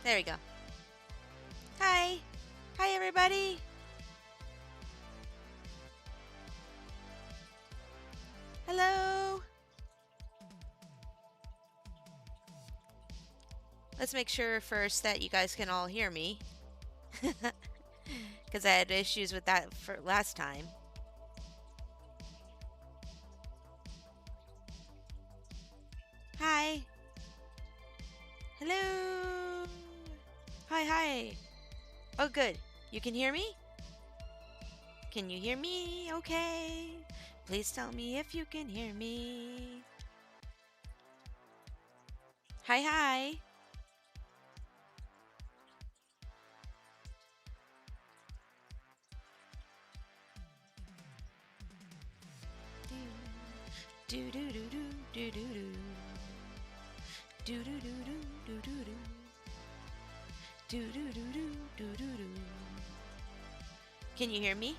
There we go. Hi. Hi, everybody. Hello. Let's make sure first that you guys can all hear me. Because I had issues with that for last time. Hi. Hello. Hi. Oh, good. You can hear me? Can you hear me? Okay. Please tell me if you can hear me. Hi. Do do do do do do do. Do do do do do do do. Do do do do do do do. Can you hear me?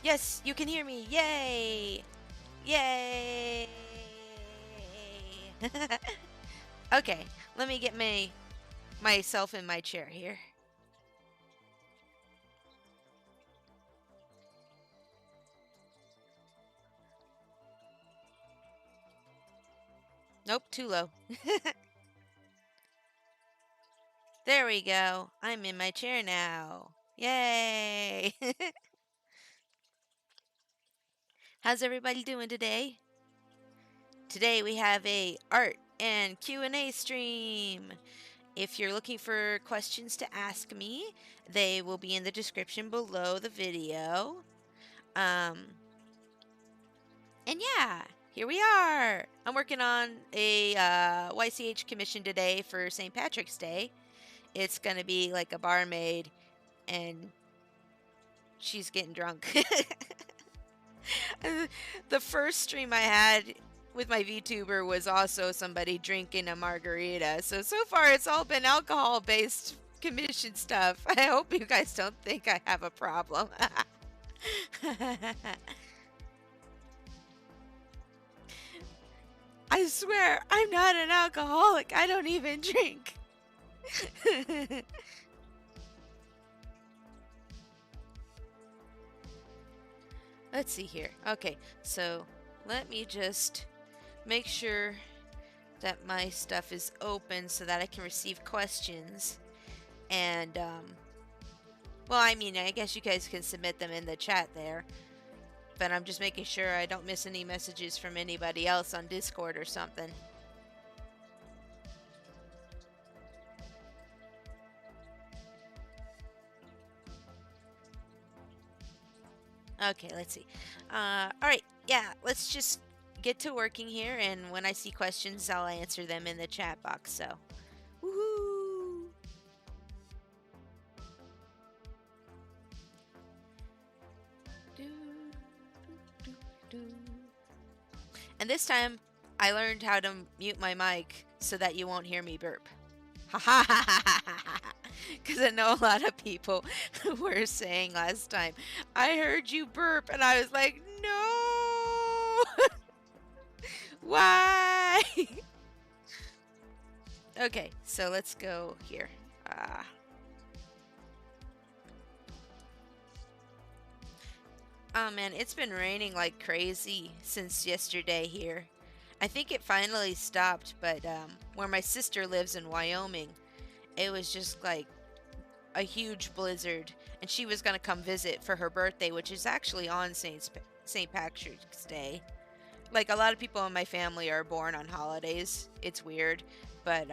Yes, you can hear me. Yay! Yay! Okay, let me get myself in my chair here. Nope, too low. There we go. I'm in my chair now. Yay! How's everybody doing today? Today we have a art and Q&A stream. If you're looking for questions to ask me, they will be in the description below the video. And yeah, here we are. I'm working on a YCH commission today for St. Patrick's Day. It's going to be like a barmaid, and she's getting drunk. The first stream I had with my VTuber was also somebody drinking a margarita. So far it's all been alcohol-based commission stuff. I hope you guys don't think I have a problem. I swear, I'm not an alcoholic. I don't even drink. Let's see here. Okay, so let me just make sure that my stuff is open so that I can receive questions. And, well, I mean, I guess you guys can submit them in the chat there. But I'm just making sure I don't miss any messages from anybody else on Discord or something. Okay, let's see. All right, yeah, let's just get to working here, and when I see questions, I'll answer them in the chat box. So, woohoo! And this time, I learned how to mute my mic so that you won't hear me burp. Ha ha ha ha ha ha! Because I know a lot of people were saying last time, I heard you burp, and I was like, no! Why? Okay, so let's go here. Oh man, it's been raining like crazy since yesterday here. I think it finally stopped, but where my sister lives in Wyoming, it was just like a huge blizzard, and she was gonna come visit for her birthday, which is actually on St. Patrick's Day. Like a lot of people in my family are born on holidays. It's weird, but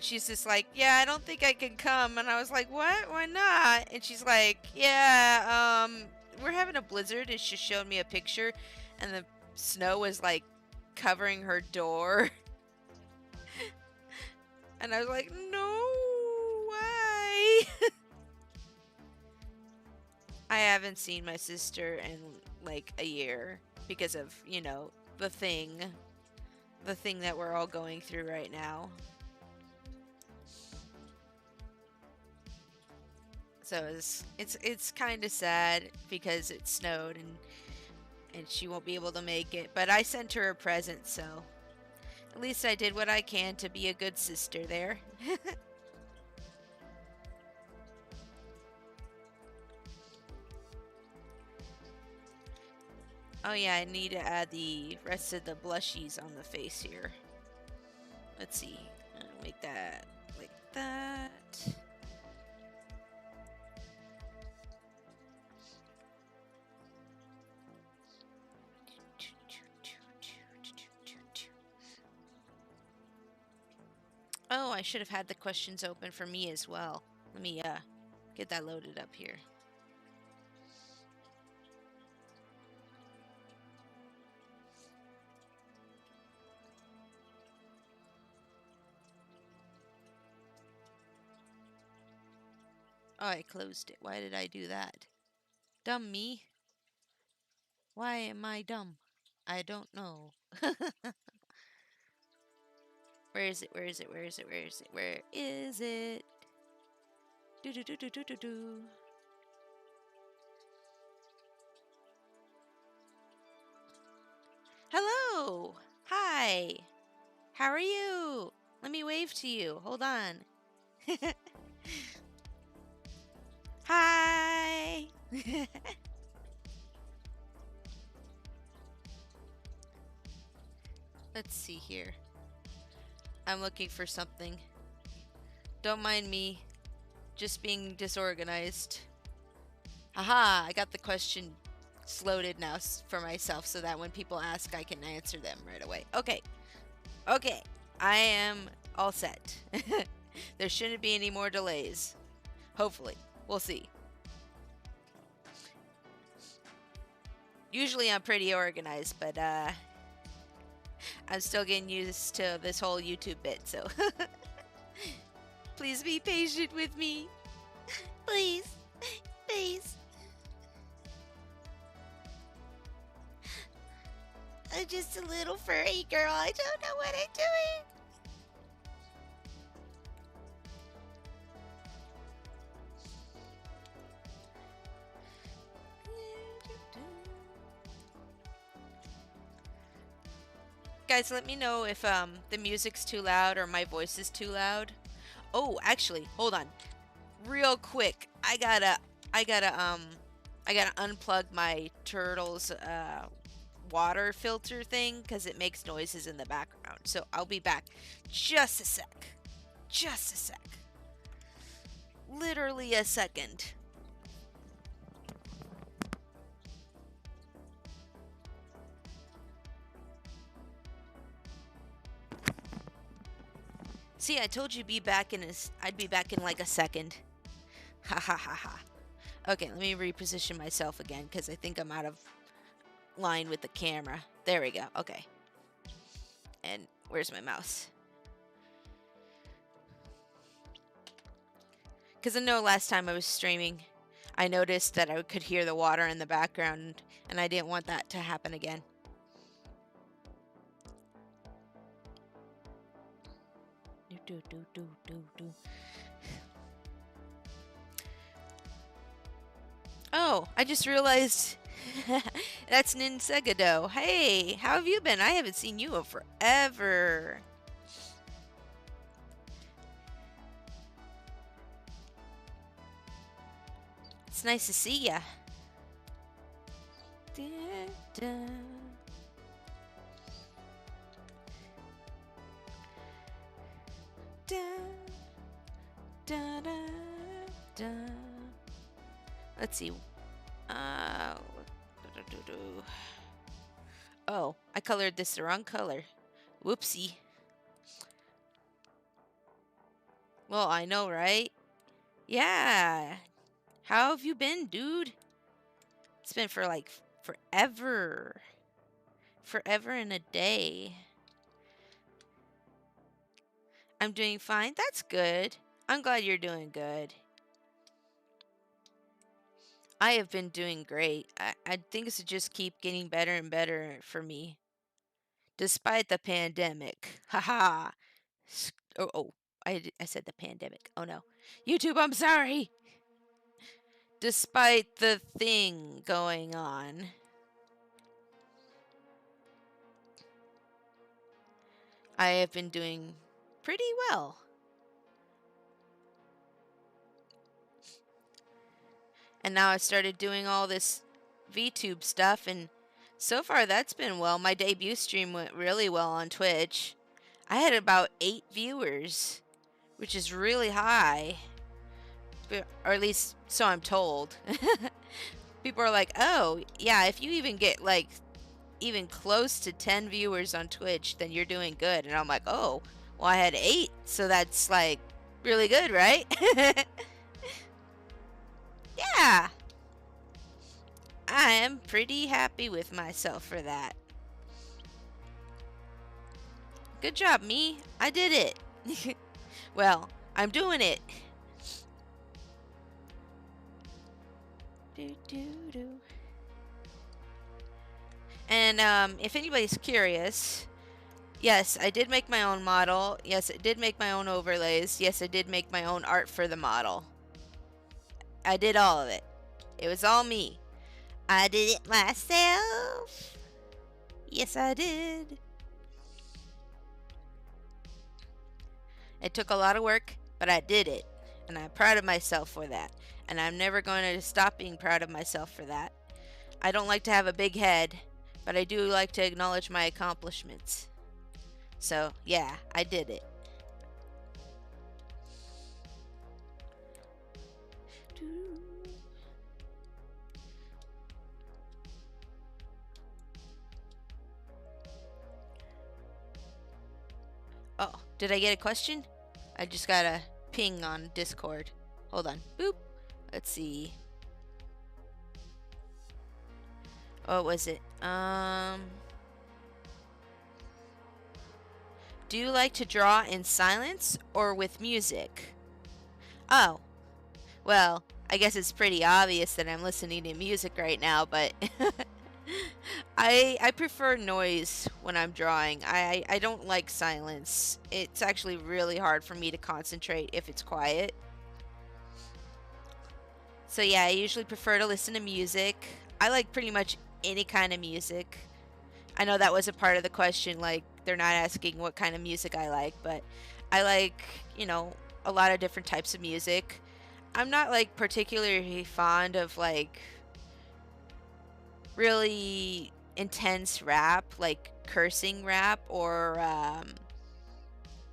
she's just like, yeah, I don't think I can come. And I was like, what? Why not? And she's like, yeah, we're having a blizzard. And she showed me a picture, and the snow was like covering her door. And I was like, no, why? I haven't seen my sister in like a year because of, the thing that we're all going through right now. So it's kind of sad because it snowed, and and she won't be able to make it. But I sent her a present, so at least I did what I can to be a good sister there. Oh yeah, I need to add the rest of the blushies on the face here. Let's see. Make that like that. Oh, I should have had the questions open for me as well. Let me get that loaded up here. Oh, I closed it. Why did I do that? Dumb me. Why am I dumb? I don't know. Where is it? Where is it? Where is it? Where is it? Where is it? Do do do do do do do. Hello. Hi. How are you? Let me wave to you. Hold on. Hi. Let's see here. I'm looking for something. Don't mind me. Just being disorganized. Haha, I got the question loaded now for myself so that when people ask, I can answer them right away. Okay. Okay. I am all set. There shouldn't be any more delays. Hopefully. We'll see. Usually I'm pretty organized, but I'm still getting used to this whole YouTube bit, so please be patient with me. Please. Please. I'm just a little furry girl. I don't know what I'm doing. Guys, let me know if the music's too loud or my voice is too loud. Oh, actually, hold on. Real quick. I gotta unplug my turtle's water filter thing because it makes noises in the background. So I'll be back. Just a sec. Just a sec. Literally a second. See, I told you I'd be back in like a second. Ha ha ha ha. Okay, let me reposition myself again because I think I'm out of line with the camera. There we go. Okay. And where's my mouse? Because I know last time I was streaming, I noticed that I could hear the water in the background, and I didn't want that to happen again. Oh, I just realized that's Ninsegado. Hey, how have you been? I haven't seen you in forever. It's nice to see ya. Let's see. Oh, I colored this the wrong color. Whoopsie. Well, I know, right? Yeah. How have you been, dude? It's been for like forever. Forever and a day. I'm doing fine. That's good. I'm glad you're doing good. I have been doing great. I think this will just keep getting better and better for me. Despite the pandemic. Haha. Oh, I said the pandemic. Oh no. YouTube, I'm sorry. Despite the thing going on. I have been doing pretty well. And now I started doing all this VTube stuff, and so far that's been well. My debut stream went really well on Twitch. I had about 8 viewers, which is really high. Or at least so I'm told. People are like, oh, yeah, if you even get like even close to 10 viewers on Twitch, then you're doing good. And I'm like, oh, well, I had 8, so that's like really good, right? Yeah, I am pretty happy with myself for that. Good job, me. I did it. Well, I'm doing it. Do, do, do. And if anybody's curious, yes, I did make my own model. Yes, I did make my own overlays. Yes, I did make my own art for the model. I did all of it. It was all me. I did it myself. Yes, I did. It took a lot of work, but I did it. And I'm proud of myself for that. And I'm never going to stop being proud of myself for that. I don't like to have a big head, but I do like to acknowledge my accomplishments. So, yeah, I did it. Oh, did I get a question? I just got a ping on Discord. Hold on. Boop. Let's see. What was it? Do you like to draw in silence or with music? Oh, well, I guess it's pretty obvious that I'm listening to music right now, but I prefer noise when I'm drawing. I don't like silence. It's actually really hard for me to concentrate if it's quiet. So yeah, I usually prefer to listen to music. I like pretty much any kind of music. I know that was a part of the question, like they're not asking what kind of music I like, but I like, a lot of different types of music. I'm not like particularly fond of like really intense rap, like cursing rap, or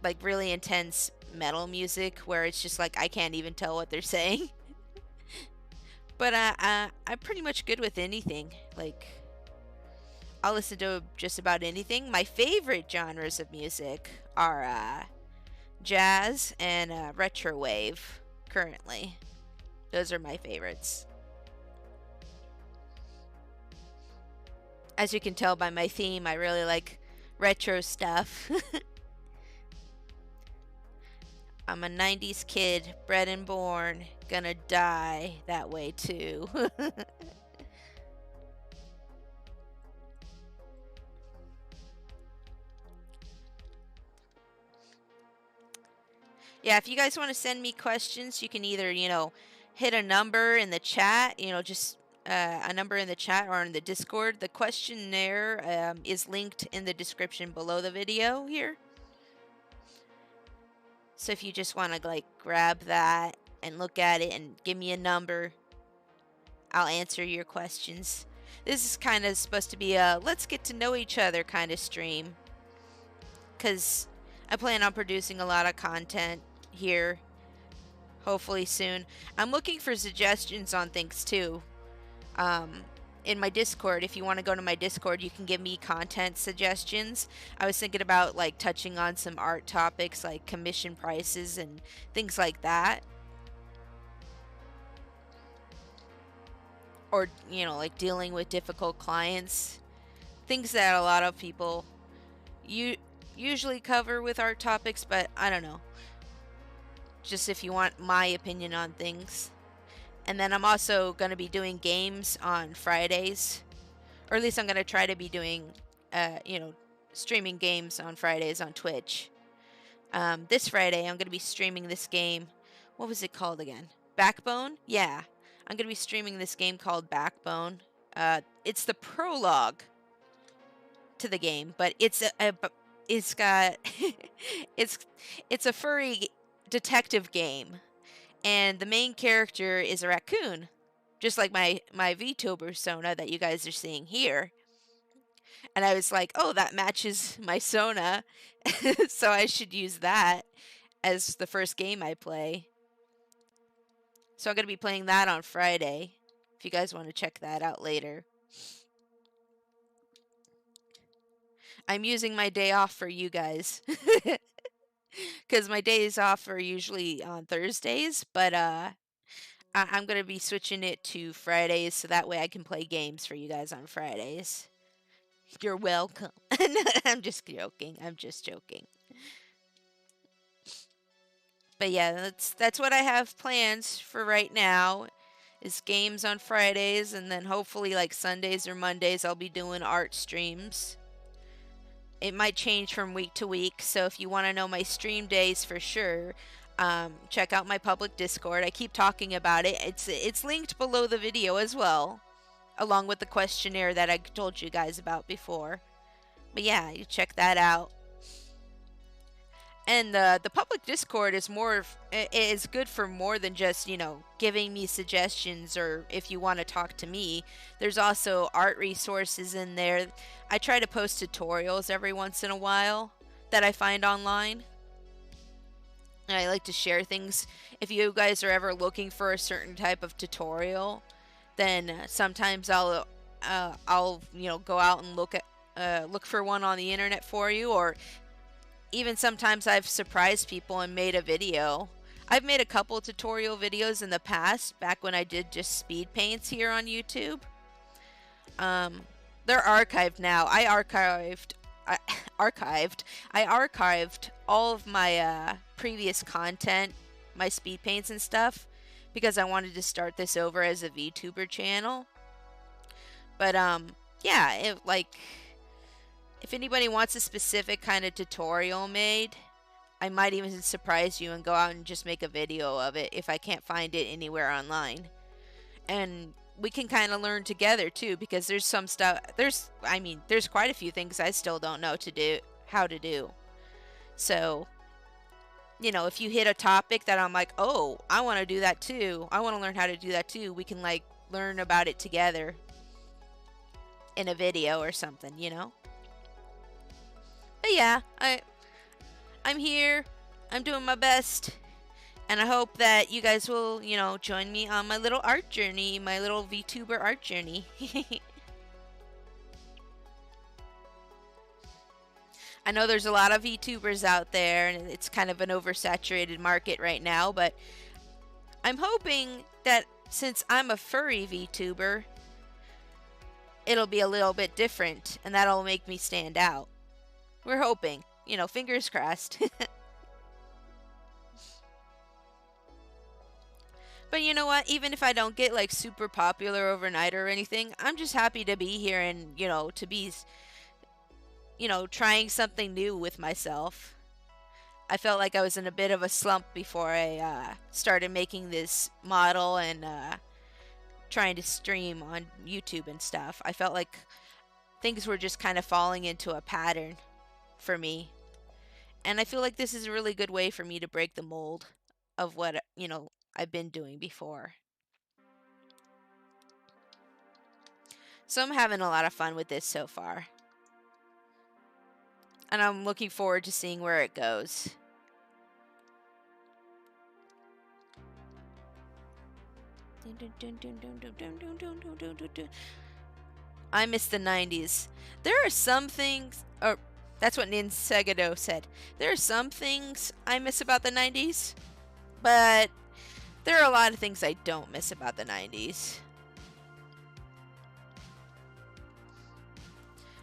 like really intense metal music where it's just like I can't even tell what they're saying. But I'm pretty much good with anything. Like, I'll listen to just about anything. My favorite genres of music are jazz and retro wave currently. Those are my favorites. As you can tell by my theme, I really like retro stuff. I'm a 90s kid, bred and born, gonna die that way too. Yeah, if you guys want to send me questions, you can either, hit a number in the chat, just a number in the chat or in the Discord. The questionnaire is linked in the description below the video here. So if you just want to like grab that and look at it and give me a number, I'll answer your questions. This is kind of supposed to be a let's get to know each other kind of stream, because I plan on producing a lot of content here, hopefully soon. I'm looking for suggestions on things too. In my Discord, if you want to go to my Discord, you can give me content suggestions. I was thinking about like touching on some art topics like commission prices and things like that. Or, like dealing with difficult clients. Things that a lot of people usually cover with art topics, but I don't know. Just if you want my opinion on things. And then I'm also going to be doing games on Fridays. Or at least I'm going to try to be doing, streaming games on Fridays on Twitch. This Friday, I'm going to be streaming this game. What was it called again? Backbone? Yeah. I'm going to be streaming this game called Backbone. It's the prologue to the game, but it's It's got it's it's a furry detective game, and the main character is a raccoon, just like my VTuber Sona that you guys are seeing here. And I was like, "Oh, that matches my Sona, so I should use that as the first game I play." So I'm gonna be playing that on Friday. If you guys want to check that out later. I'm using my day off for you guys. Because my days off are usually on Thursdays, but I'm gonna be switching it to Fridays so that way I can play games for you guys on Fridays. You're welcome. No, I'm just joking. I'm just joking. But yeah, that's what I have plans for right now. Is games on Fridays, and then hopefully like Sundays or Mondays I'll be doing art streams. It might change from week to week, so if you want to know my stream days for sure, check out my public Discord. I keep talking about it. It's linked below the video as well, along with the questionnaire that I told you guys about before. But yeah, you check that out. And the public Discord is is good for more than just, giving me suggestions, or if you want to talk to me. There's also art resources in there. I try to post tutorials every once in a while that I find online. And I like to share things. If you guys are ever looking for a certain type of tutorial, then sometimes I'll go out and look for one on the internet for you, or even sometimes I've surprised people and made a video. I've made a couple tutorial videos in the past, back when I did just speed paints here on YouTube. They're archived now. I archived all of my previous content, my speed paints and stuff, because I wanted to start this over as a VTuber channel. But yeah, if anybody wants a specific kind of tutorial made, I might even surprise you and go out and just make a video of it if I can't find it anywhere online. And we can kind of learn together too, because there's some stuff, there's quite a few things I still don't know how to do. So, if you hit a topic that I'm like, oh, I want to do that too, I want to learn how to do that too, we can learn about it together in a video or something, But yeah, I'm here. I'm doing my best. And I hope that you guys will, join me on my little art journey, my little VTuber art journey. I know there's a lot of VTubers out there, and it's kind of an oversaturated market right now, but I'm hoping that since I'm a furry VTuber, it'll be a little bit different, and that'll make me stand out. We're hoping. Fingers crossed. But you know what? Even if I don't get super popular overnight or anything, I'm just happy to be here and, to be, trying something new with myself. I felt like I was in a bit of a slump before I started making this model and trying to stream on YouTube and stuff. I felt like things were just kind of falling into a pattern for me. And I feel like this is a really good way for me to break the mold of what, I've been doing before. So I'm having a lot of fun with this so far. And I'm looking forward to seeing where it goes. I miss the 90s. There are some things, or that's what Ninsegado said. There are some things I miss about the 90s, but there are a lot of things I don't miss about the 90s.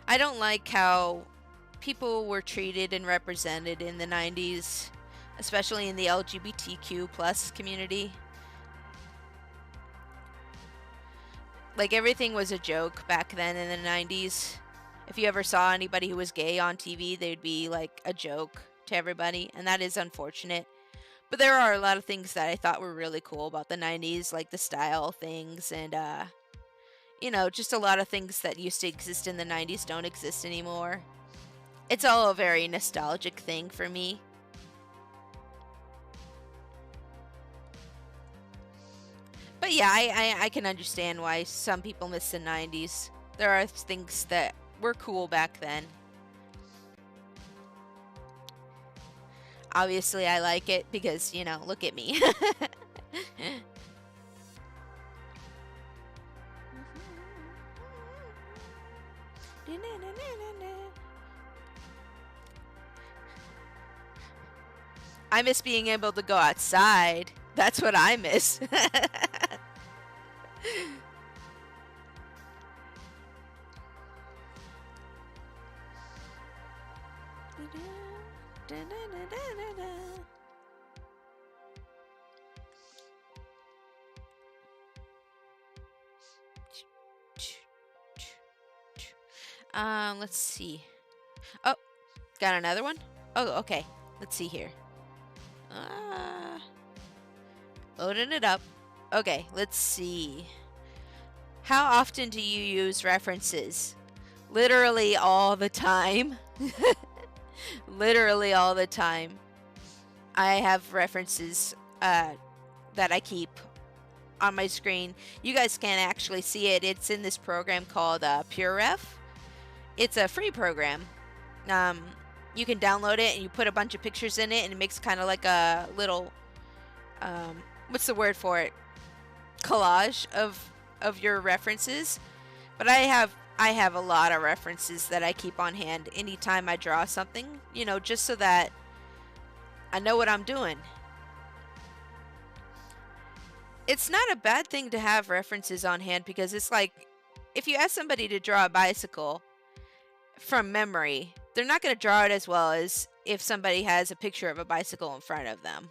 I don't like how people were treated and represented in the 90s, especially in the LGBTQ plus community. Everything was a joke back then in the 90s. If you ever saw anybody who was gay on TV, they'd be a joke to everybody, and that is unfortunate. But there are a lot of things that I thought were really cool about the 90s, like the style things, and just a lot of things that used to exist in the 90s don't exist anymore. It's all a very nostalgic thing for me. But yeah, I can understand why some people miss the 90s. There are things that were cool back then. Obviously, I like it because, you know, look at me. I miss being able to go outside. That's what I miss. Let's see. Oh, got another one? Oh, okay. Let's see here. Loading it up. Okay, let's see. How often do you use references? Literally all the time. Literally all the time. I have references that I keep on my screen. You guys can't actually see it. It's in this program called PureRef. It's a free program. You can download it and you put a bunch of pictures in it and it makes kind of like a little what's the word for it? Collage of your references. But I have a lot of references that I keep on hand anytime I draw something, you know, just so that I know what I'm doing. It's not a bad thing to have references on hand because it's like if you ask somebody to draw a bicycle from memory, they're not going to draw it as well as if somebody has a picture of a bicycle in front of them.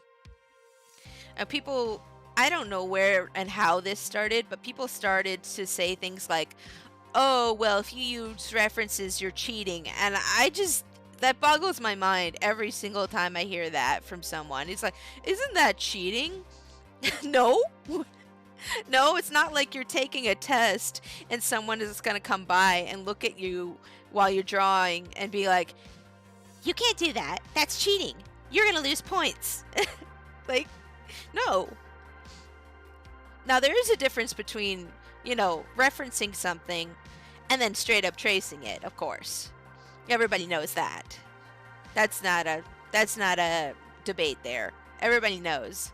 And people, I don't know where and how this started, but people started to say things like, oh, well, if you use references, you're cheating. And that boggles my mind every single time I hear that from someone. It's like, isn't that cheating? No. No, it's not like you're taking a test and someone is going to come by and look at you while you're drawing and be like, you can't do that. That's cheating. You're going to lose points. Like, no. Now, there is a difference between, you know, referencing something and then straight up tracing it, of course. Everybody knows that. That's not a debate there. Everybody knows.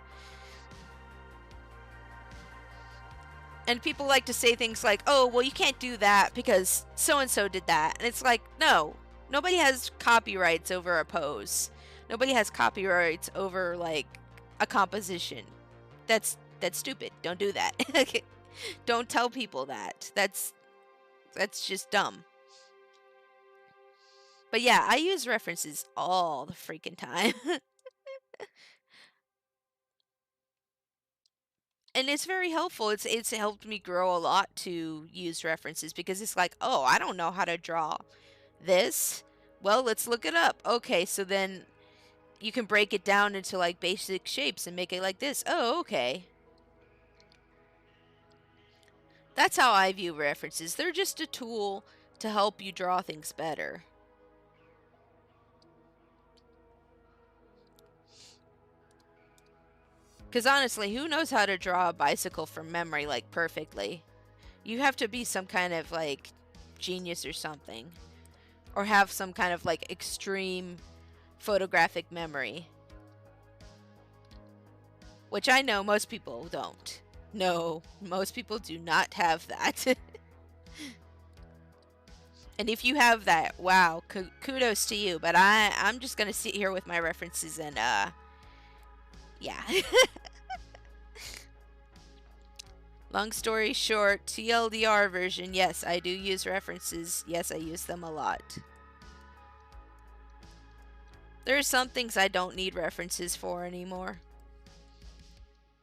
And people like to say things like, oh, well, you can't do that because so-and-so did that. And it's like, no. Nobody has copyrights over a pose. Nobody has copyrights over, like, a composition. That's stupid. Don't do that. Don't tell people that. That's just dumb. But yeah, I use references all the freaking time. And it's very helpful. It's helped me grow a lot to use references because it's like, oh, I don't know how to draw this. Well, let's look it up. Okay, so then you can break it down into like basic shapes and make it like this. Oh, okay. That's how I view references. They're just a tool to help you draw things better. Because honestly, who knows how to draw a bicycle from memory like perfectly? You have to be some kind of like genius or something. Or have some kind of like extreme photographic memory. Which I know most people don't. No, most people do not have that. And if you have that, wow, kudos to you. But I'm just going to sit here with my references and, yeah. Long story short, TLDR version, yes, I do use references. Yes, I use them a lot. There are some things I don't need references for anymore.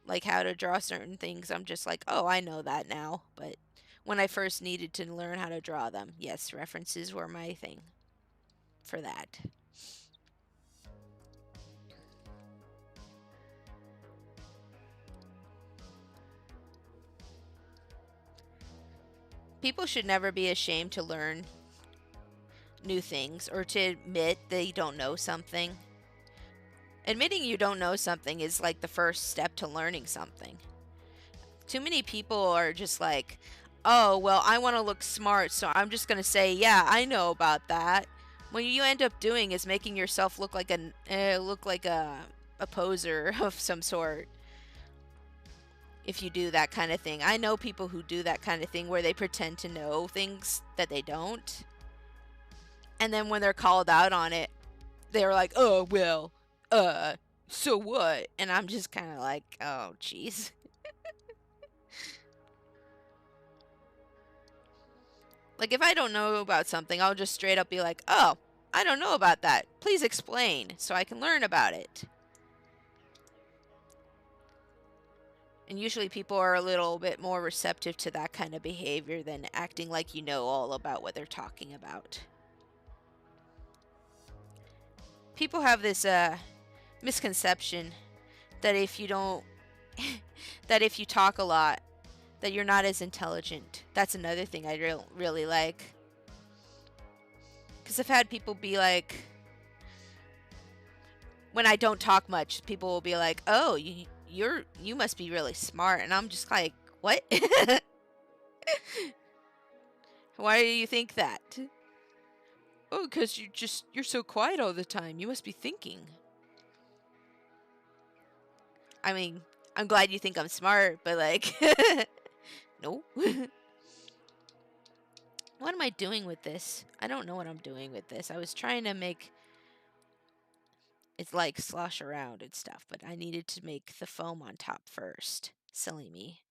Like how to draw certain things, I'm just like, oh, I know that now. But when I first needed to learn how to draw them, yes, references were my thing for that. People should never be ashamed to learn new things or to admit that you don't know something. Admitting you don't know something is like the first step to learning something. Too many people are just like, oh, well, I want to look smart, so I'm just going to say, yeah, I know about that. What you end up doing is making yourself look like a poser of some sort. If you do that kind of thing. I know people who do that kind of thing where they pretend to know things that they don't. And then when they're called out on it, they're like, oh, well, so what? And I'm just kind of like, oh, jeez. Like, if I don't know about something, I'll just straight up be like, oh, I don't know about that. Please explain so I can learn about it. And usually people are a little bit more receptive to that kind of behavior than acting like you know all about what they're talking about. People have this misconception that if you don't, that if you talk a lot, that you're not as intelligent. That's another thing I really like. Because I've had people be like, when I don't talk much, people will be like, oh, you must be really smart. And I'm just like, what? Why do you think that? Oh, because you're so quiet all the time. You must be thinking. I mean, I'm glad you think I'm smart, but like, no. What am I doing with this? I don't know what I'm doing with this. I was trying to make it like slosh around and stuff, but I needed to make the foam on top first. Silly me.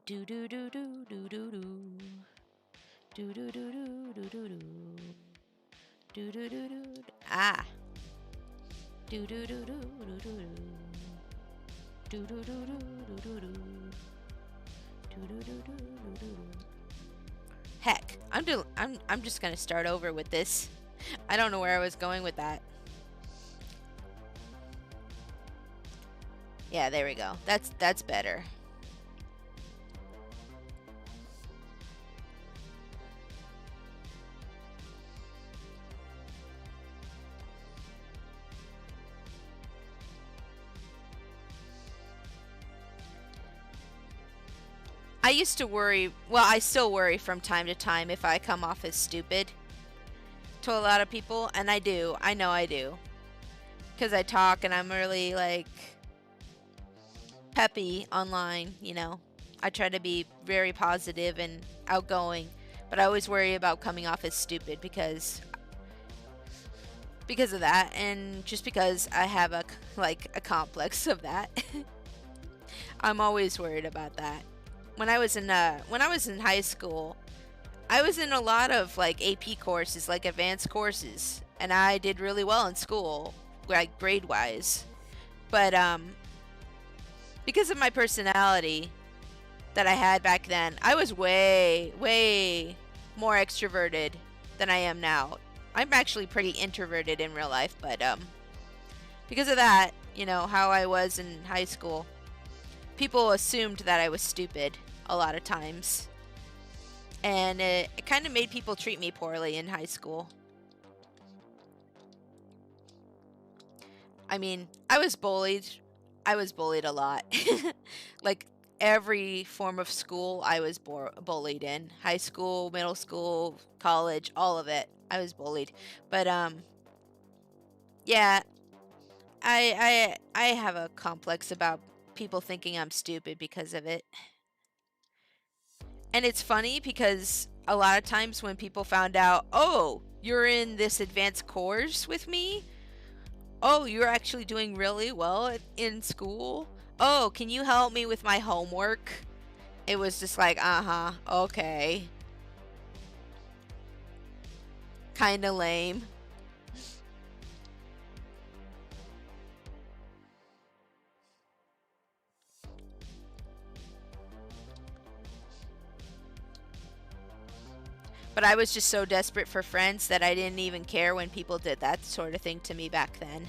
Do do do do do do do. Do do do do do do do. Do do do do. Ah. Do do do do do do do. Do do do do do do do. Do do do do do do. Heck, I'm just gonna start over with this. I don't know where I was going with that. Yeah, there we go. That's better. I used to worry, well, I still worry from time to time if I come off as stupid to a lot of people, and I do. I know I do. Because I talk and I'm really, like, peppy online, you know. I try to be very positive and outgoing, but I always worry about coming off as stupid because of that, and just because I have a complex of that. I'm always worried about that. When I was in high school, I was in a lot of like AP courses, like advanced courses, and I did really well in school, like grade-wise. But because of my personality that I had back then, I was way, way more extroverted than I am now. I'm actually pretty introverted in real life, but because of that, you know, how I was in high school, people assumed that I was stupid a lot of times. And it kind of made people treat me poorly in high school. I mean, I was bullied. I was bullied a lot. Like, every form of school I was bullied in. High school, middle school, college, all of it. I was bullied. But, yeah, I have a complex about people thinking I'm stupid because of it. And it's funny because a lot of times when people found out, oh, you're in this advanced course with me? Oh, you're actually doing really well in school? Oh, can you help me with my homework? It was just like, uh-huh, okay. Kinda lame. But I was just so desperate for friends that I didn't even care when people did that sort of thing to me back then.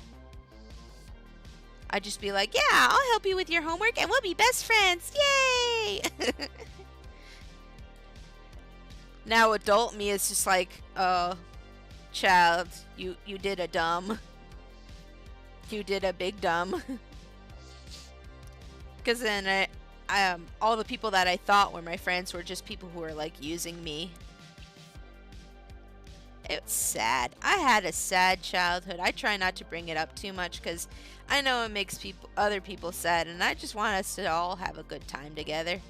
I'd just be like, yeah, I'll help you with your homework and we'll be best friends. Yay! Now adult me is just like, child, you did a dumb. You did a big dumb. Because then all the people that I thought were my friends were just people who were like using me. It's sad. I had a sad childhood. I try not to bring it up too much because I know it makes other people sad, and I just want us to all have a good time together.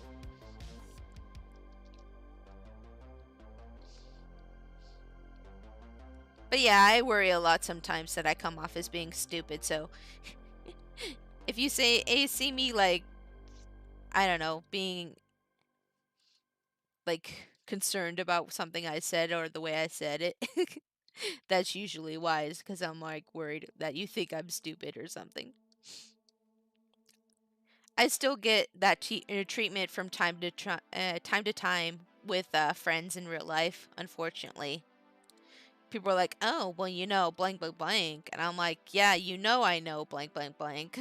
But yeah, I worry a lot sometimes that I come off as being stupid. So if you see me like, I don't know, being like concerned about something I said or the way I said it, that's usually wise because I'm like worried that you think I'm stupid or something. I still get that treatment from time to time with friends in real life. Unfortunately, people are like, "Oh, well, you know, blank blank blank," and I'm like, "Yeah, you know, I know blank blank blank."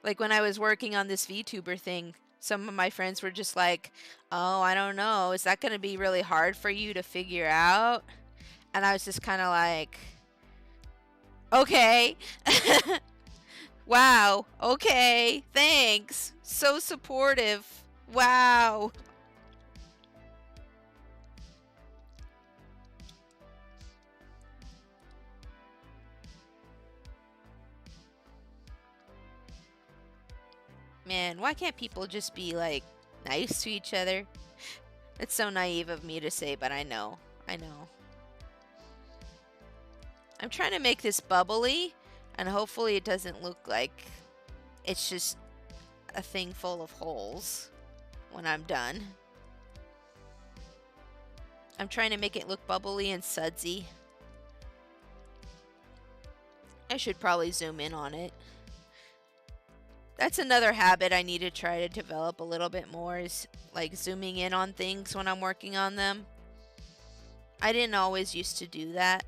Like when I was working on this VTuber thing, some of my friends were just like, "Oh, I don't know, is that going to be really hard for you to figure out?" And I was just kind of like, "Okay." Wow. Okay. Thanks. So supportive. Wow. Man, why can't people just be like nice to each other? It's so naive of me to say, but I know. I know. I'm trying to make this bubbly, and hopefully it doesn't look like it's just a thing full of holes when I'm done. I'm trying to make it look bubbly and sudsy. I should probably zoom in on it. That's another habit I need to try to develop a little bit more is like zooming in on things when I'm working on them. I didn't always used to do that.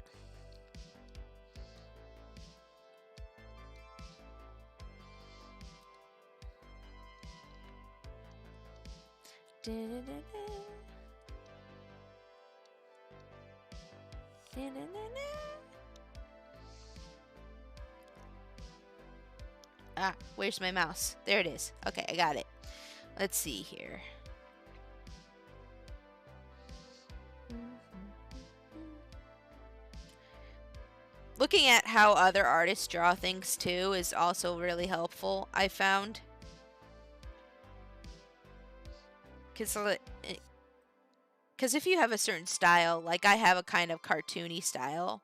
Ah, where's my mouse? There it is. Okay, I got it. Let's see here. Looking at how other artists draw things too is also really helpful, I found. Because if you have a certain style, like I have a kind of cartoony style,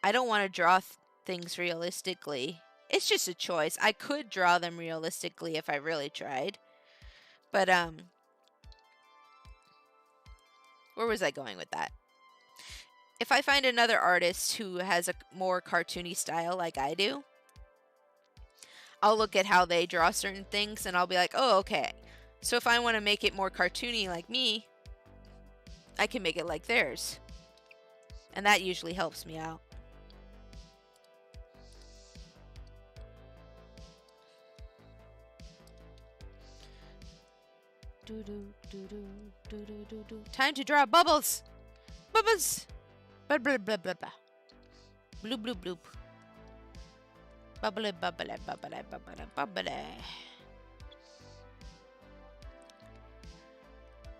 I don't want to draw things realistically. It's just a choice. I could draw them realistically if I really tried. But, where was I going with that? If I find another artist who has a more cartoony style like I do, I'll look at how they draw certain things and I'll be like, oh, okay. So if I want to make it more cartoony like me, I can make it like theirs. And that usually helps me out. Time to draw bubbles! Bubbles! Blah blah blah blah blah. Bloop bloop bloop. Bubbly bubbly bubbly bubbly bubbly.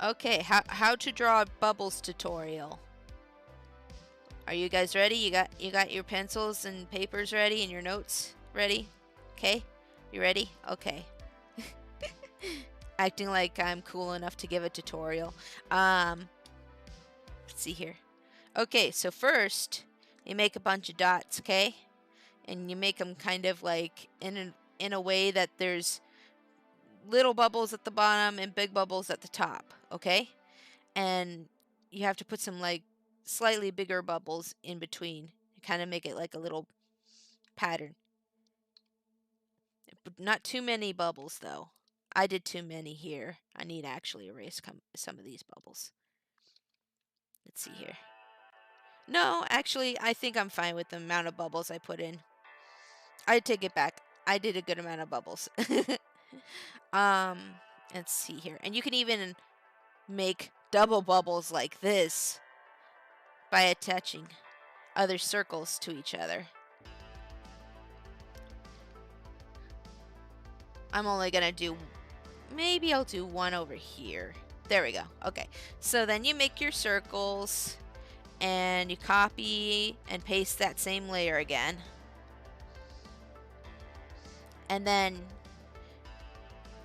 Okay, how to draw bubbles tutorial. Are you guys ready? You got your pencils and papers ready and your notes ready? Okay? You ready? Okay. Acting like I'm cool enough to give a tutorial. Let's see here. Okay, so first you make a bunch of dots, okay? And you make them kind of like in a way that there's little bubbles at the bottom and big bubbles at the top, okay? And you have to put some like slightly bigger bubbles in between to kind of make it like a little pattern. But not too many bubbles though. I did too many here. I need to actually erase some of these bubbles. Let's see here. No, actually, I think I'm fine with the amount of bubbles I put in. I take it back. I did a good amount of bubbles. um, let's see here. And you can even make double bubbles like this by attaching other circles to each other. I'm only gonna do, maybe I'll do one over here. There we go. Okay, so then you make your circles and you copy and paste that same layer again. And then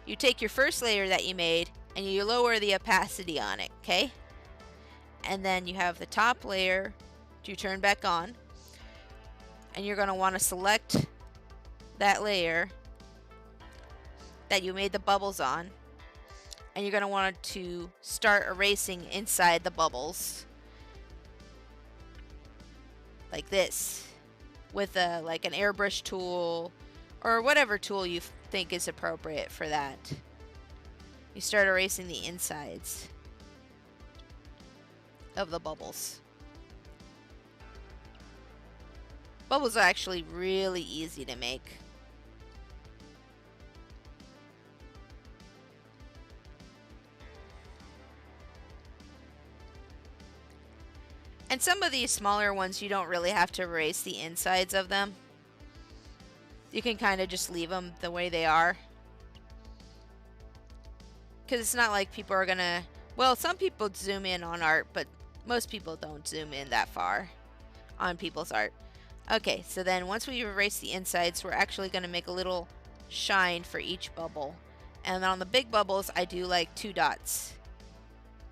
you take your first layer that you made and you lower the opacity on it, okay? And then you have the top layer to turn back on. And you're going to want to select that layer that you made the bubbles on. And you're going to want to start erasing inside the bubbles. Like this. With like an airbrush tool or whatever tool you think is appropriate for that. You start erasing the insides of the bubbles. Bubbles are actually really easy to make. And some of these smaller ones, you don't really have to erase the insides of them. You can kind of just leave them the way they are. Because it's not like people are gonna... Well, some people zoom in on art, but most people don't zoom in that far on people's art. Okay, so then once we erase the insides, we're actually going to make a little shine for each bubble. And then on the big bubbles, I do like 2 dots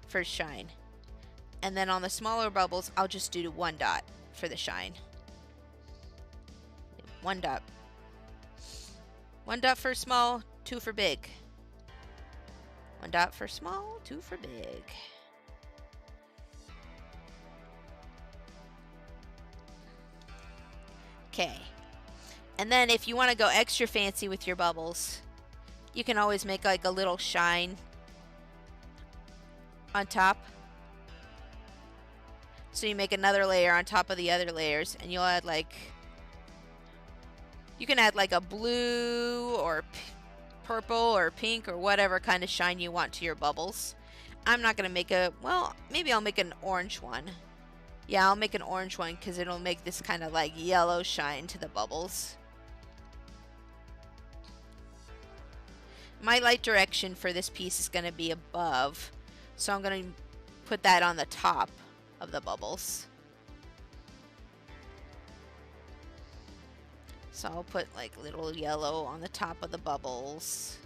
for shine. And then on the smaller bubbles, I'll just do 1 dot for the shine. 1 dot. 1 dot for small, 2 for big. 1 dot for small, 2 for big. Okay. And then if you want to go extra fancy with your bubbles, you can always make like a little shine on top. So you make another layer on top of the other layers, and you'll add like... You can add like a blue or purple or pink or whatever kind of shine you want to your bubbles. I'm not going to make a... Well, maybe I'll make an orange one. Yeah, I'll make an orange one because it'll make this kind of like yellow shine to the bubbles. My light direction for this piece is going to be above. So I'm going to put that on the top of the bubbles. So I'll put like little yellow on the top of the bubbles.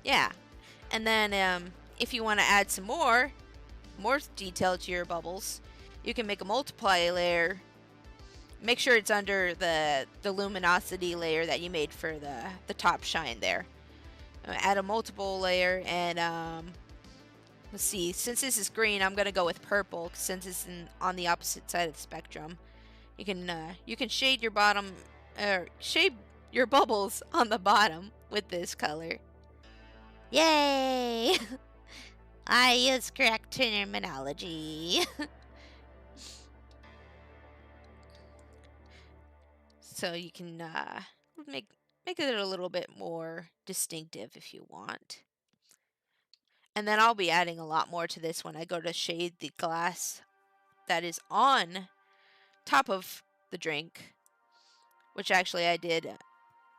Yeah. And then if you want to add some more detail to your bubbles, you can make a multiply layer. Make sure it's under the luminosity layer that you made for the top shine there. Add a multiple layer, and let's see, since this is green, I'm gonna go with purple since it's on the opposite side of the spectrum. You can shade your bottom, shade your bubbles on the bottom with this color. Yay! I use correct terminology. So you can make it a little bit more distinctive if you want. And then I'll be adding a lot more to this when I go to shade the glass that is on top of the drink, which actually I did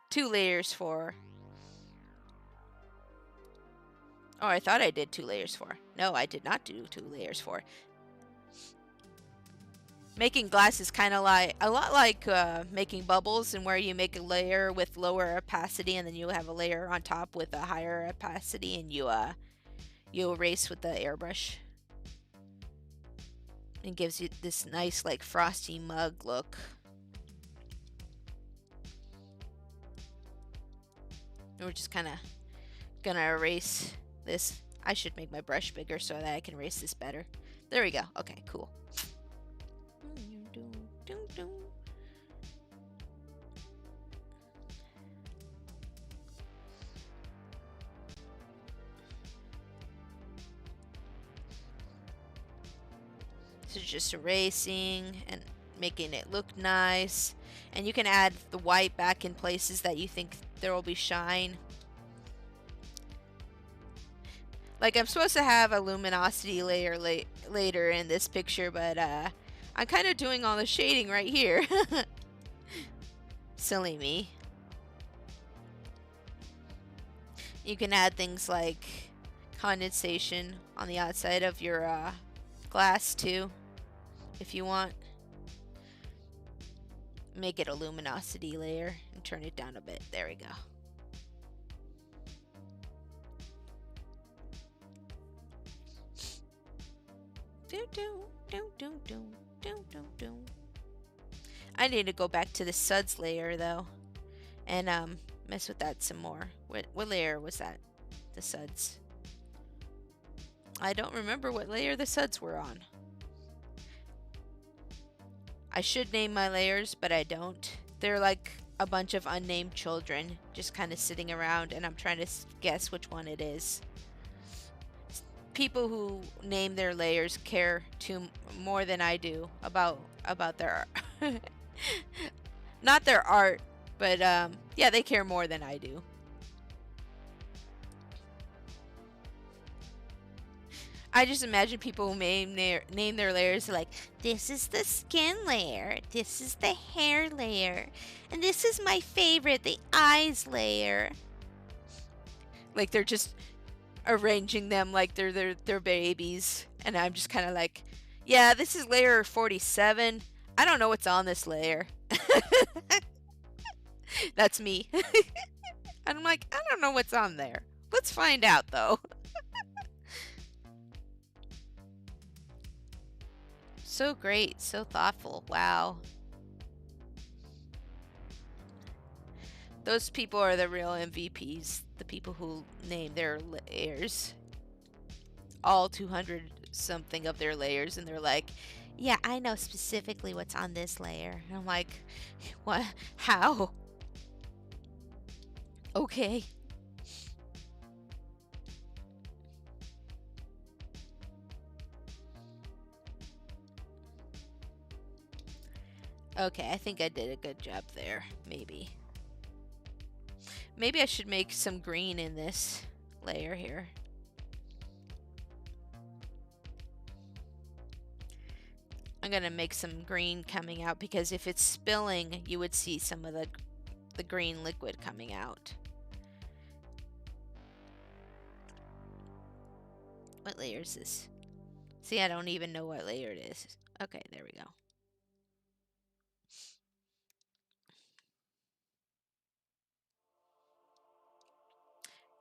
2 layers for. Oh, I thought I did 2 layers for. No, I did not do 2 layers for. Making glass is kind of like a lot like making bubbles, and where you make a layer with lower opacity and then you have a layer on top with a higher opacity, and you erase with the airbrush. It gives you this nice like frosty mug look. And we're just kind of gonna erase this. I should make my brush bigger so that I can erase this better. There we go. Okay, cool. So just erasing and making it look nice. And you can add the white back in places that you think there will be shine. Like, I'm supposed to have a luminosity layer later in this picture, but I'm kind of doing all the shading right here. Silly me. You can add things like condensation on the outside of your glass too, if you want. Make it a luminosity layer and turn it down a bit. There we go. I need to go back to the suds layer though, and mess with that some more. What layer was that? The suds. I don't remember what layer the suds were on. I should name my layers, but I don't. They're like a bunch of unnamed children just kind of sitting around, and I'm trying to guess which one it is. People who name their layers care more than I do about their art. Not their art, but yeah, they care more than I do. I just imagine people who name their layers like, this is the skin layer, this is the hair layer, and this is my favorite, the eyes layer. Like they're just arranging them like they're babies, and I'm just kind of like, yeah, this is layer 47. I don't know what's on this layer. That's me. I'm like, I don't know what's on there. Let's find out though. So great, so thoughtful. Wow. Those people are the real MVPs, the people who name their layers. All 200 something of their layers, and they're like, yeah, I know specifically what's on this layer. And I'm like, what? How? Okay. Okay, I think I did a good job there, maybe. Maybe I should make some green in this layer here. I'm gonna make some green coming out, because if it's spilling, you would see some of the green liquid coming out. What layer is this? See, I don't even know what layer it is. Okay, there we go.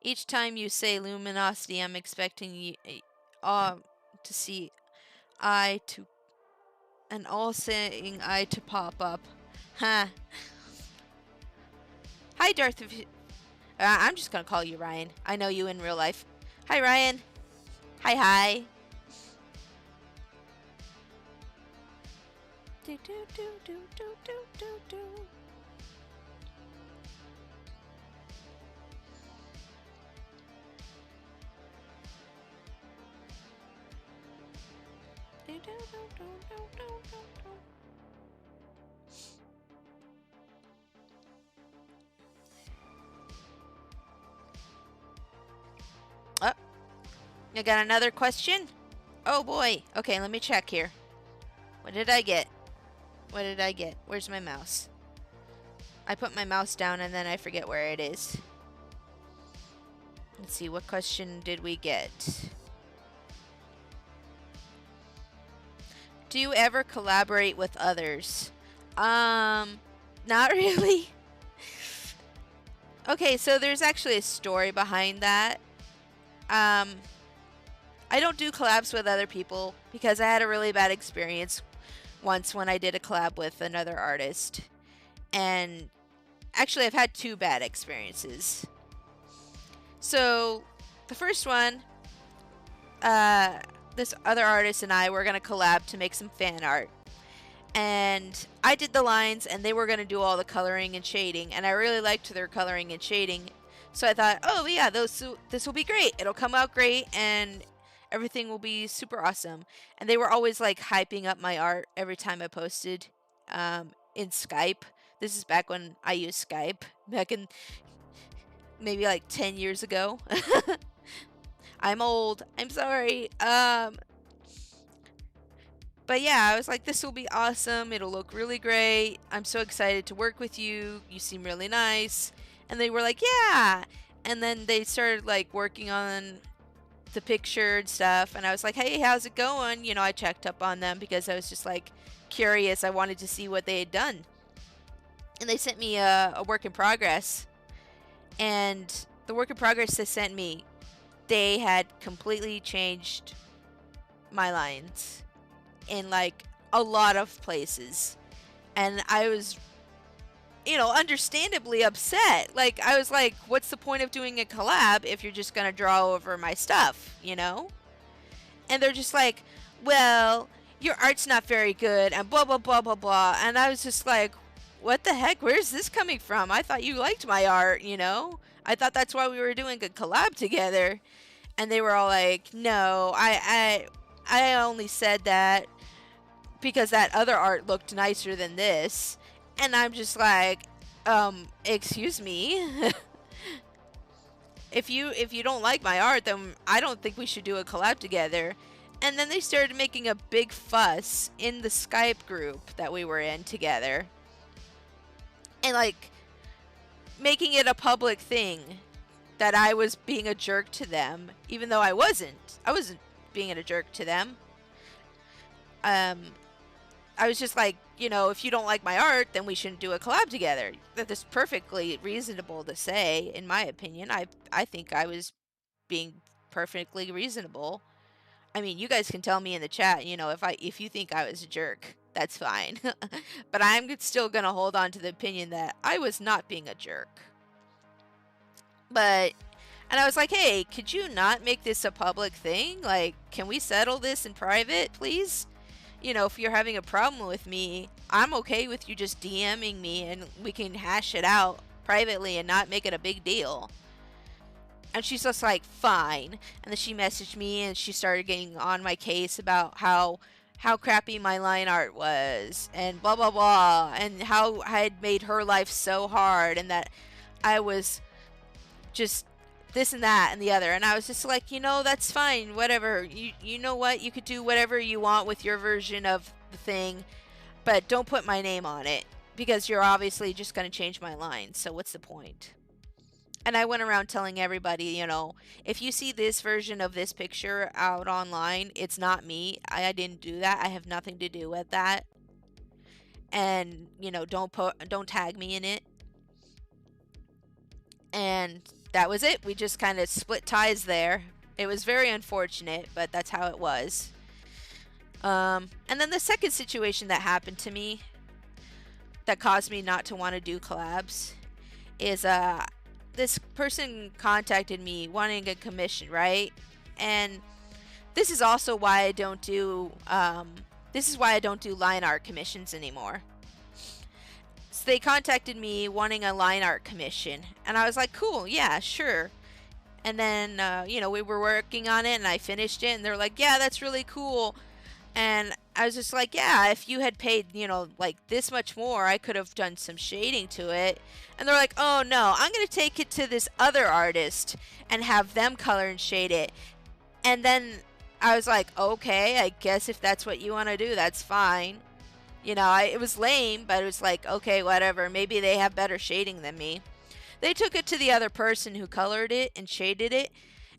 Each time you say luminosity, I'm expecting you to see an all-seeing eye to pop up. Huh. Hi, Darth. I'm just gonna call you Ryan. I know you in real life. Hi, Ryan. Hi, hi. Do do do do do do do do. Oh, I got another question? Oh boy. Okay, let me check here. What did I get? What did I get? Where's my mouse? I put my mouse down and then I forget where it is. Let's see, what question did we get? Do you ever collaborate with others? Not really. Okay, so there's actually a story behind that. I don't do collabs with other people because I had a really bad experience once when I did a collab with another artist. And actually, I've had 2 bad experiences. So, the first one, this other artist and I were going to collab to make some fan art. And I did the lines and they were going to do all the coloring and shading. And I really liked their coloring and shading. So I thought, oh yeah, this will be great. It'll come out great and everything will be super awesome. And they were always like hyping up my art every time I posted. in Skype. This is back when I used Skype, back in maybe like 10 years ago. I'm old. I'm sorry. But yeah, I was like, this will be awesome. It'll look really great. I'm so excited to work with you. You seem really nice. And they were like, yeah. And then they started like working on the picture and stuff. And I was like, hey, how's it going? You know, I checked up on them because I was just like curious. I wanted to see what they had done. And they sent me a work in progress. And the work in progress they sent me, they had completely changed my lines in like a lot of places. And I was, you know, understandably upset. Like, I was like, what's the point of doing a collab if you're just gonna draw over my stuff, you know? And they're just like, well, your art's not very good, and blah, blah, blah, blah, blah. And I was just like, what the heck? Where's this coming from? I thought you liked my art, you know? I thought that's why we were doing a collab together. And they were all like, no, I only said that because that other art looked nicer than this. And I'm just like, excuse me. If you don't like my art, then I don't think we should do a collab together. And then they started making a big fuss in the Skype group that we were in together. And like making it a public thing that I was being a jerk to them, even though I wasn't. I wasn't being a jerk to them. I was just like, you know, if you don't like my art, then we shouldn't do a collab together. That is perfectly reasonable to say, in my opinion. I think I was being perfectly reasonable. I mean, you guys can tell me in the chat, you know, if you think I was a jerk, that's fine. But I'm still gonna hold on to the opinion that I was not being a jerk. And I was like, hey, could you not make this a public thing? Like, can we settle this in private, please? You know, if you're having a problem with me, I'm okay with you just DMing me and we can hash it out privately and not make it a big deal. And she's just like, fine. And then she messaged me and she started getting on my case about how crappy my line art was and blah, blah, blah. And how I had made her life so hard and that I was just this and that and the other. And I was just like, you know, that's fine, whatever. You know what? You could do whatever you want with your version of the thing, but don't put my name on it because you're obviously just going to change my line. So what's the point? And I went around telling everybody, you know, if you see this version of this picture out online, it's not me. I didn't do that. I have nothing to do with that. And, you know, don't tag me in it. And that was it. We just kind of split ties there. It was very unfortunate, but that's how it was. And then the second situation that happened to me that caused me not to want to do collabs is this person contacted me wanting a commission, right? And this is also why I don't do line art commissions anymore. So they contacted me wanting a line art commission, and I was like, cool, yeah, sure. And then you know, we were working on it and I finished it and they're like, yeah, that's really cool. And I was just like, yeah, if you had paid, you know, like this much more, I could have done some shading to it. And they're like, oh no, I'm going to take it to this other artist and have them color and shade it. And then I was like, okay, I guess if that's what you want to do, that's fine. You know, it was lame, but it was like, okay, whatever. Maybe they have better shading than me. They took it to the other person who colored it and shaded it.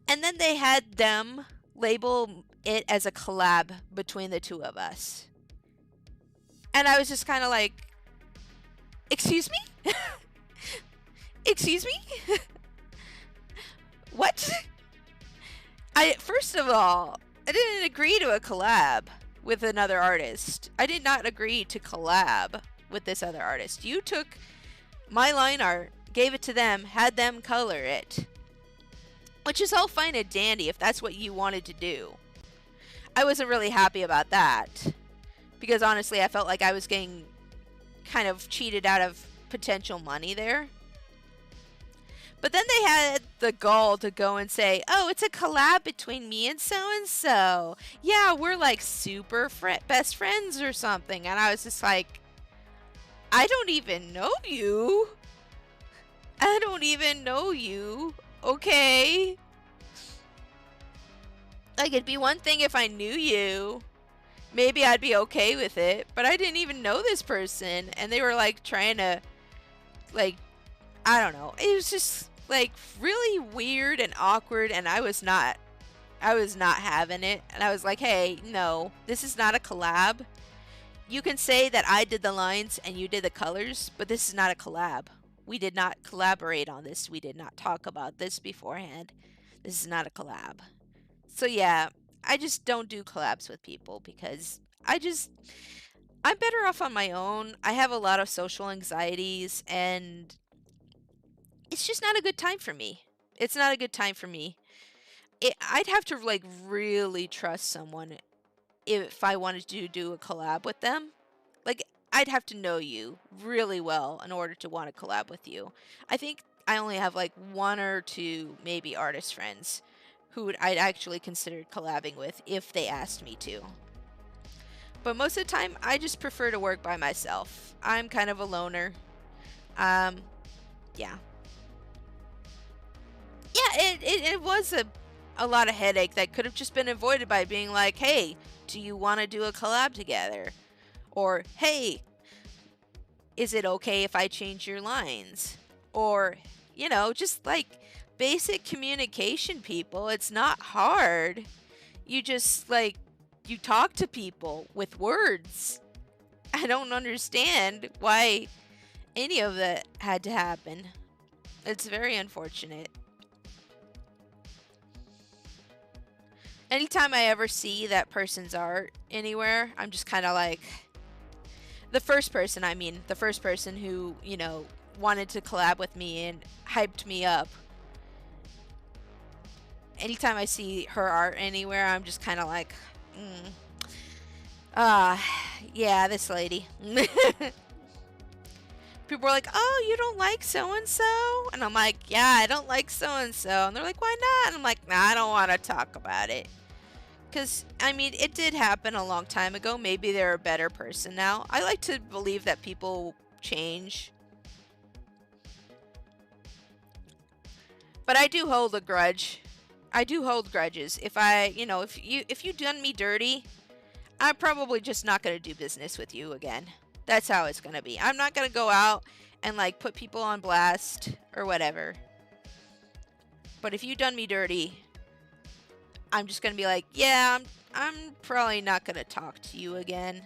And then they had them label it as a collab between the two of us. And I was just kind of like, excuse me? Excuse me? What? First of all, I didn't agree to a collab with another artist. I did not agree to collab with this other artist. You took my line art, gave it to them, had them color it. Which is all fine and dandy if that's what you wanted to do. I wasn't really happy about that. Because honestly, I felt like I was getting kind of cheated out of potential money there. But then they had the gall to go and say, oh, it's a collab between me and so-and-so. Yeah, we're like super best friends or something. And I was just like, I don't even know you. I don't even know you. Okay. Like, it'd be one thing if I knew you. Maybe I'd be okay with it. But I didn't even know this person. And they were, like, trying to, like, I don't know. It was just, like, really weird and awkward. And I was not having it. And I was like, hey, no, this is not a collab. You can say that I did the lines and you did the colors, but this is not a collab. We did not collaborate on this. We did not talk about this beforehand. This is not a collab. So yeah, I just don't do collabs with people because I'm better off on my own. I have a lot of social anxieties and it's just not a good time for me. It's not a good time for me. I'd have to like really trust someone if I wanted to do a collab with them. Like, I'd have to know you really well in order to want to collab with you. I think I only have like one or two maybe artist friends who I'd actually consider collabing with if they asked me to. But most of the time, I just prefer to work by myself. I'm kind of a loner. Um, yeah. Yeah, it was a lot of headache that could have just been avoided by being like, hey, do you want to do a collab together? Or, hey, is it okay if I change your lines? Or, you know, just like basic communication, people. It's not hard. You just, like, you talk to people with words. I don't understand why any of that had to happen. It's very unfortunate. Anytime I ever see that person's art anywhere, I'm just kind of like, the first person who, you know, wanted to collab with me and hyped me up. Anytime I see her art anywhere, I'm just kind of like, yeah, this lady. People are like, oh, you don't like so-and-so? And I'm like, yeah, I don't like so-and-so. And they're like, why not? And I'm like, nah, I don't want to talk about it. Because, I mean, it did happen a long time ago. Maybe they're a better person now. I like to believe that people change. But I do hold a grudge. I do hold grudges. If you done me dirty, I'm probably just not going to do business with you again. That's how it's going to be. I'm not going to go out and, like, put people on blast or whatever. But if you done me dirty, I'm just going to be like, yeah, I'm probably not going to talk to you again.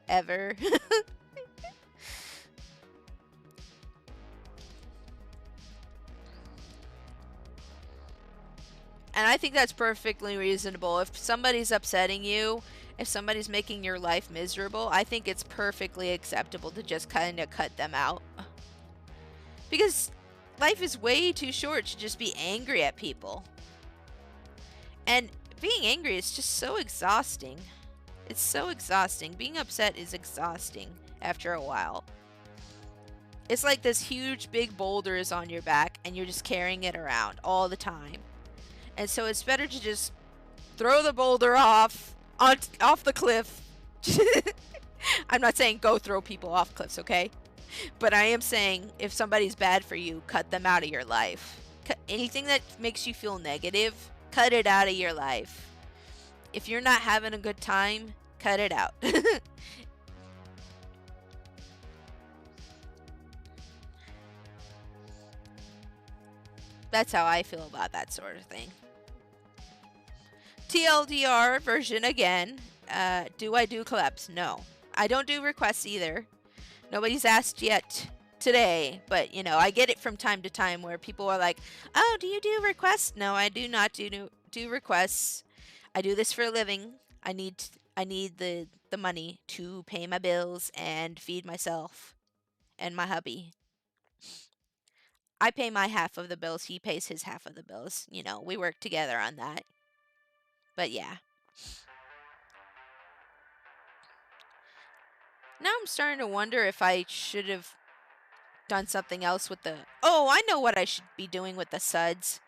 Ever. And I think that's perfectly reasonable. If somebody's upsetting you, if somebody's making your life miserable, I think it's perfectly acceptable to just kind of cut them out. Because life is way too short to just be angry at people. And being angry is just so exhausting. It's so exhausting. Being upset is exhausting after a while. It's like this huge big boulder is on your back and you're just carrying it around all the time. And so it's better to just throw the boulder off the cliff. I'm not saying go throw people off cliffs, okay? But I am saying if somebody's bad for you, cut them out of your life. Anything that makes you feel negative, cut it out of your life. If you're not having a good time, cut it out. That's how I feel about that sort of thing. TLDR version again. Do I do collabs? No. I don't do requests either. Nobody's asked yet today, but you know, I get it from time to time where people are like, "Oh, do you do requests?" No, I do not do requests. I do this for a living. I need the money to pay my bills and feed myself and my hubby. I pay my half of the bills, he pays his half of the bills. You know, we work together on that. But yeah. Now I'm starting to wonder if I should have done something else with the... Oh, I know what I should be doing with the suds.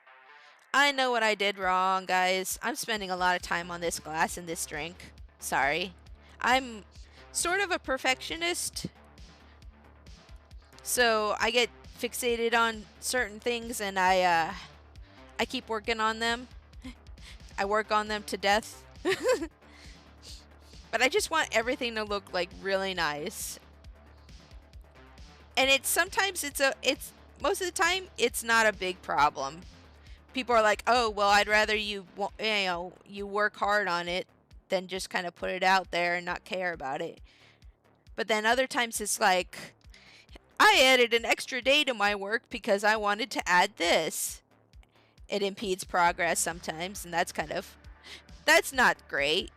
I know what I did wrong, guys. I'm spending a lot of time on this glass and this drink. Sorry. I'm sort of a perfectionist. So I get fixated on certain things, and I keep working on them. I work on them to death. But I just want everything to look like really nice. And it's sometimes it's most of the time it's not a big problem. People are like, "Oh, well, I'd rather you work hard on it than just kind of put it out there and not care about it." But then other times it's like, "I added an extra day to my work because I wanted to add this." It impedes progress sometimes, and that's not great.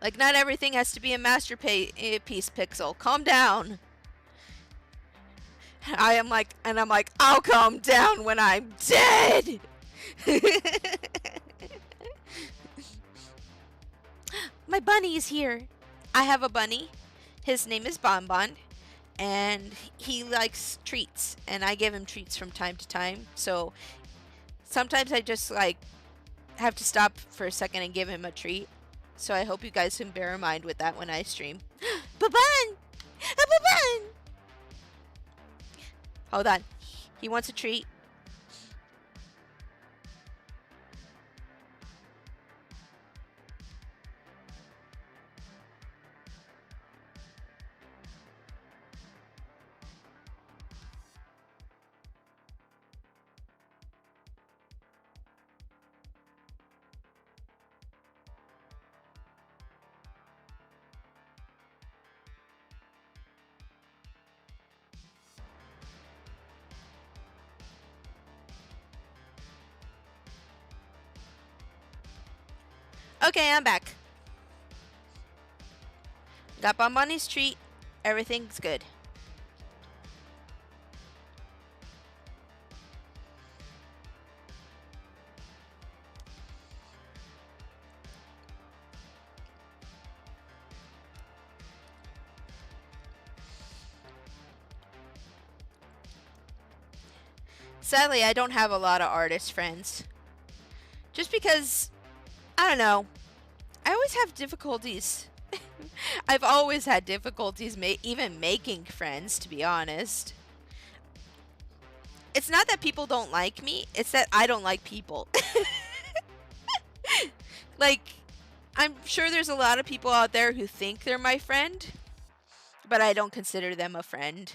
Like, not everything has to be a masterpiece, Pixel. Calm down. I'm like, I'll calm down when I'm dead. My bunny is here. I have a bunny. His name is Bonbon, and he likes treats, and I give him treats from time to time. So sometimes I just like have to stop for a second and give him a treat. So I hope you guys can bear in mind with that when I stream. Babun! Babun! Hold on. He wants a treat. Okay, I'm back. Got Bonbon's treat. Everything's good. Sadly, I don't have a lot of artist friends. Just because, I don't know, I always have difficulties. I've always had difficulties even making friends, to be honest. It's not that people don't like me, it's that I don't like people. Like, I'm sure there's a lot of people out there who think they're my friend, but I don't consider them a friend.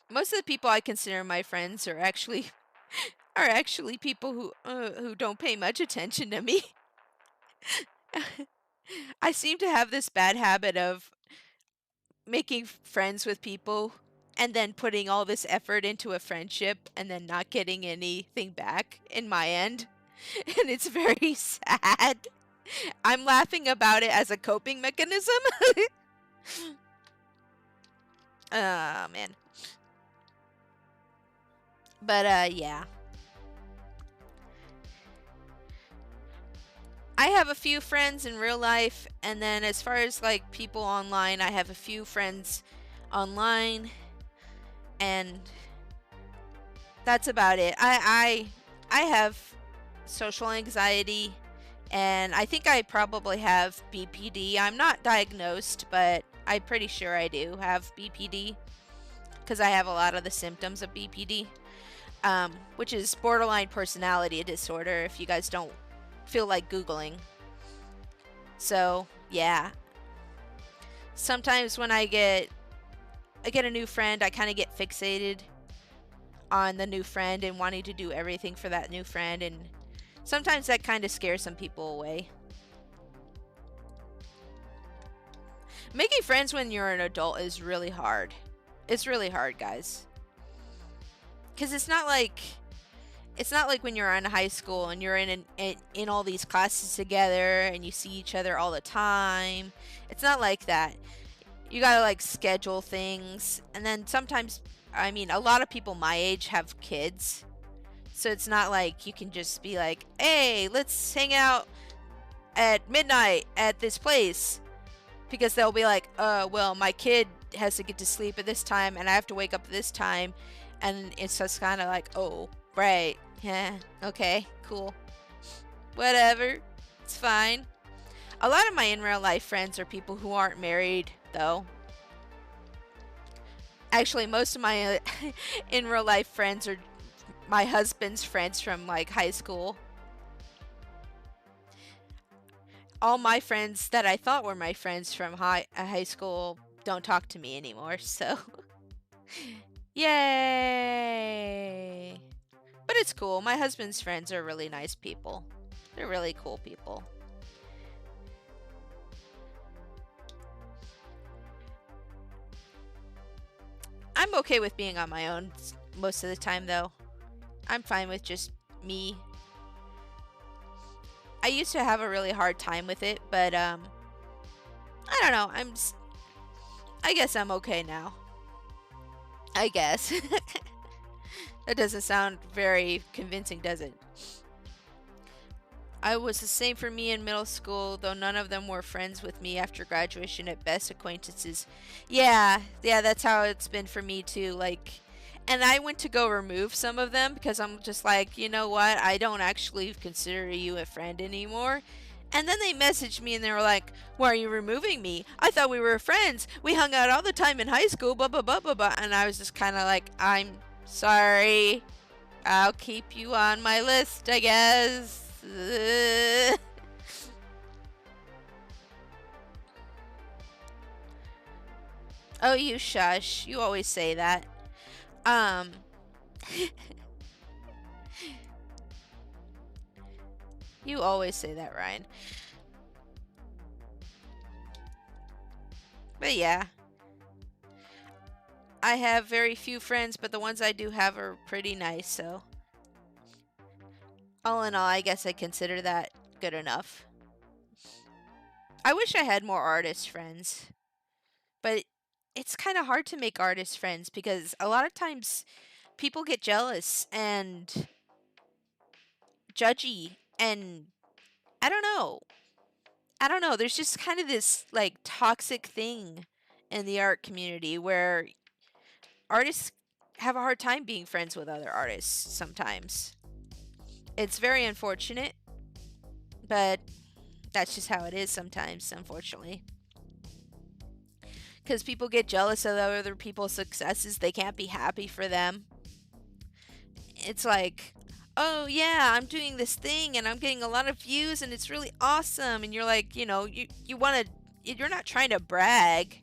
Most of the people I consider my friends are actually people who don't pay much attention to me. I seem to have this bad habit of making friends with people and then putting all this effort into a friendship and then not getting anything back in my end. And it's very sad. I'm laughing about it as a coping mechanism. Oh, man. But, yeah. I have a few friends in real life, and then as far as like people online, I have a few friends online, and that's about it. I have social anxiety, and I think I probably have BPD. I'm not diagnosed, but I'm pretty sure I do have BPD because I have a lot of the symptoms of BPD, which is borderline personality disorder. If you guys don't feel like Googling. So, yeah. Sometimes when I get a new friend, I kind of get fixated on the new friend and wanting to do everything for that new friend, and sometimes that kind of scares some people away. Making friends when you're an adult is really hard. It's really hard, guys. 'Cause it's not like when you're in high school and you're in all these classes together and you see each other all the time. It's not like that. You gotta like schedule things, and then sometimes, I mean, a lot of people my age have kids, so it's not like you can just be like, hey, let's hang out at midnight at this place, because they'll be like, well, my kid has to get to sleep at this time and I have to wake up at this time, and it's just kind of like, oh, right, yeah, okay, cool, whatever, it's fine. A lot of my in real life friends are people who aren't married, though. Actually, most of my in real life friends are my husband's friends from like high school. All my friends that I thought were my friends from high school don't talk to me anymore, so yay! But it's cool. My husband's friends are really nice people. They're really cool people. I'm okay with being on my own most of the time, though. I'm fine with just me. I used to have a really hard time with it, but I don't know. I guess I'm okay now. I guess. That doesn't sound very convincing, does it? I was the same for me in middle school, though none of them were friends with me after graduation, at best acquaintances. Yeah, that's how it's been for me too. Like, and I went to go remove some of them because I'm just like, you know what? I don't actually consider you a friend anymore. And then they messaged me and they were like, why are you removing me? I thought we were friends. We hung out all the time in high school, blah, blah, blah, blah, blah. And I was just kind of like, I'm sorry. I'll keep you on my list, I guess. Oh, you shush. You always say that. Um, you always say that, Ryan. But yeah. I have very few friends, but the ones I do have are pretty nice, so. All in all, I guess I consider that good enough. I wish I had more artist friends, but it's kind of hard to make artist friends because a lot of times people get jealous and judgy, and I don't know. I don't know. There's just kind of this like toxic thing in the art community where artists have a hard time being friends with other artists sometimes. It's very unfortunate, but that's just how it is sometimes, unfortunately. Because people get jealous of other people's successes, they can't be happy for them. It's like, oh yeah, I'm doing this thing and I'm getting a lot of views and it's really awesome. And you're like, you want to, you're not trying to brag.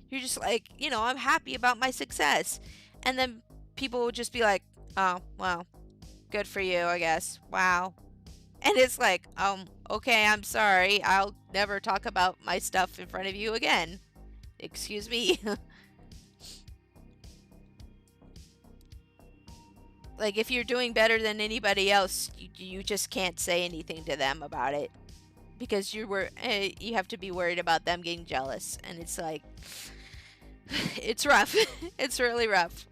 You're just like, I'm happy about my success. And then people will just be like, oh, well, good for you, I guess. Wow. And it's like, okay, I'm sorry. I'll never talk about my stuff in front of you again. Excuse me. Like, if you're doing better than anybody else, you just can't say anything to them about it. Because you have to be worried about them getting jealous. And it's like, it's rough. It's really rough.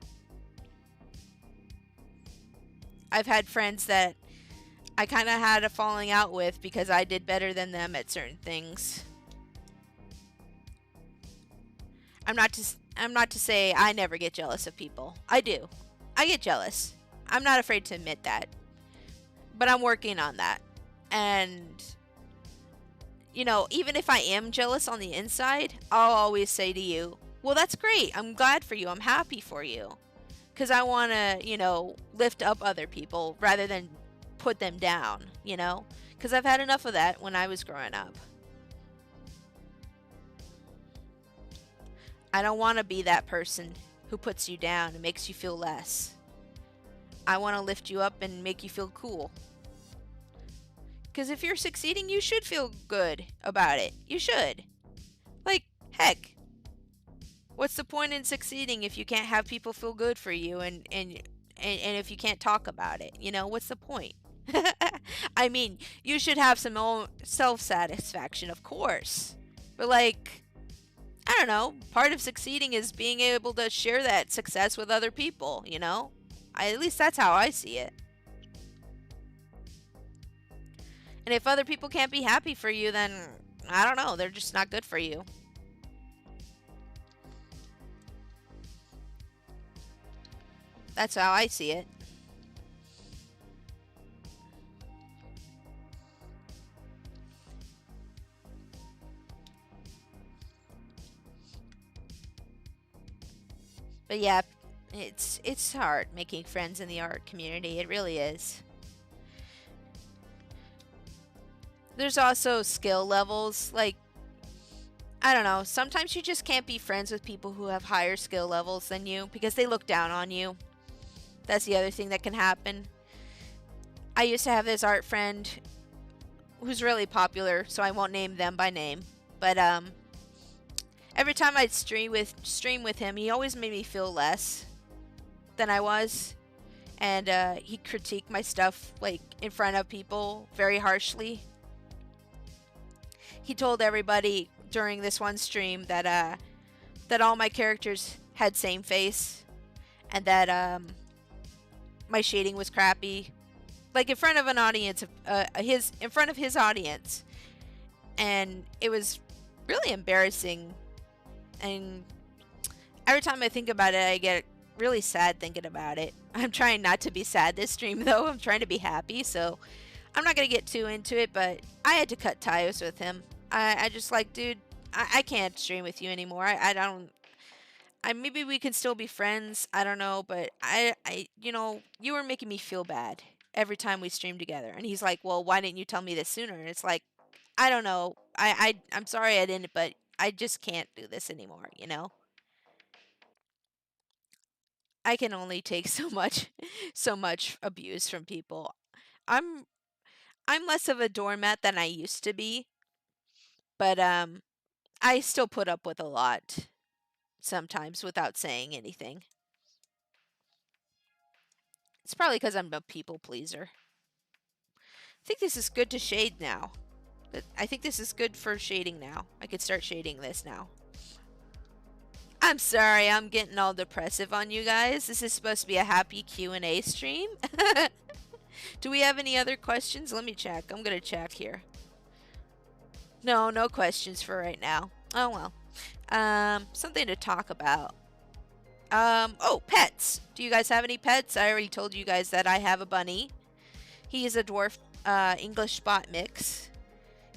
I've had friends that I kind of had a falling out with because I did better than them at certain things. I'm not to say I never get jealous of people. I do. I get jealous. I'm not afraid to admit that. But I'm working on that. And even if I am jealous on the inside, I'll always say to you, well, that's great. I'm glad for you. I'm happy for you. Because I want to, lift up other people rather than put them down, Because I've had enough of that when I was growing up. I don't want to be that person who puts you down and makes you feel less. I want to lift you up and make you feel cool. Because if you're succeeding, you should feel good about it. You should. Like, heck. What's the point in succeeding if you can't have people feel good for you and if you can't talk about it? What's the point? I mean, you should have some self-satisfaction, of course. But like, I don't know, part of succeeding is being able to share that success with other people, at least that's how I see it. And if other people can't be happy for you, then, I don't know, they're just not good for you. That's how I see it. But yeah, it's hard making friends in the art community. It really is. There's also skill levels. Like, I don't know, sometimes you just can't be friends with people who have higher skill levels than you because they look down on you. That's the other thing that can happen. I used to have this art friend who's really popular, so I won't name them by name. But every time I'd stream with him, he always made me feel less than I was, and he critiqued my stuff like in front of people very harshly. He told everybody during this one stream that that all my characters had same face, and that my shading was crappy, like in front of an audience, in front of his audience, and it was really embarrassing. And every time I think about it, I get really sad thinking about it. I'm trying not to be sad this stream though. I'm trying to be happy, so I'm not gonna get too into it. But I had to cut ties with him. I just like, dude, I can't stream with you anymore. I don't. Maybe we can still be friends. I don't know, but you were making me feel bad every time we streamed together. And he's like, well, why didn't you tell me this sooner? And it's like, I don't know. I'm sorry I didn't, but I just can't do this anymore, you know? I can only take so much so much abuse from people. I'm I'm less of a doormat than I used to be, but I still put up with a lot sometimes without saying anything. It's probably because I'm a people pleaser. I think this is good to shade now. I think this is good for shading now. I could start shading this now. I'm sorry, I'm getting all depressive on you guys. This is supposed to be a happy Q&A stream. Do we have any other questions? Let me check. I'm gonna check here. No, no questions for right now. Oh well. Something to talk about. Oh, pets. Do you guys have any pets? I already told you guys that I have a bunny. He is a dwarf English spot mix.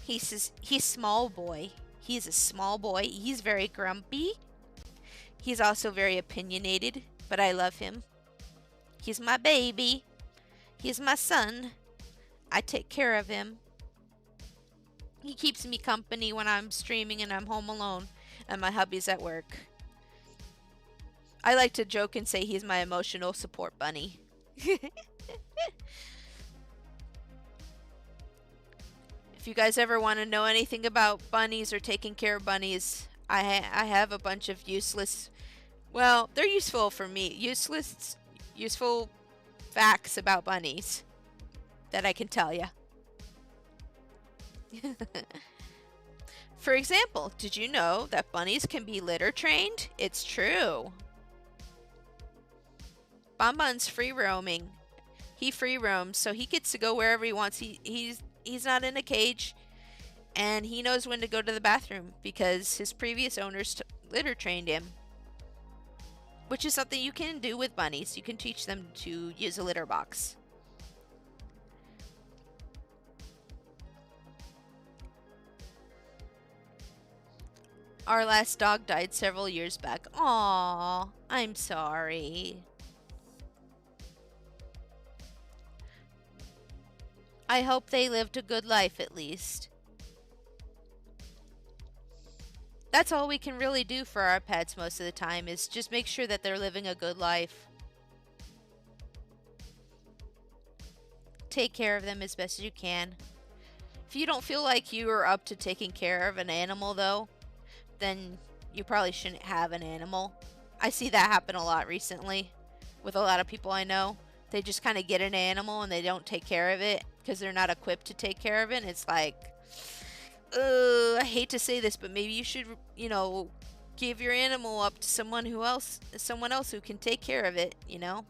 He's small boy. He's a small boy. He's very grumpy. He's also very opinionated, but I love him. He's my baby. He's my son. I take care of him. He keeps me company when I'm streaming and I'm home alone and my hubby's at work. I like to joke and say he's my emotional support bunny. If you guys ever want to know anything about bunnies or taking care of bunnies, I have a bunch of useless, well, they're useful for me, useful facts about bunnies that I can tell you. For example, did you know that bunnies can be litter trained? It's true. Bonbon's free roaming. He free roams, so he gets to go wherever he wants. He's not in a cage, and he knows when to go to the bathroom because his previous owners litter trained him. Which is something you can do with bunnies. You can teach them to use a litter box. Our last dog died several years back. Aww, I'm sorry. I hope they lived a good life at least. That's all we can really do for our pets most of the time, is just make sure that they're living a good life. Take care of them as best as you can. If you don't feel like you are up to taking care of an animal though, then you probably shouldn't have an animal. I see that happen a lot recently with a lot of people I know. They just kind of get an animal and they don't take care of it because they're not equipped to take care of it. And it's like, I hate to say this, but maybe you should, give your animal up to someone else who can take care of it, you know?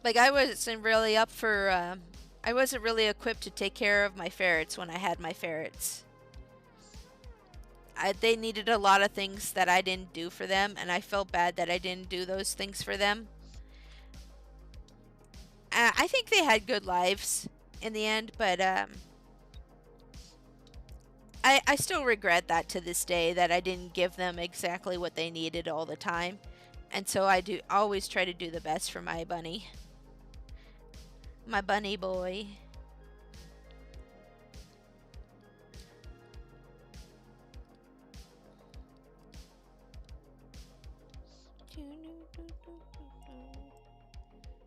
Like, I wasn't really I wasn't really equipped to take care of my ferrets when I had my ferrets. They needed a lot of things that I didn't do for them, and I felt bad that I didn't do those things for them. I think they had good lives. in the end, but I still regret that to this day that I didn't give them exactly what they needed all the time. And so I do always try to do the best for my bunny. My bunny boy.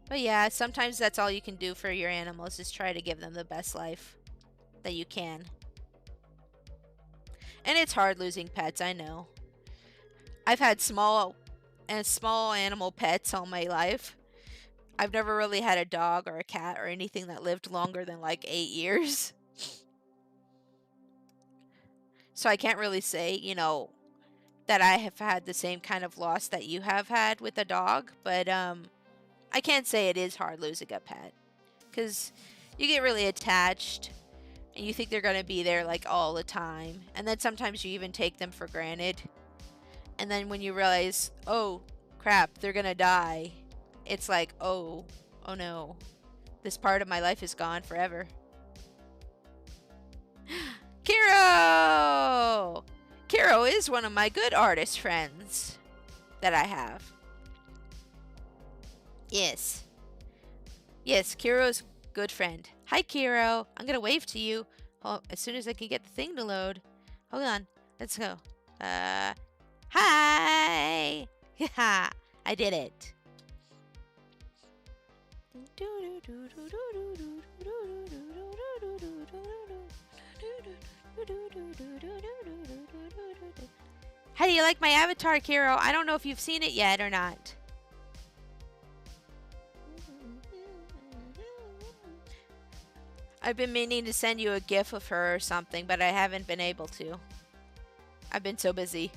But yeah, sometimes that's all you can do for your animals is try to give them the best life that you can. And it's hard losing pets, I know. I've had small animal pets all my life. I've never really had a dog or a cat or anything that lived longer than like 8 years. So I can't really say, that I have had the same kind of loss that you have had with a dog, but I can't say it is hard losing a pet cuz you get really attached and you think they're going to be there like all the time. And then sometimes you even take them for granted. And then when you realize, "Oh, crap, they're going to die." It's like, "Oh no. This part of my life is gone forever." Kiro! Kiro is one of my good artist friends that I have. Yes. Yes, Kiro's good friend. Hi, Kiro. I'm going to wave to you as soon as I can get the thing to load. Hold on. Let's go. Hi! Haha, I did it. How do you like my avatar, Kiro? I don't know if you've seen it yet or not. I've been meaning to send you a gif of her or something, but I haven't been able to. I've been so busy.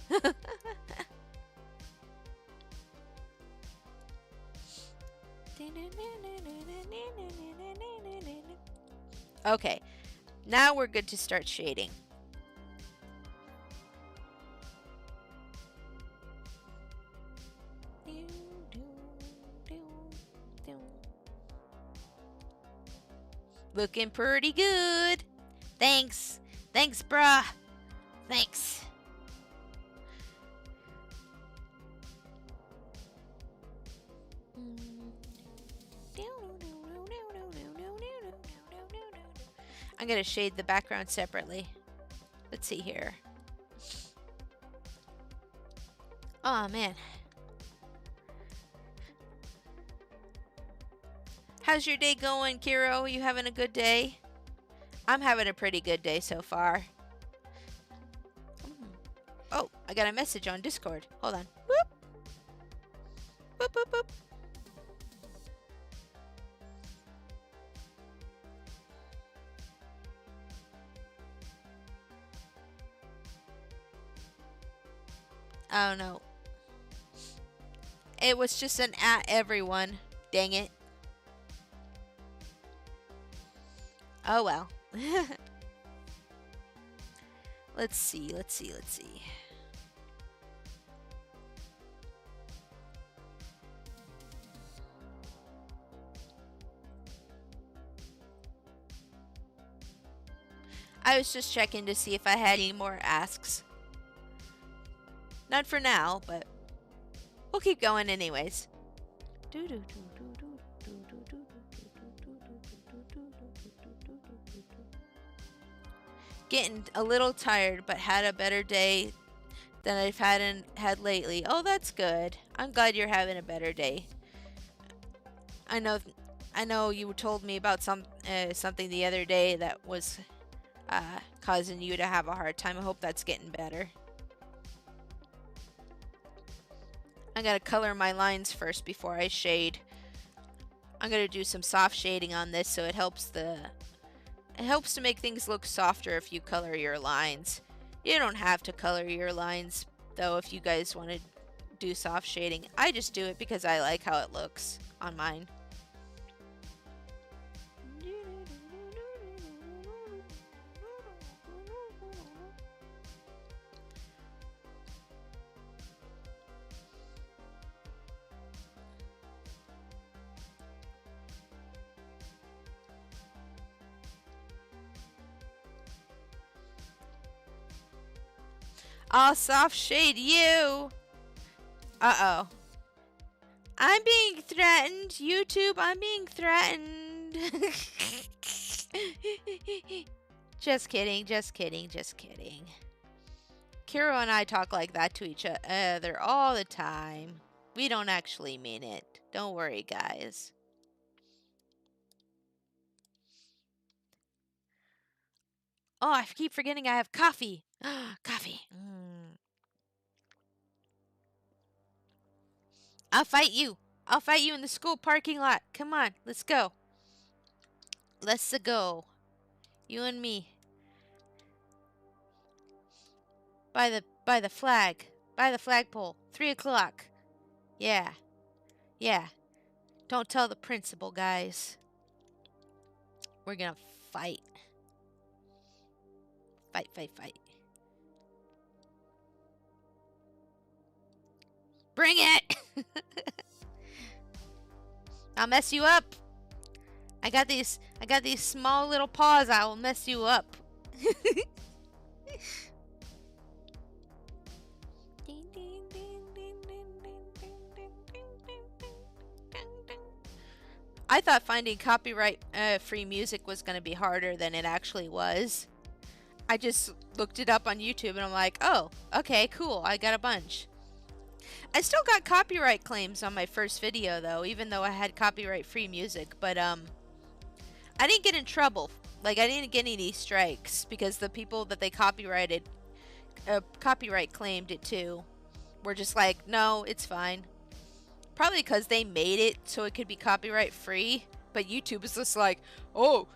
Okay, now we're good to start shading. Looking pretty good. Thanks. Thanks, bruh. Thanks. I'm going to shade the background separately. Let's see here. Oh, man. How's your day going, Kiro? You having a good day? I'm having a pretty good day so far. Oh, I got a message on Discord. Hold on. Whoop. Boop, boop, boop. Oh no. It was just an at everyone. Dang it. Oh well. Let's see. I was just checking to see if I had any more asks. Not for now, but we'll keep going anyways. Getting a little tired, but had a better day than I've had lately. Oh, that's good. I'm glad you're having a better day. I know you told me about something the other day that was causing you to have a hard time. I hope that's getting better. I'm going to color my lines first before I shade. I'm going to do some soft shading on this so it helps to make things look softer if you color your lines. You don't have to color your lines though if you guys want to do soft shading. I just do it because I like how it looks on mine. I'll soft shade you. Uh-oh. I'm being threatened. YouTube, I'm being threatened. Just kidding, just kidding, just kidding. Kiro and I talk like that to each other all the time. We don't actually mean it. Don't worry, guys. Oh, I keep forgetting I have coffee. Coffee. I'll fight you. I'll fight you in the school parking lot. Come on, let's go. Let's go. You and me. By the flag. By the flagpole. 3 o'clock. Yeah. Yeah. Don't tell the principal, guys. We're gonna fight. Fight, fight, fight. Bring it! I'll mess you up. I got these small little paws. I will mess you up. I thought finding copyright free music was going to be harder than it actually was. I just looked it up on YouTube and I'm like, oh, okay, cool. I got a bunch. I still got copyright claims on my first video though, even though I had copyright free music, but I didn't get in trouble. Like, I didn't get any strikes because the people that they copyright claimed it to were just like, no, it's fine. Probably because they made it so it could be copyright free, but YouTube is just like, oh,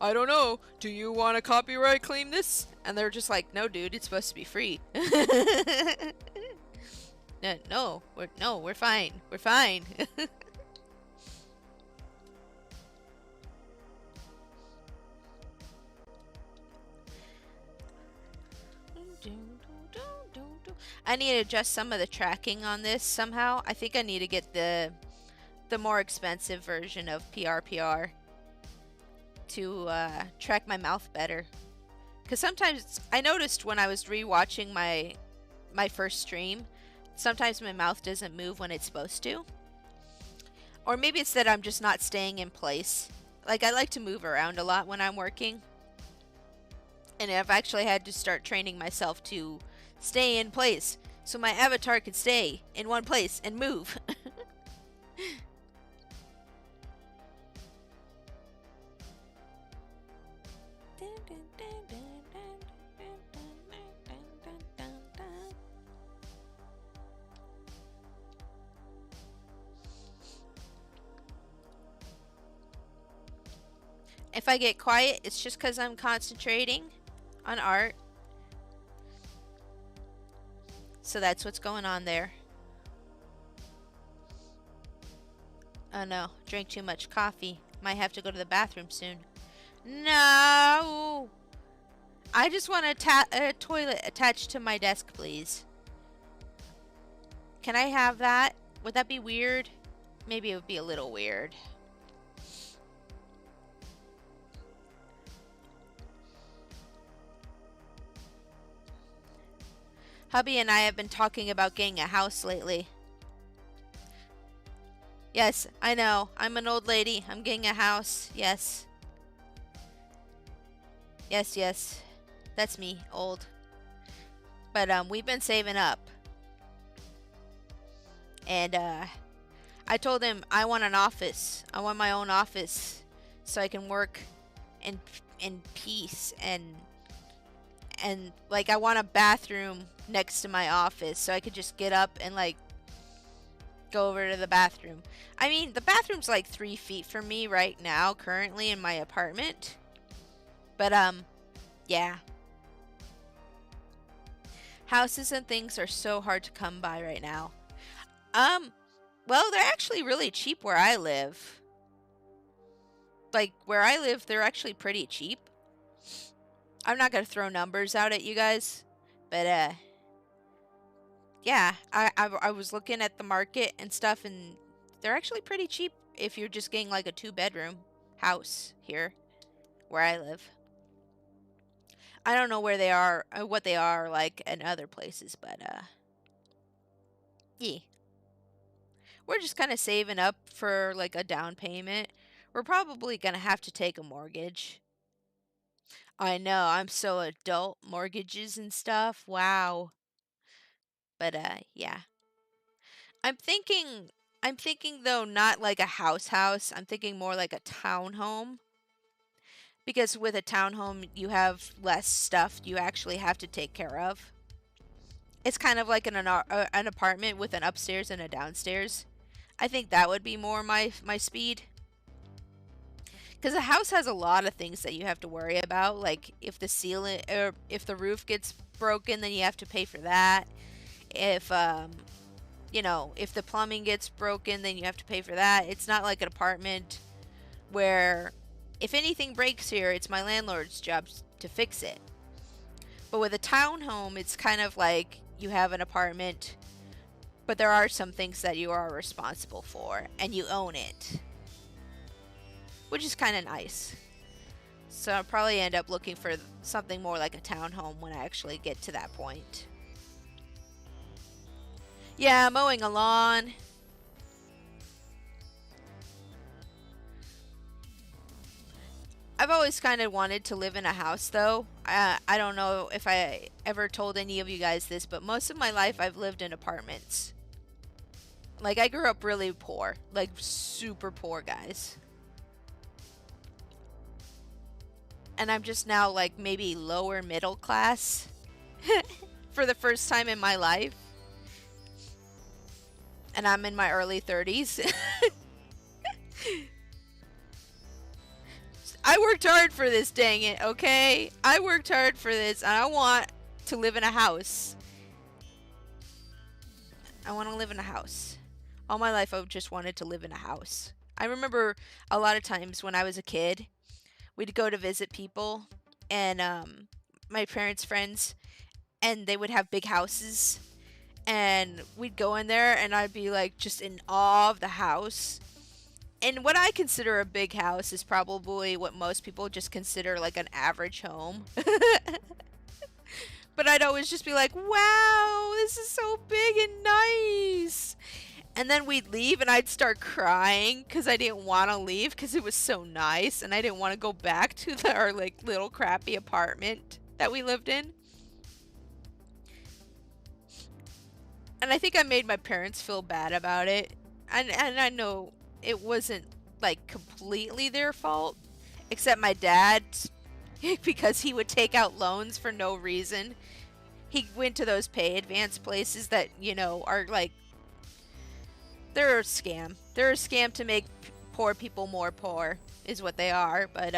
I don't know, do you want to copyright claim this? And they're just like, no, dude, it's supposed to be free. No, we're fine. We're fine. I need to adjust some of the tracking on this somehow. I think I need to get the more expensive version of PRPR to track my mouth better. Because sometimes I noticed when I was rewatching my first stream, sometimes my mouth doesn't move when it's supposed to. Or maybe it's that I'm just not staying in place. Like, I like to move around a lot when I'm working. And I've actually had to start training myself to stay in place so my avatar could stay in one place and move. If I get quiet, it's just because I'm concentrating on art. So that's what's going on there. Oh no, drank too much coffee. Might have to go to the bathroom soon. No! I just want a toilet attached to my desk, please. Can I have that? Would that be weird? Maybe it would be a little weird. Hubby and I have been talking about getting a house lately. Yes, I know. I'm an old lady. I'm getting a house. Yes. Yes, yes. That's me, old. But we've been saving up. And I told him I want an office. I want my own office so I can work in peace and like, I want a bathroom next to my office so I could just get up and like go over to the bathroom. I mean, the bathroom's like 3 feet from me right now currently in my apartment. But yeah. Houses and things are so hard to come by right now. Well, they're actually really cheap where I live. Like, where I live, they're actually pretty cheap. I'm not gonna throw numbers out at you guys, but yeah, I was looking at the market and stuff, and they're actually pretty cheap if you're just getting like a 2-bedroom house here where I live. I don't know where they are, what they are like in other places, but yeah. We're just kind of saving up for like a down payment. We're probably gonna have to take a mortgage. I know, I'm so adult, mortgages and stuff. Wow. But yeah. I'm thinking I'm thinking though not like a house. I'm thinking more like a townhome because with a townhome you have less stuff you actually have to take care of. It's kind of like an apartment with an upstairs and a downstairs. I think that would be more my speed. Because a house has a lot of things that you have to worry about. Like if the ceiling or if the roof gets broken, then you have to pay for that. If if the plumbing gets broken, then you have to pay for that. It's not like an apartment where if anything breaks here, it's my landlord's job to fix it. But with a townhome, it's kind of like you have an apartment, but there are some things that you are responsible for and you own it, which is kind of nice. So I'll probably end up looking for something more like a townhome when I actually get to that point. Yeah, mowing a lawn. I've always kind of wanted to live in a house though. I don't know if I ever told any of you guys this, but most of my life I've lived in apartments. Like I grew up really poor, like super poor, guys. And I'm just now like maybe lower middle class for the first time in my life. And I'm in my early 30s. I worked hard for this, dang it, okay? I worked hard for this, and I want to live in a house. I want to live in a house. All my life, I've just wanted to live in a house. I remember a lot of times when I was a kid, we'd go to visit people, and my parents' friends, and they would have big houses, and we'd go in there, and I'd be like just in awe of the house. And what I consider a big house is probably what most people just consider like an average home. But I'd always just be like, wow, this is so big and nice. And then we'd leave and I'd start crying because I didn't want to leave because it was so nice and I didn't want to go back to our like little crappy apartment that we lived in. And I think I made my parents feel bad about it. And I know it wasn't like completely their fault, except my dad, because he would take out loans for no reason. He went to those pay advance places that, are like, they're a scam. They're a scam to make poor people more poor, is what they are. But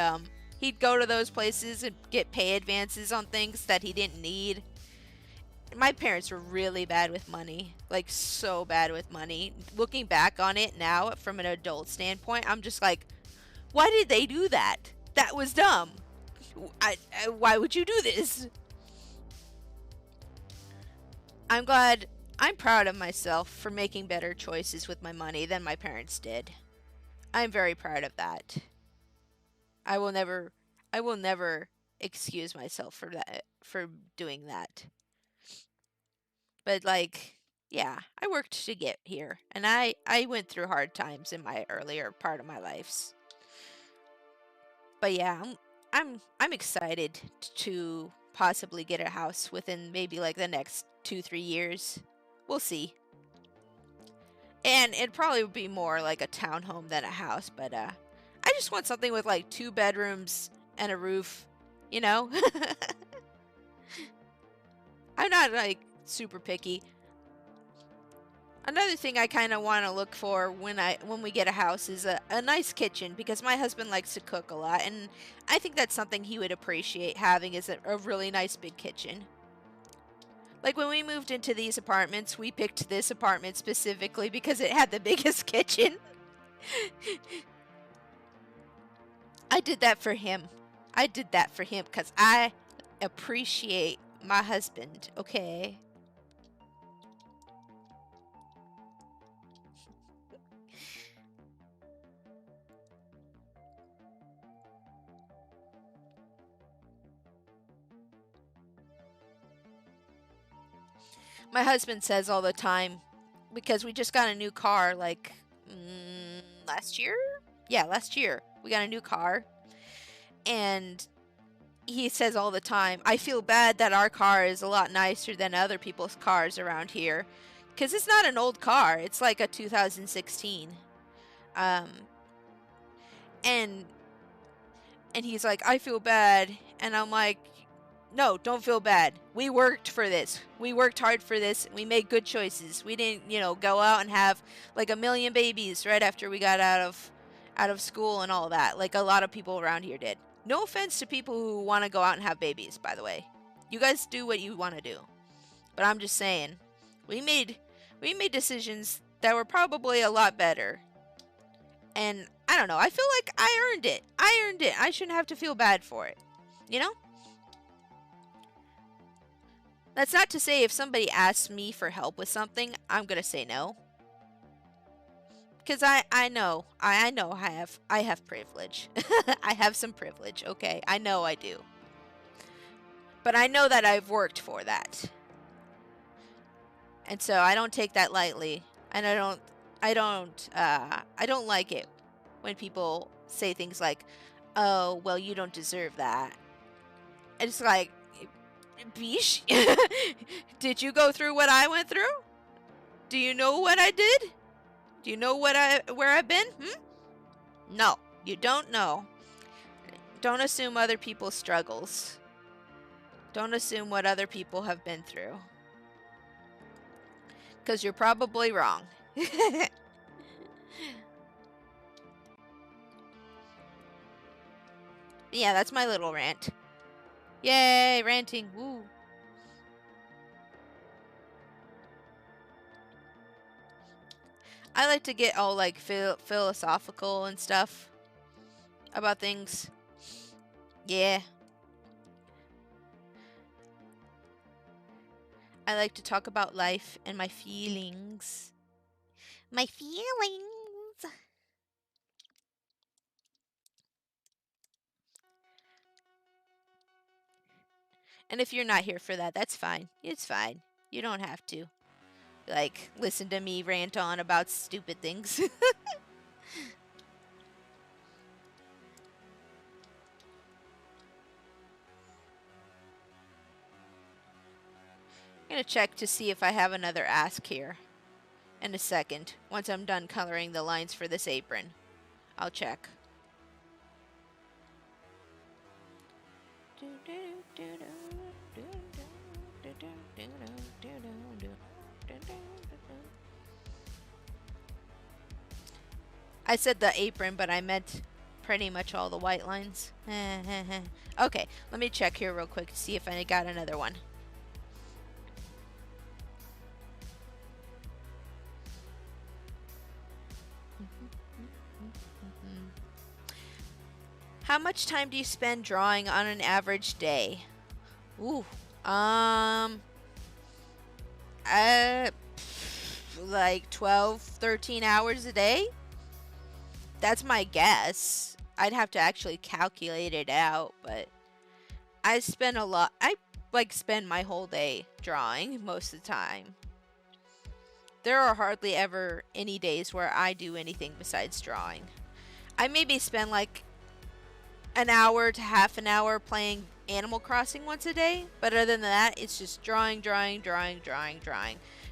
he'd go to those places and get pay advances on things that he didn't need. My parents were really bad with money, like so bad with money. Looking back on it now from an adult standpoint, I'm just like, why did they do that? That was dumb. Why would you do this? I'm proud of myself for making better choices with my money than my parents did. I'm very proud of that. I will never I will never excuse myself for that, for doing that. But like, yeah, I worked to get here, and I went through hard times in my earlier part of my lives. But yeah, I'm excited to possibly get a house within maybe like the next 2-3 years. We'll see. And it'd probably be more like a townhome than a house, but I just want something with like 2 bedrooms and a roof, you know? I'm not like super picky. Another thing I kind of want to look for when we get a house is a nice kitchen, because my husband likes to cook a lot, and I think that's something he would appreciate having, is a really nice big kitchen. Like when we moved into these apartments, we picked this apartment specifically because it had the biggest kitchen. I did that for him. I did that for him because I appreciate my husband, okay? My husband says all the time, because we just got a new car like last year? Yeah, last year. We got a new car. And he says all the time, I feel bad that our car is a lot nicer than other people's cars around here. Because it's not an old car, it's like a 2016. Um, and and he's like, I feel bad. And I'm like, no, don't feel bad. We worked for this. We worked hard for this. We made good choices. We didn't, go out and have like a million babies right after we got out of school and all that, like a lot of people around here did. No offense to people who want to go out and have babies, by the way. You guys do what you want to do. But I'm just saying, we made decisions that were probably a lot better. And I don't know, I feel like I earned it. I shouldn't have to feel bad for it. You know? That's not to say if somebody asks me for help with something, I'm going to say no. Because I know I have privilege. I have some privilege, okay? I know I do. But I know that I've worked for that. And so I don't take that lightly. And I don't like it when people say things like, "Oh, well, you don't deserve that." And it's like, "Bish, did you go through what I went through? Do you know what I did? Do you know where I've been? No, you don't know. Don't assume other people's struggles. Don't assume what other people have been through. Because you're probably wrong." Yeah, that's my little rant. Yay, ranting. Woo. I like to get all like philosophical and stuff about things. Yeah. I like to talk about life and my feelings. My feelings. And if you're not here for that, that's fine. It's fine. You don't have to, like, listen to me rant on about stupid things. I'm gonna check to see if I have another ask here in a second. Once I'm done coloring the lines for this apron, I'll check. I said the apron, but I meant pretty much all the white lines. Okay, let me check here real quick to see if I got another one. How much time do you spend drawing on an average day? Ooh, like 12, 13 hours a day? That's my guess. I'd have to actually calculate it out, but I spend a lot. I like spend my whole day drawing most of the time. There are hardly ever any days where I do anything besides drawing. I maybe spend like an hour to half an hour playing Animal Crossing once a day, but other than that, it's just drawing.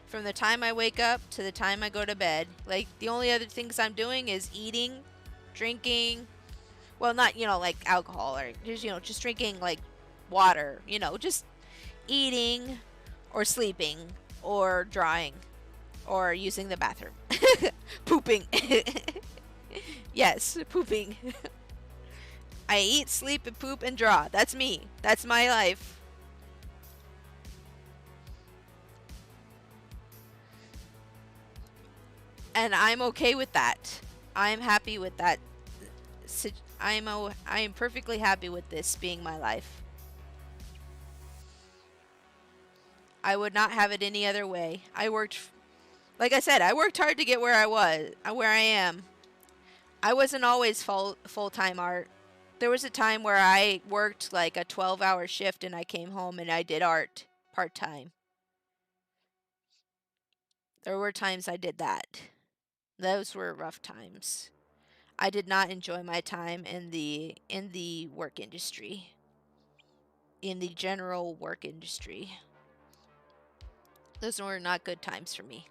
From the time I wake up to the time I go to bed. Like, the only other things I'm doing is eating, drinking, well, not, like alcohol or just drinking like water, just eating or sleeping or drawing or using the bathroom. Pooping. Yes, pooping. I eat, sleep, and poop and draw. That's me. That's my life. And I'm okay with that. I'm happy with that. I am perfectly happy with this being my life. I would not have it any other way. Like I said, I worked hard to get where I am. I wasn't always full-time art. There was a time where I worked like a 12-hour shift and I came home and I did art part-time. There were times I did that. Those were rough times. I did not enjoy my time in the work industry, in the general work industry. Those were not good times for me.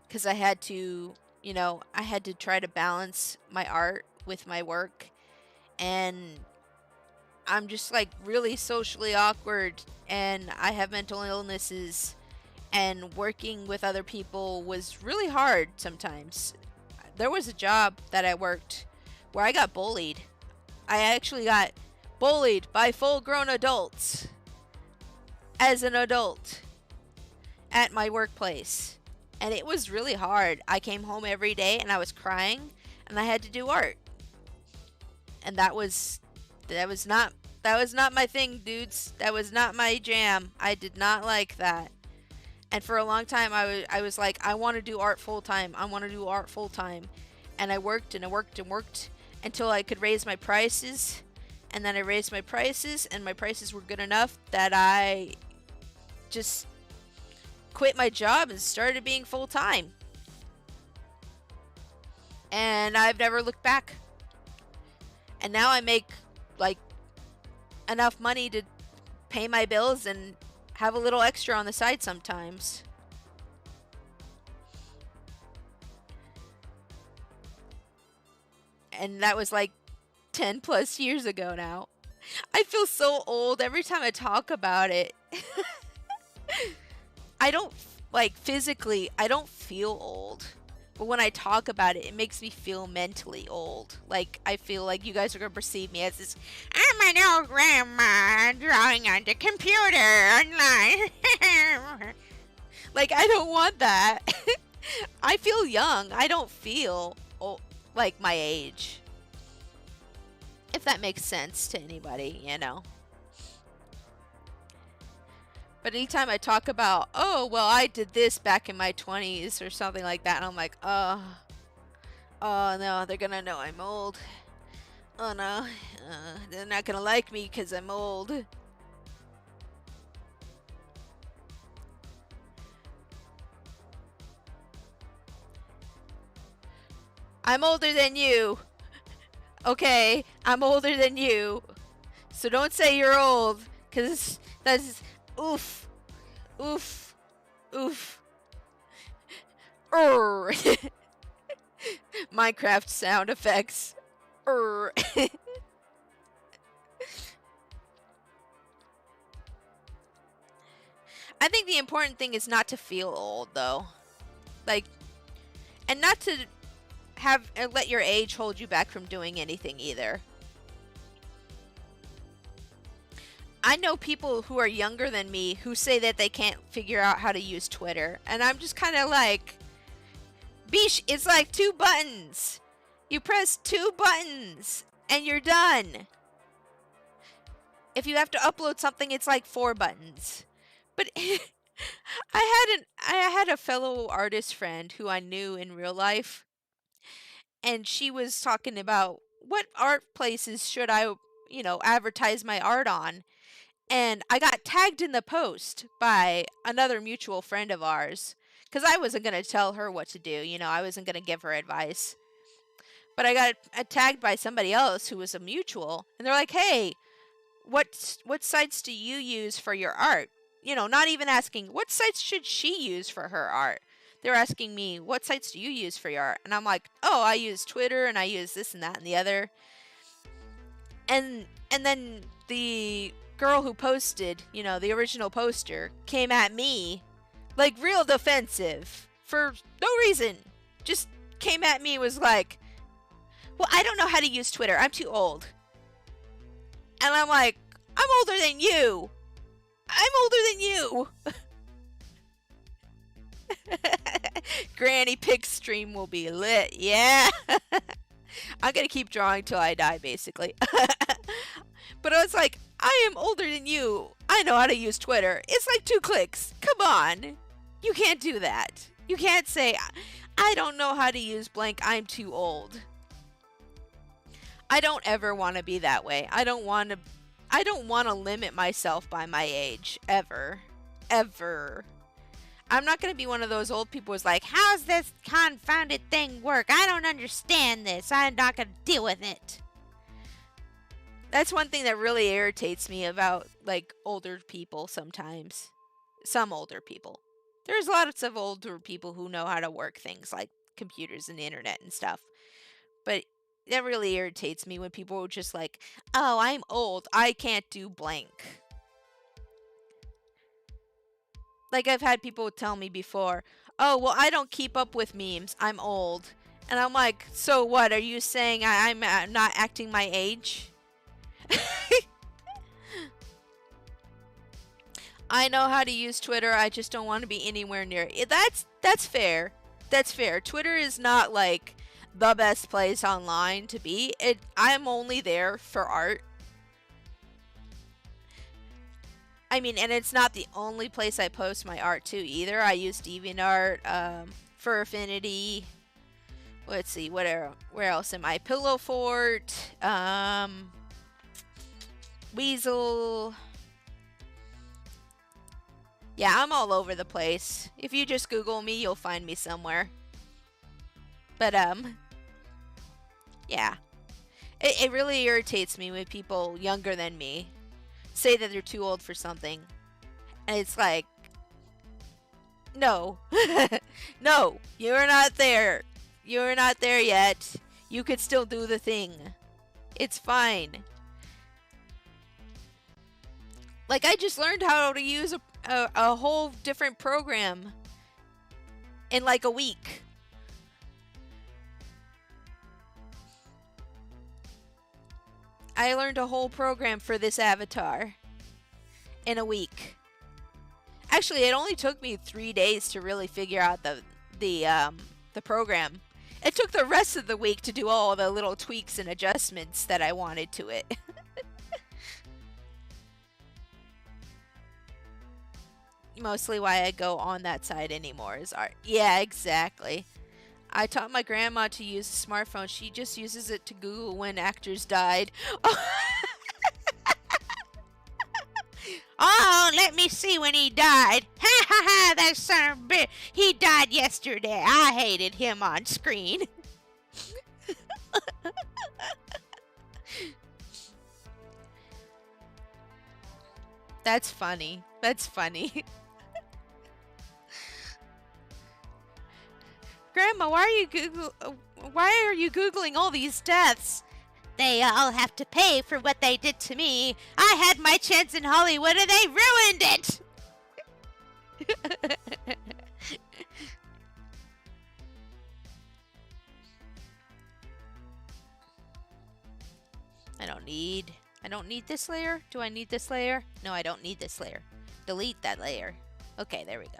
Because I had to, I had to try to balance my art with my work. And I'm just like really socially awkward. And I have mental illnesses. And working with other people was really hard sometimes. There was a job that I worked where I got bullied. I actually got bullied by full grown adults as an adult at my workplace. And it was really hard. I came home every day and I was crying and I had to do art. And that was not my thing, dudes. That was not my jam. I did not like that. And for a long time I was like, I want to do art full time. I want to do art full time. And I worked and I worked and worked until I could raise my prices. And then I raised my prices and my prices were good enough that I just quit my job and started being full time. And I've never looked back. And now I make like enough money to pay my bills and have a little extra on the side sometimes. And that was like 10 plus years ago now. I feel so old every time I talk about it. I don't, like, physically, I don't feel old. But when I talk about it, it makes me feel mentally old. Like, I feel like you guys are going to perceive me as this, I'm an old grandma drawing on the computer online. Like, I don't want that. I feel young. I don't feel old, like my age. If that makes sense to anybody, But anytime I talk about, oh, well, I did this back in my 20s or something like that, and I'm like, oh no, they're gonna know I'm old. Oh no, they're not gonna like me because I'm old. I'm older than you. Okay, I'm older than you. So don't say you're old, because that's oof. Oof. Oof. Minecraft sound effects. I think the important thing is not to feel old, though. Like, and not to let your age hold you back from doing anything either. I know people who are younger than me who say that they can't figure out how to use Twitter. And I'm just kind of like, Beesh, it's like 2 buttons. You press 2 buttons and you're done. If you have to upload something, it's like 4 buttons. But I had a fellow artist friend who I knew in real life. And she was talking about what art places should I, advertise my art on. And I got tagged in the post by another mutual friend of ours. Because I wasn't going to tell her what to do. I wasn't going to give her advice. But I got tagged by somebody else who was a mutual. And they're like, hey, what sites do you use for your art? Not even asking, what sites should she use for her art? They're asking me, what sites do you use for your art? And I'm like, oh, I use Twitter and I use this and that and the other. And then the girl who posted, the original poster, came at me like real defensive for no reason. Just came at me, was like, well, I don't know how to use Twitter. I'm too old. And I'm like, I'm older than you. I'm older than you. Granny Pig stream will be lit. Yeah. I'm going to keep drawing till I die, basically. But I was like, I am older than you. I know how to use Twitter. It's like 2 clicks. Come on. You can't do that. You can't say, I don't know how to use blank. I'm too old. I don't ever want to be that way. I don't want to I don't want to limit myself by my age, ever. Ever. I'm not going to be one of those old people who's like, how's this confounded thing work? I don't understand this. I'm not going to deal with it. That's one thing that really irritates me about, like, older people sometimes. Some older people. There's lots of older people who know how to work things like computers and the internet and stuff. But that really irritates me when people are just like, oh, I'm old. I can't do blank. Like, I've had people tell me before, oh, well, I don't keep up with memes. I'm old. And I'm like, so what? Are you saying I'm not acting my age? I know how to use Twitter. I just don't want to be anywhere near it. That's fair. That's fair. Twitter is not like the best place online to be. I'm only there for art. I mean, and it's not the only place I post my art to either. I use DeviantArt, for Affinity. Let's see, where else am I? Pillow Fort, Weasel. Yeah, I'm all over the place. If you just Google me, you'll find me somewhere. But, yeah. It really irritates me when people younger than me say that they're too old for something. And it's like, no. No, you're not there. You're not there yet. You could still do the thing. It's fine. Like, I just learned how to use a whole different program in like a week. I learned a whole program for this avatar in a week. Actually, it only took me 3 days to really figure out the program. It took the rest of the week to do all the little tweaks and adjustments that I wanted to it. Mostly why I go on that side anymore is art. Yeah, exactly. I taught my grandma to use a smartphone. She just uses it to Google when actors died. Oh, let me see when he died. Ha ha ha, that son of a bitch. He died yesterday. I hated him on screen. That's funny. That's funny. Grandma, why are you Googling all these deaths? They all have to pay for what they did to me. I had my chance in Hollywood and they ruined it! I don't need this layer? Do I need this layer? No, I don't need this layer. Delete that layer. Okay, there we go.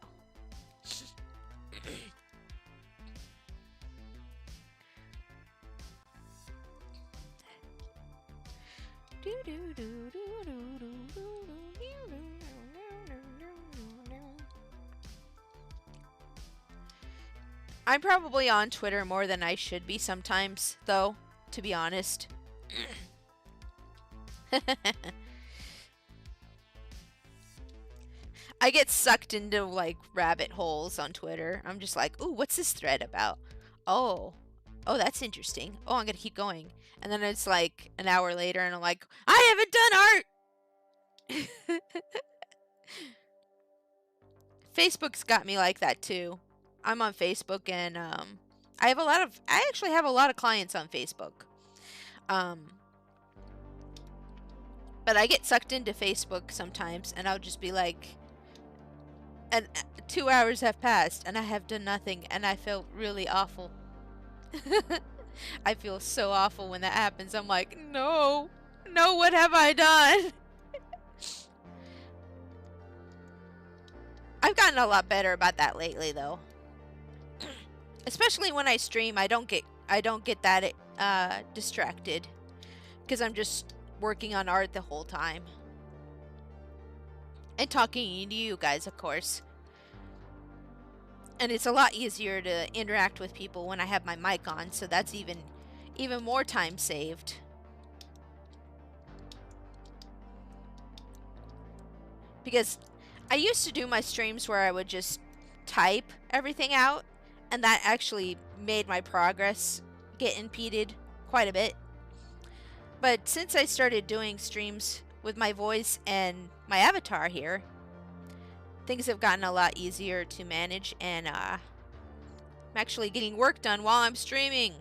I'm probably on Twitter more than I should be sometimes, though, to be honest. I get sucked into, like, rabbit holes on Twitter. I'm just like, ooh, what's this thread about? Oh, that's interesting. Oh, I'm gonna keep going. And then it's like an hour later and I'm like, I haven't done art! Facebook's got me like that too. I'm on Facebook and I actually have a lot of clients on Facebook. But I get sucked into Facebook sometimes and I'll just be like, and 2 hours have passed and I have done nothing and I feel really awful. I feel so awful when that happens. I'm like, no, what have I done? I've gotten a lot better about that lately, though. Especially when I stream, I don't get that distracted because I'm just working on art the whole time and talking to you guys, of course. And it's a lot easier to interact with people when I have my mic on, so that's even more time saved. because I used to do my streams where I would just type everything out, and that actually made my progress get impeded quite a bit. But since I started doing streams with my voice and my avatar here, things have gotten a lot easier to manage, and I'm actually getting work done while I'm streaming.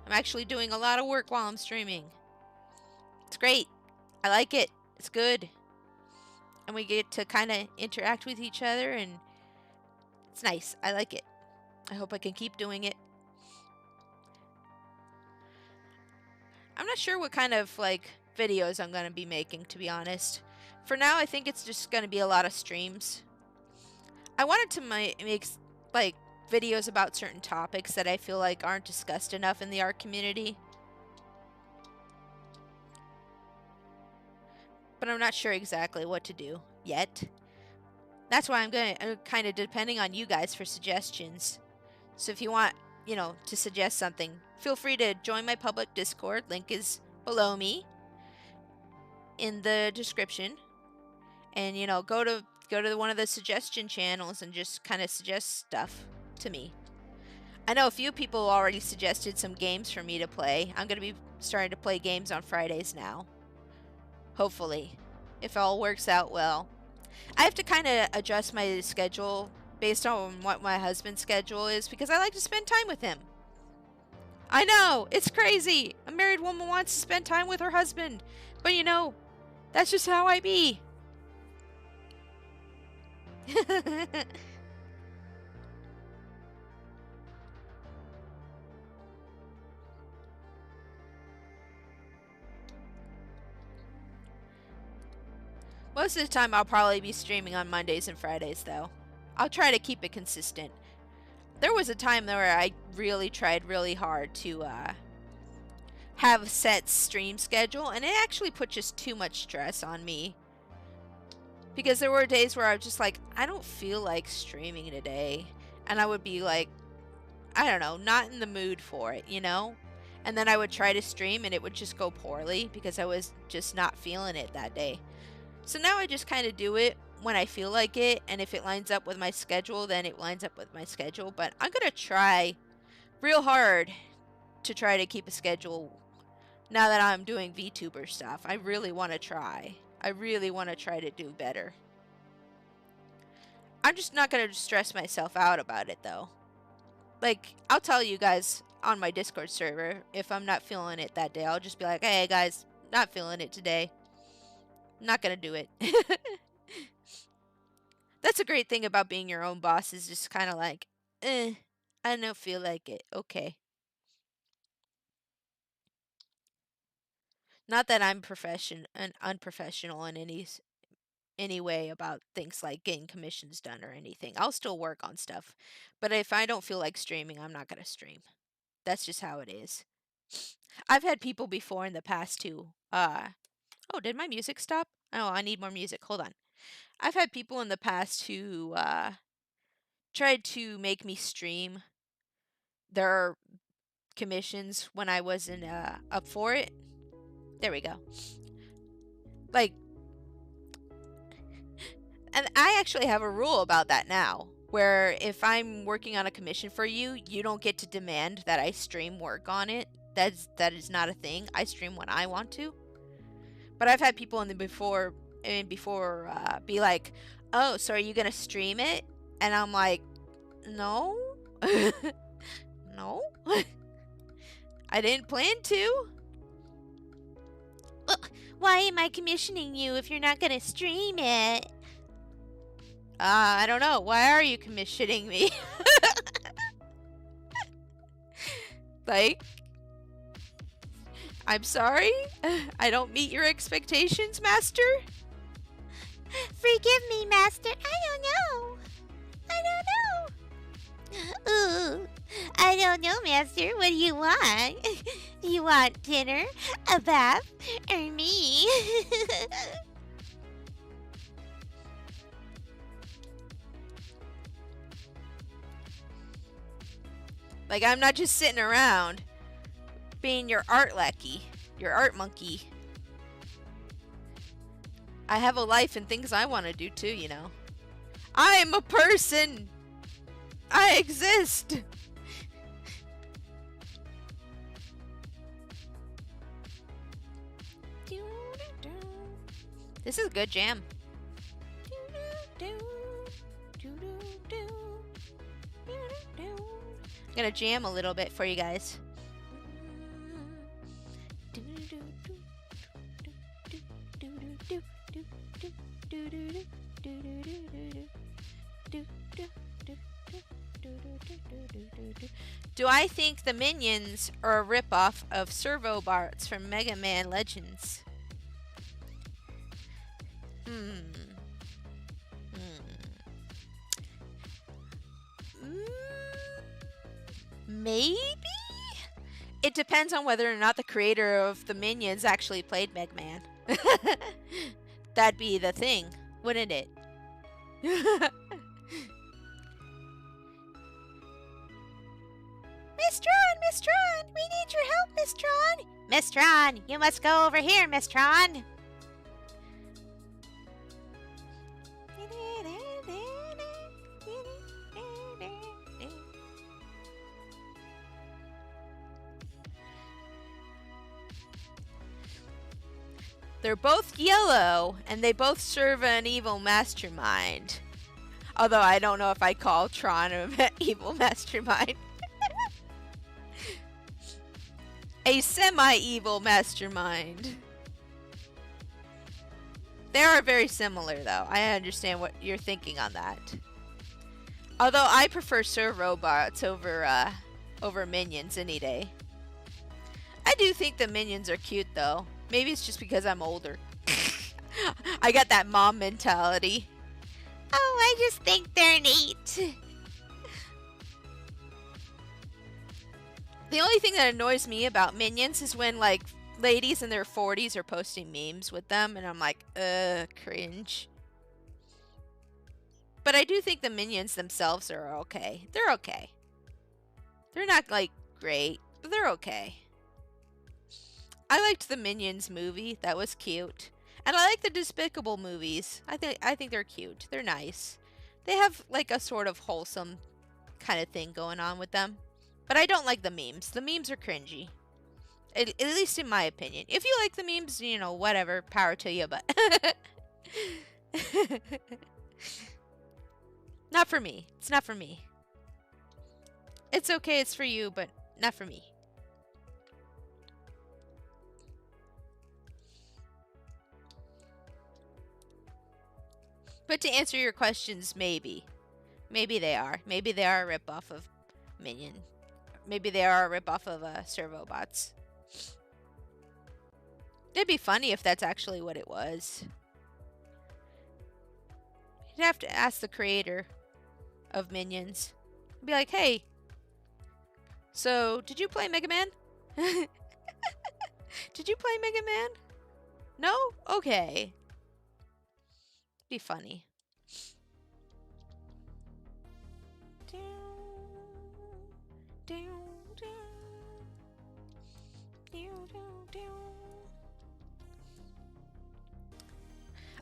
I'm actually doing a lot of work while I'm streaming. It's great. I like it. It's good. And we get to kind of interact with each other, and it's nice. I like it. I hope I can keep doing it. I'm not sure what kind of like videos I'm going to be making, to be honest. For now, I think it's just going to be a lot of streams. I wanted to make like videos about certain topics that I feel like aren't discussed enough in the art community. But I'm not sure exactly what to do yet. That's why I'm kind of depending on you guys for suggestions. So if you want, to suggest something, feel free to join my public Discord. Link is below me in the description. And, go to one of the suggestion channels and just kind of suggest stuff to me. I know a few people already suggested some games for me to play. I'm going to be starting to play games on Fridays now. Hopefully, if all works out well. I have to kind of adjust my schedule based on what my husband's schedule is, because I like to spend time with him. I know, it's crazy. A married woman wants to spend time with her husband. But that's just how I be. Most of the time, I'll probably be streaming on Mondays and Fridays, though. I'll try to keep it consistent. There was a time where I really tried really hard to have a set stream schedule, and it actually put just too much stress on me. Because there were days where I was just like, I don't feel like streaming today. And I would be like, I don't know, not in the mood for it, And then I would try to stream, and it would just go poorly because I was just not feeling it that day. So now I just kind of do it when I feel like it, and if it lines up with my schedule, then it lines up with my schedule. But I'm going to try real hard to try to keep a schedule now that I'm doing VTuber stuff. I really want to try. I really want to try to do better. I'm just not going to stress myself out about it, though. Like, I'll tell you guys on my Discord server if I'm not feeling it that day. I'll just be like, hey, guys, not feeling it today. Not gonna do it. That's a great thing about being your own boss, is just kind of like, I don't feel like it. Okay. Not that I'm unprofessional in any way about things like getting commissions done or anything. I'll still work on stuff. But if I don't feel like streaming, I'm not gonna stream. That's just how it is. I've had people before in the past too. Oh, did my music stop? Oh, I need more music. Hold on. I've had people in the past who tried to make me stream their commissions when I wasn't up for it. There we go. Like, and I actually have a rule about that now, where if I'm working on a commission for you, you don't get to demand that I stream work on it. That is not a thing. I stream when I want to. But I've had people in the before be like, oh, so are you gonna stream it? And I'm like, no. No. I didn't plan to. Why am I commissioning you if you're not gonna stream it? I don't know. Why are you commissioning me? Like, I'm sorry. I don't meet your expectations, Master. Forgive me, Master. I don't know. Ooh, I don't know, Master. What do you want? Do you want dinner, a bath, or me? Like, I'm not just sitting around being your art lackey, your art monkey. I have a life and things I want to do too, you know. I am a person! I exist! This is a good jam. I'm gonna jam a little bit for you guys. Do I think the minions are a ripoff of Servo Barts from Mega Man Legends? Maybe? It depends on whether or not the creator of the minions actually played Mega Man. That'd be the thing, wouldn't it? Miss Tron, we need your help, Miss Tron. Miss Tron, you must go over here, Miss Tron. They're both yellow, and they both serve an evil mastermind. Although I don't know if I call Tron an evil mastermind. A semi-evil mastermind. They are very similar, though. I understand what you're thinking on that. Although I prefer Servo Robots over minions any day. I do think the minions are cute, though. Maybe it's just because I'm older. I got that mom mentality. Oh, I just think they're neat. The only thing that annoys me about minions is when, like, ladies in their 40s are posting memes with them, and I'm like, cringe. But I do think the minions themselves are okay. They're okay. They're not, like, great, but they're okay. I liked the Minions movie. That was cute. And I like the Despicable movies. I think they're cute. They're nice. They have, like, a sort of wholesome kind of thing going on with them. But I don't like the memes. The memes are cringy. At least in my opinion. If you like the memes, you know, whatever. Power to you, but... Not for me. It's not for me. It's okay, it's for you, but not for me. But to answer your questions, maybe. Maybe they are. Maybe they are a ripoff of Minion. Maybe they are a ripoff of Servo Bots. It'd be funny if that's actually what it was. You'd have to ask the creator of Minions. Be like, hey, so did you play Mega Man? Did you play Mega Man? No? Okay. Be funny.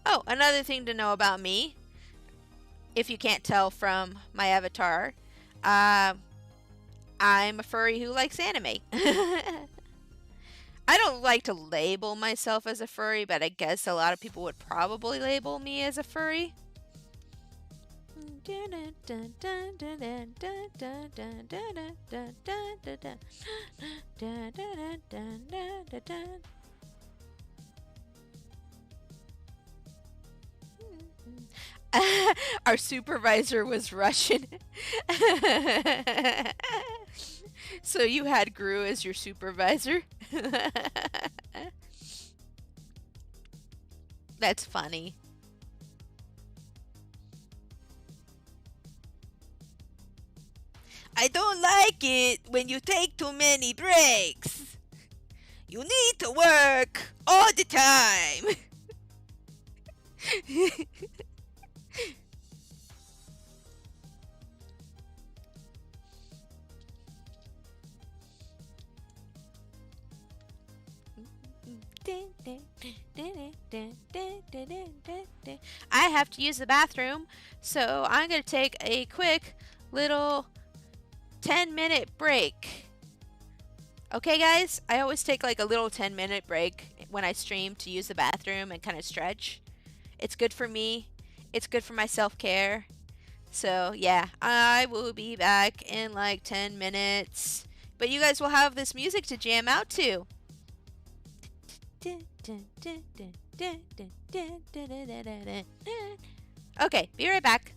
Oh, another thing to know about me, if you can't tell from my avatar, I'm a furry who likes anime. I don't like to label myself as a furry, but I guess a lot of people would probably label me as a furry. Our supervisor was Russian. So you had Gru as your supervisor? That's funny. I don't like it when you take too many breaks. You need to work all the time. I have to use the bathroom, so I'm going to take a quick little 10-minute break. Okay, guys? I always take like a little 10-minute break when I stream to use the bathroom and kind of stretch. It's good for me, it's good for my self care. So, yeah, I will be back in like 10 minutes. But you guys will have this music to jam out to. Okay, be right back.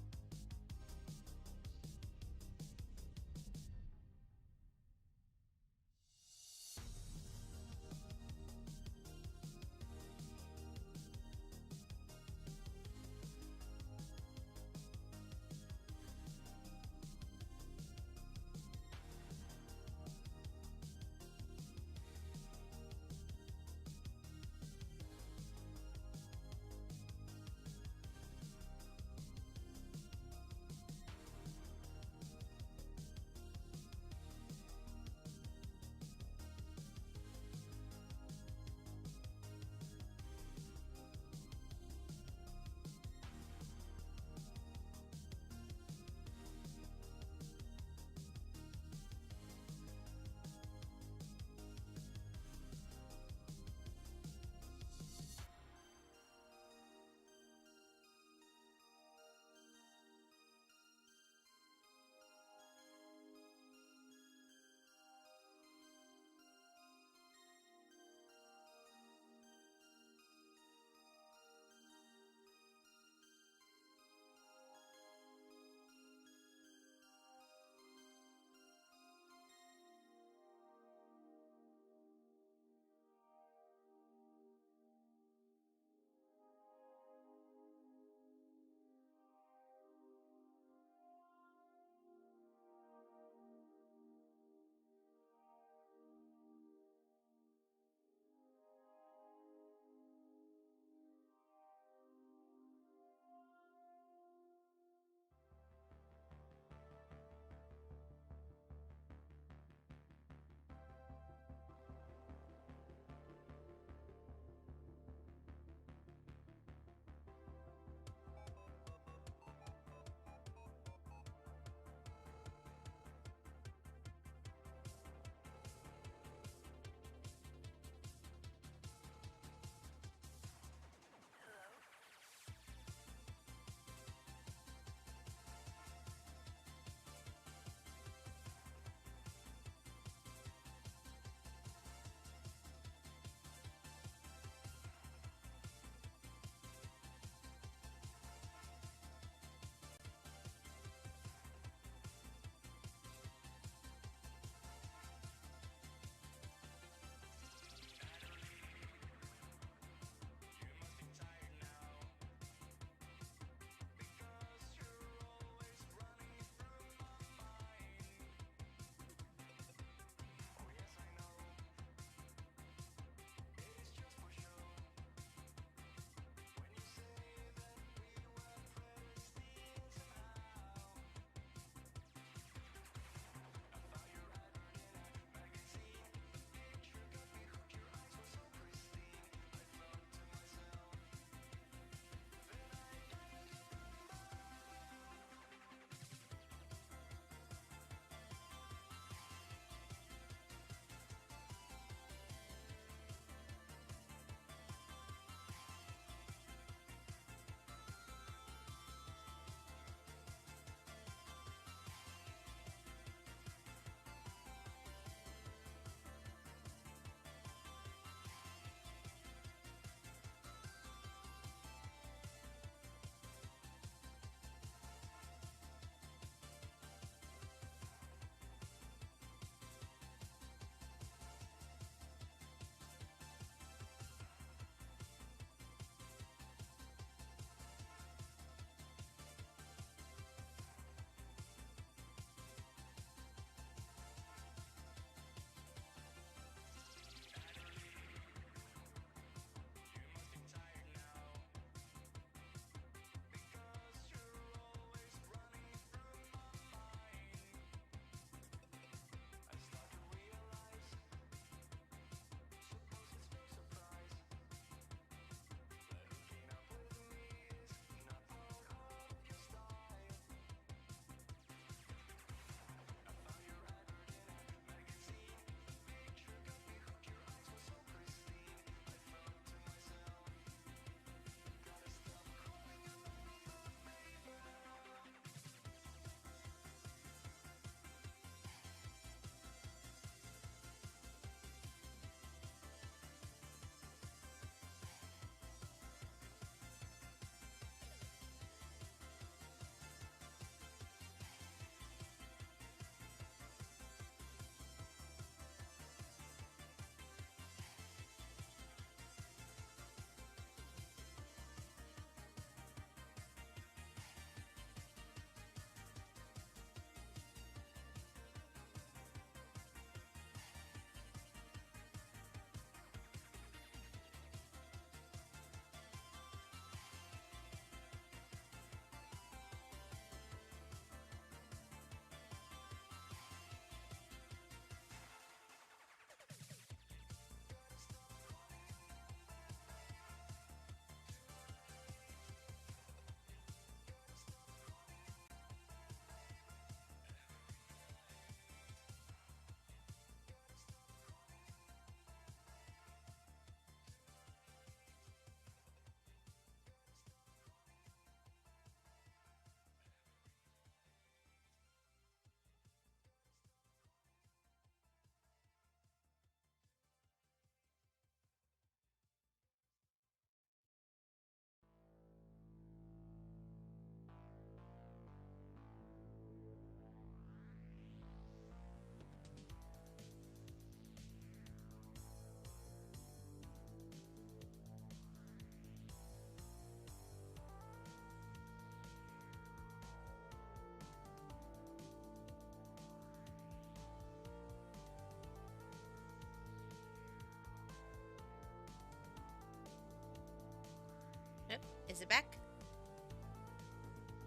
Is it back?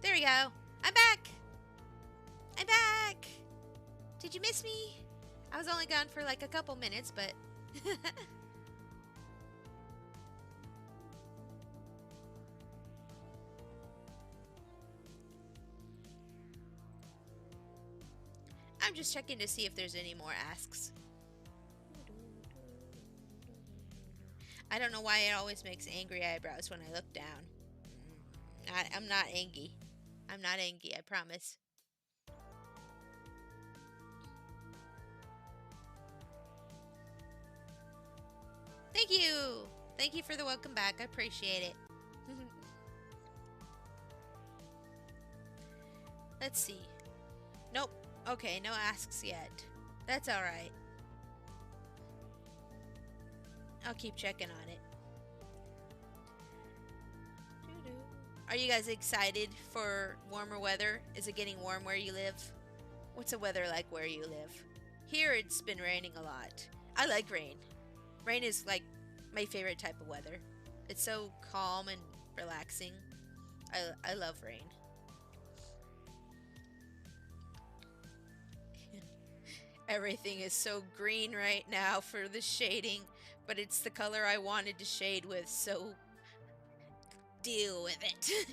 There we go. I'm back. I'm back. Did you miss me? I was only gone for like a couple minutes, but... I'm just checking to see if there's any more asks. I don't know why it always makes angry eyebrows when I look down. I'm not angry. I'm not angry, I promise. Thank you! Thank you for the welcome back. I appreciate it. Let's see. Nope. Okay, no asks yet. That's alright. I'll keep checking on it. Are you guys excited for warmer weather? Is it getting warm where you live? What's the weather like where you live? Here it's been raining a lot. I like rain. Rain is like my favorite type of weather. It's so calm and relaxing. I love rain. Everything is so green right now for the shading, but it's the color I wanted to shade with, so deal with it.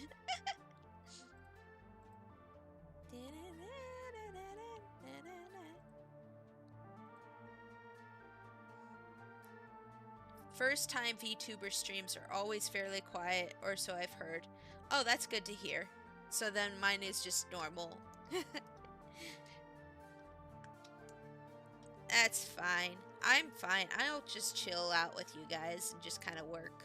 First time VTuber streams are always fairly quiet, or so I've heard. Oh, that's good to hear. So then mine is just normal. That's fine. I'm fine. I'll just chill out with you guys and just kind of work.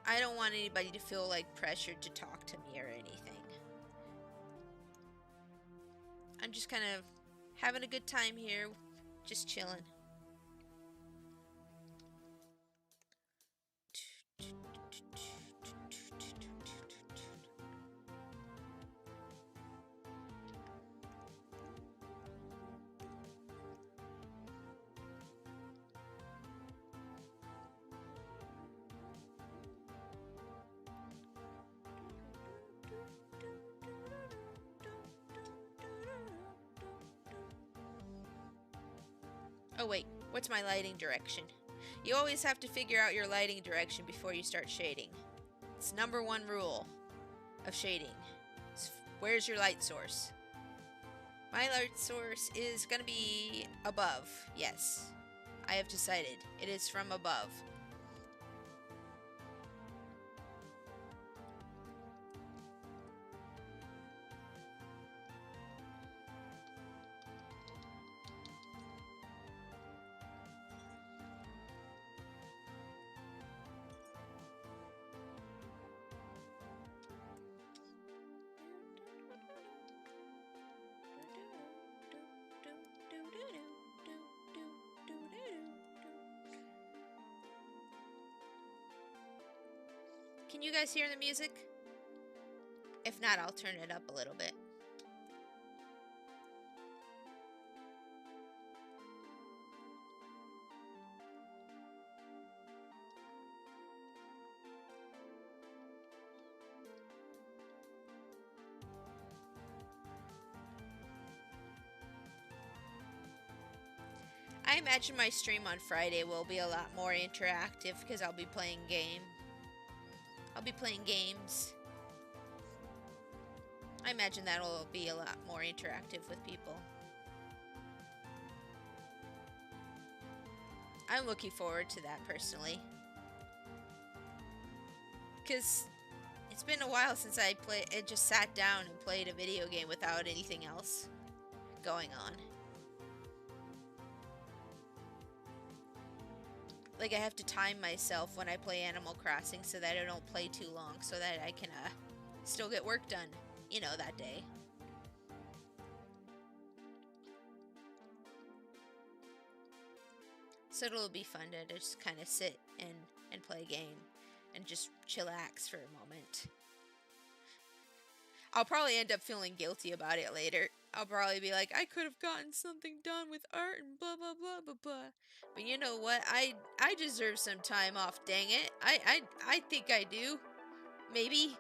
I don't want anybody to feel like pressured to talk to me or anything. I'm just kind of having a good time here, just chilling. Oh wait, what's my lighting direction? You always have to figure out your lighting direction before you start shading. It's #1 rule of shading. Where's your light source? My light source is gonna be above. Yes, I have decided. It is from above. Can you guys hear the music? If not, I'll turn it up a little bit. I imagine my stream on Friday will be a lot more interactive because I'll be playing games. I imagine that'll be a lot more interactive with people. I'm looking forward to that personally. Because it's been a while since I just sat down and played a video game without anything else going on. Like, I have to time myself when I play Animal Crossing so that I don't play too long, so that I can still get work done, you know, that day. So it'll be fun to just kind of sit and play a game and just chillax for a moment. I'll probably end up feeling guilty about it later. I'll probably be like, I could have gotten something done with art and blah blah blah blah blah. But you know what? I deserve some time off. Dang it! I think I do. Maybe.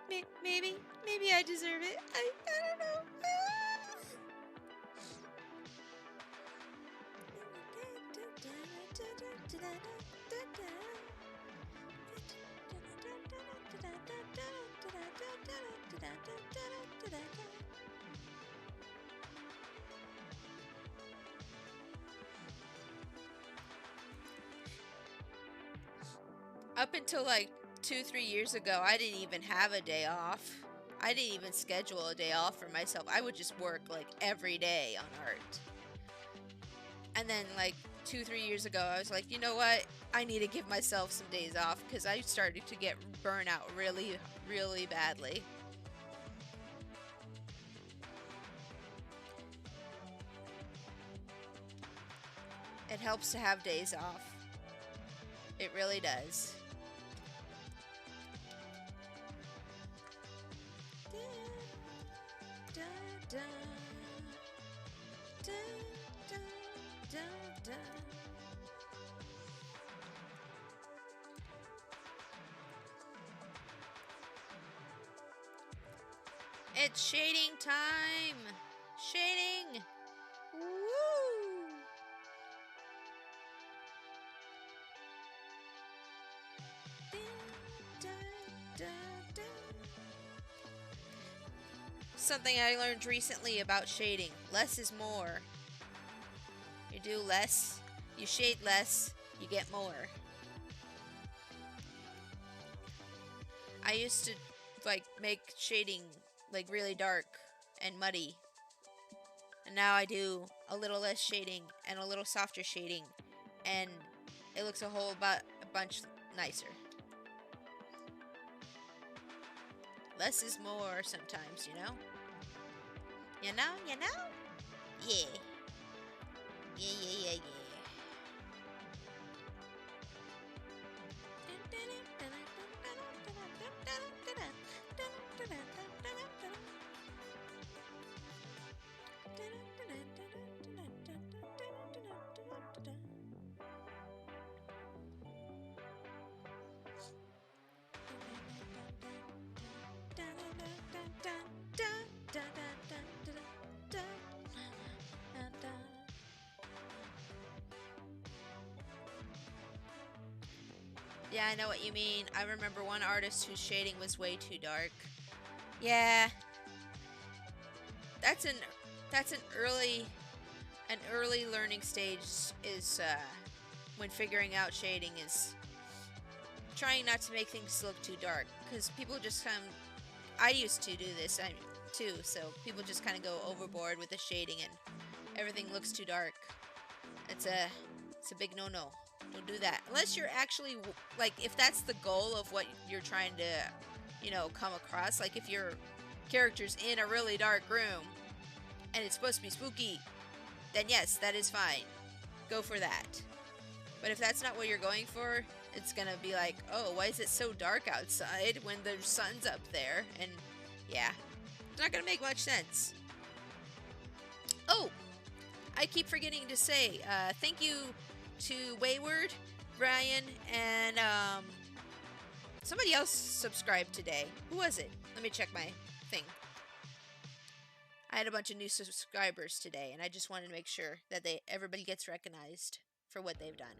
Maybe I deserve it. I don't know. Up until like 2-3 years ago, I didn't even have a day off. I didn't even schedule a day off for myself. I would just work like every day on art. And then like 2-3 years ago, I was like, you know what? I need to give myself some days off because I started to get burnout really, really badly. It helps to have days off. It really does. It's shading time! Shading! Woo! Something I learned recently about shading. Less is more. You do less, you shade less, you get more. I used to like make shading like really dark and muddy. And now I do a little less shading and a little softer shading, and it looks a bunch nicer. Less is more sometimes, you know? You know? Yeah. Yeah. Yeah, I know what you mean. I remember one artist whose shading was way too dark. Yeah. That's an early learning stage is when figuring out shading is trying not to make things look too dark, because people just I used to do this too, so people just kind of go overboard with the shading and everything looks too dark. It's a big no-no. Don't do that. Unless you're actually, like, if that's the goal of what you're trying to, you know, come across. Like, if your character's in a really dark room and it's supposed to be spooky, then yes, that is fine. Go for that. But if that's not what you're going for, it's gonna be like, oh, why is it so dark outside when the sun's up there? And, yeah, it's not gonna make much sense. Oh! I keep forgetting to say, thank you to Wayward, Brian, and somebody else subscribed today. Who was it? Let me check my thing. I had a bunch of new subscribers today, and I just wanted to make sure that everybody gets recognized for what they've done.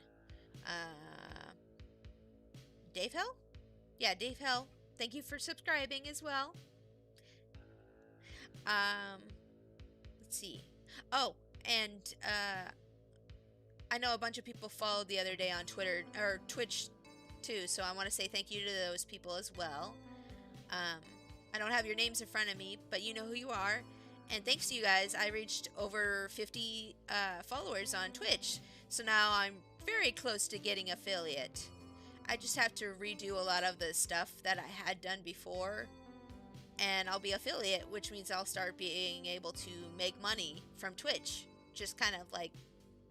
Dave Hell? Yeah, Dave Hell. Thank you for subscribing as well. Let's see. Oh, and I know a bunch of people followed the other day on Twitter or Twitch too, so I want to say thank you to those people as well. I don't have your names in front of me, but you know who you are. And thanks to you guys, I reached over 50 followers on Twitch. So now I'm very close to getting affiliate. I just have to redo a lot of the stuff that I had done before, and I'll be affiliate, which means I'll start being able to make money from Twitch. Just kind of like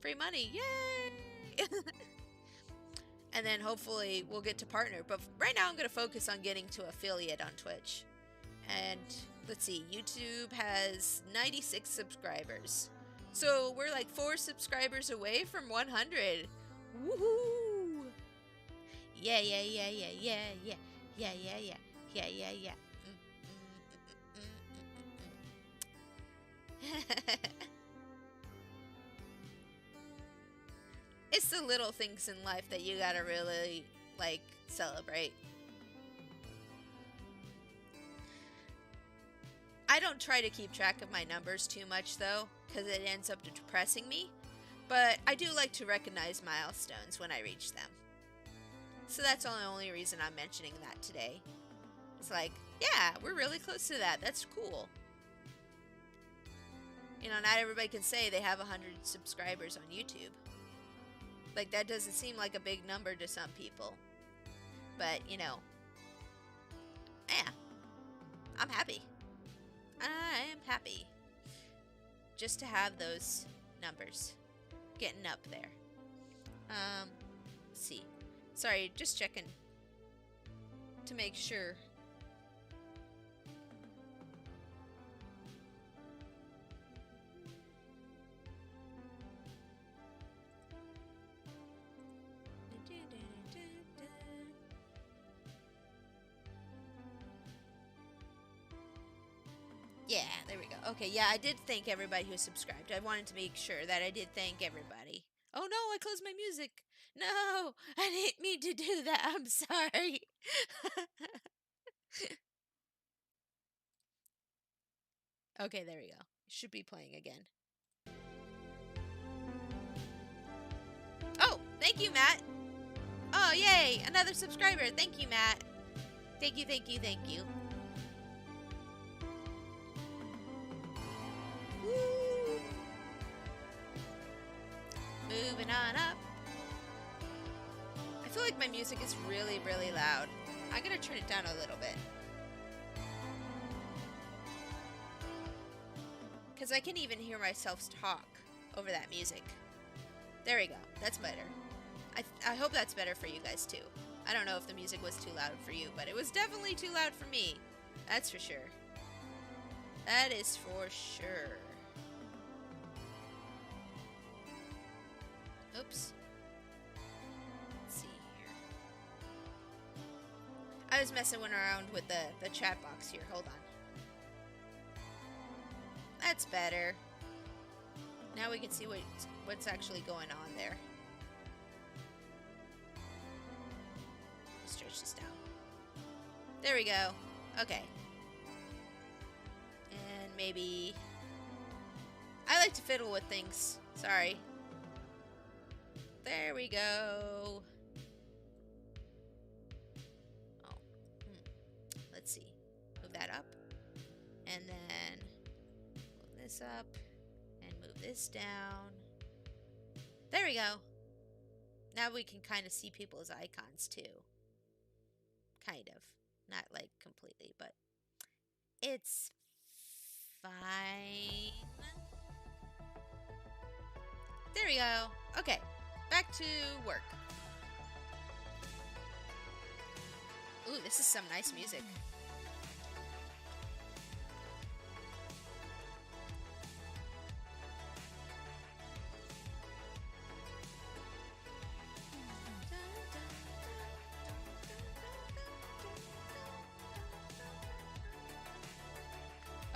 free money. Yay! And then hopefully we'll get to partner. But right now I'm going to focus on getting to affiliate on Twitch. And let's see, YouTube has 96 subscribers. So we're like 4 subscribers away from 100. Woohoo! Yeah, yeah, yeah, yeah, yeah, yeah, yeah, yeah, yeah, yeah, yeah, yeah. It's the little things in life that you gotta really, like, celebrate. I don't try to keep track of my numbers too much, though, because it ends up depressing me. But I do like to recognize milestones when I reach them. So that's the only reason I'm mentioning that today. It's like, yeah, we're really close to that. That's cool. You know, not everybody can say they have 100 subscribers on YouTube. Like, that doesn't seem like a big number to some people. But, you know, yeah, I'm happy. I am happy just to have those numbers getting up there. Let's see. Sorry, just checking to make sure. Yeah, there we go. Okay, yeah, I did thank everybody who subscribed. I wanted to make sure that I did thank everybody. Oh no, I closed my music. No, I didn't mean to do that. I'm sorry. Okay, there we go. It should be playing again. Oh, thank you, Matt. Oh, yay, another subscriber. Thank you, Matt. Thank you, thank you, thank you. Woo. Moving on up. I feel like my music is really, really loud. I'm gonna turn it down a little bit. Because I can even hear myself talk over that music. There we go. That's better. I hope that's better for you guys too. I don't know if the music was too loud for you, but it was definitely too loud for me. That's for sure. That is for sure. Oops. Let's see here. I was messing around with the chat box here. Hold on. That's better. Now we can see what's actually going on there. Stretch this down. There we go. Okay. And maybe... I like to fiddle with things. Sorry. There we go. Oh. Let's see. Move that up. And then move this up. And move this down. There we go. Now we can kind of see people's icons too. Kind of. Not like completely, but it's fine. There we go. Okay. Back to work. Ooh, this is some nice music.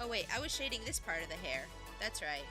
Oh wait, I was shading this part of the hair. That's right.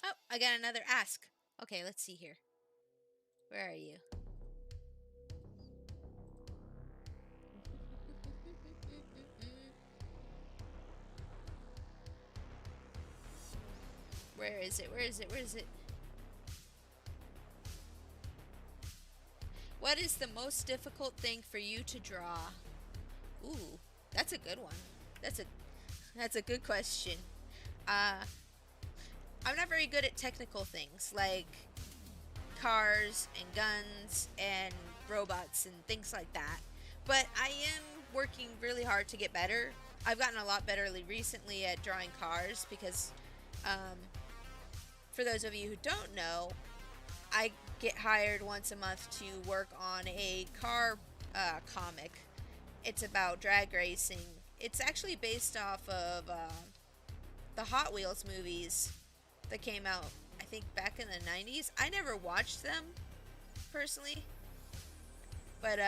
Oh, I got another ask. Okay, let's see here. Where are you? Where is it? Where is it? Where is it? What is the most difficult thing for you to draw? Ooh, that's a good one. That's a that's a good question. Uh, I'm not very good at technical things like cars and guns and robots and things like that. But I am working really hard to get better. I've gotten a lot better recently at drawing cars because, um, for those of you who don't know, I get hired once a month to work on a car comic. It's about drag racing. It's actually based off of the Hot Wheels movies that came out, I think, back in the 90s. I never watched them, personally. But,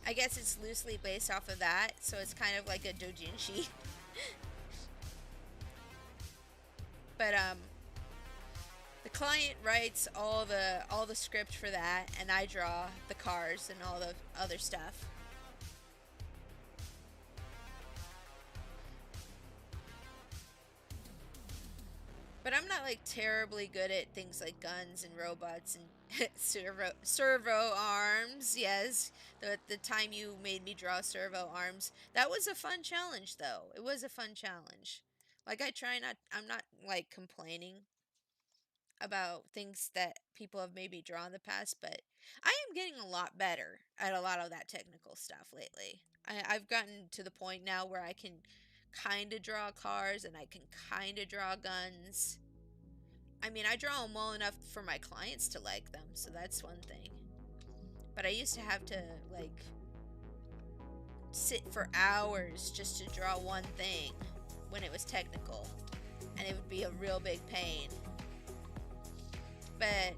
I guess it's loosely based off of that, so it's kind of like a doujinshi. But, the client writes all the script for that, and I draw the cars and all the other stuff. But I'm not like terribly good at things like guns and robots and servo arms. Yes, the time you made me draw servo arms, that was a fun challenge though. It was a fun challenge. Like I'm not like complaining about things that people have maybe drawn in the past, but I am getting a lot better at a lot of that technical stuff lately. I've gotten to the point now where I can kind of draw cars and I can kind of draw guns. I mean, I draw them well enough for my clients to like them, so that's one thing. But I used to have to, like, sit for hours just to draw one thing when it was technical, and it would be a real big pain. But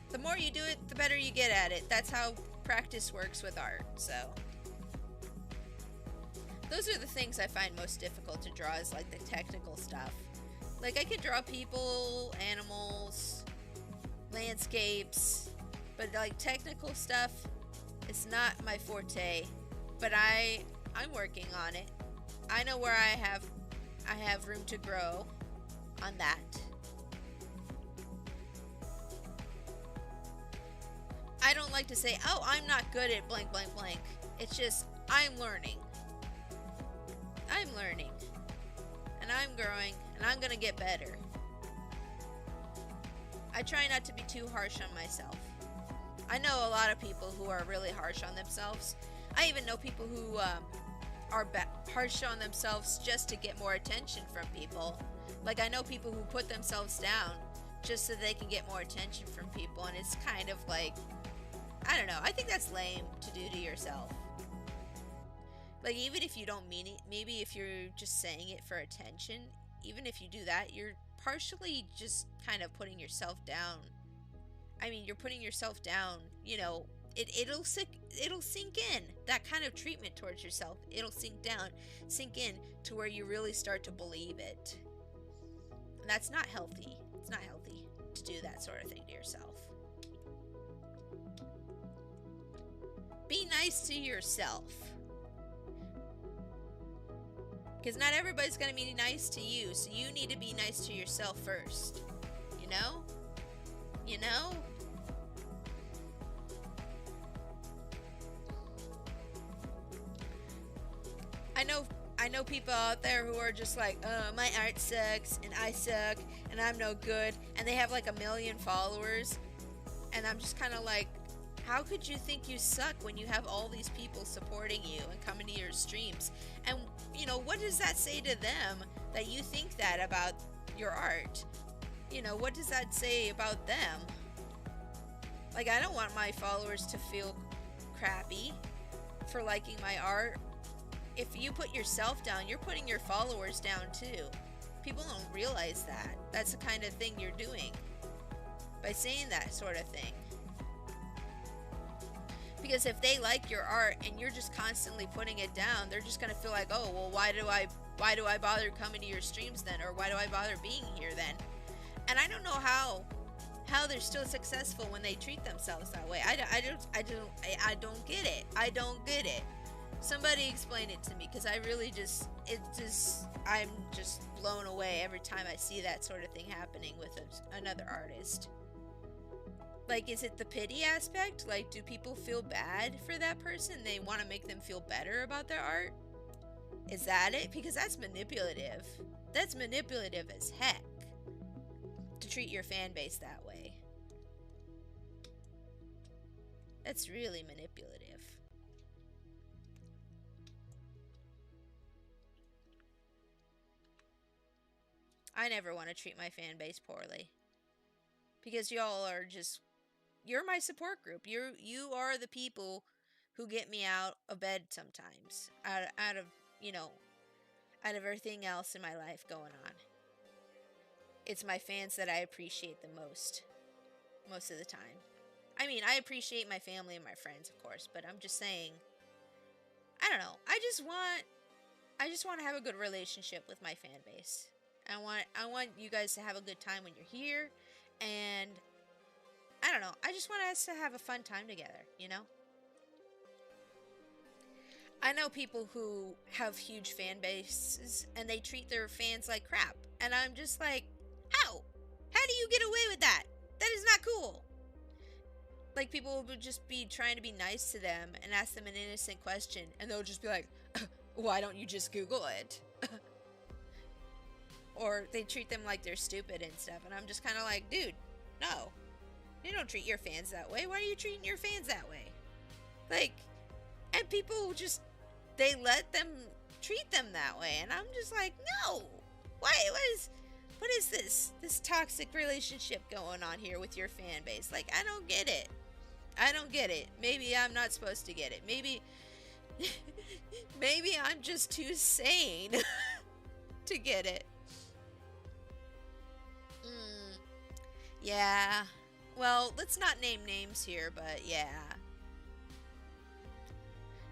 the more you do it, the better you get at it. That's how practice works with art, so. Those are the things I find most difficult to draw, is like the technical stuff. Like, I can draw people, animals, landscapes, but like technical stuff, it's not my forte. But I'm working on it. I know where I have room to grow on that. I don't like to say, oh, I'm not good at blank, blank, blank. It's just, I'm learning. I'm learning. And I'm growing, and I'm gonna get better. I try not to be too harsh on myself. I know a lot of people who are really harsh on themselves. I even know people who are harsh on themselves just to get more attention from people. Like, I know people who put themselves down just so they can get more attention from people, and it's kind of like, I don't know, I think that's lame to do to yourself. Like, even if you don't mean it, maybe if you're just saying it for attention, even if you do that, you're partially just kind of putting yourself down. I mean, you're putting yourself down, you know, it'll sink in. That kind of treatment towards yourself, it'll sink in to where you really start to believe it. And that's not healthy. It's not healthy to do that sort of thing to yourself. Be nice to yourself. Because not everybody's going to be nice to you, so you need to be nice to yourself first. You know? You know? I know people out there who are just like, oh, my art sucks, and I suck, and I'm no good, and they have like 1 million followers, and I'm just kind of like, how could you think you suck when you have all these people supporting you and coming to your streams? And, you know, what does that say to them that you think that about your art? You know, what does that say about them? Like, I don't want my followers to feel crappy for liking my art. If you put yourself down, you're putting your followers down too. People don't realize that. That's the kind of thing you're doing by saying that sort of thing. Because if they like your art and you're just constantly putting it down, they're just gonna feel like, oh, well, why do I bother coming to your streams then, or why do I bother being here then? And I don't know how they're still successful when they treat themselves that way. I don't get it. I don't get it. Somebody explain it to me, because I really just, I'm just blown away every time I see that sort of thing happening with another artist. Like, is it the pity aspect? Like, do people feel bad for that person? They want to make them feel better about their art? Is that it? Because that's manipulative. That's manipulative as heck, to treat your fan base that way. That's really manipulative. I never want to treat my fan base poorly. Because y'all are just, you're my support group. You are the people who get me out of bed sometimes. Out of, you know, out of everything else in my life going on. It's my fans that I appreciate the most of the time. I mean, I appreciate my family and my friends, of course, but I'm just saying, I don't know. I just want to have a good relationship with my fan base. I want you guys to have a good time when you're here, and I don't know. I just want us to have a fun time together, you know? I know people who have huge fan bases and they treat their fans like crap. And I'm just like, how? How do you get away with that? That is not cool. Like, people would just be trying to be nice to them and ask them an innocent question, and they'll just be like, why don't you just Google it? Or they treat them like they're stupid and stuff, and I'm just kind of like, dude, no. You don't treat your fans that way. Why are you treating your fans that way? Like, and people just, they let them treat them that way, and I'm just like, no. Why? What is this toxic relationship going on here with your fan base? Like, I don't get it. I don't get it. Maybe I'm not supposed to get it. Maybe I'm just too sane to get it. Yeah. Well, let's not name names here, but yeah.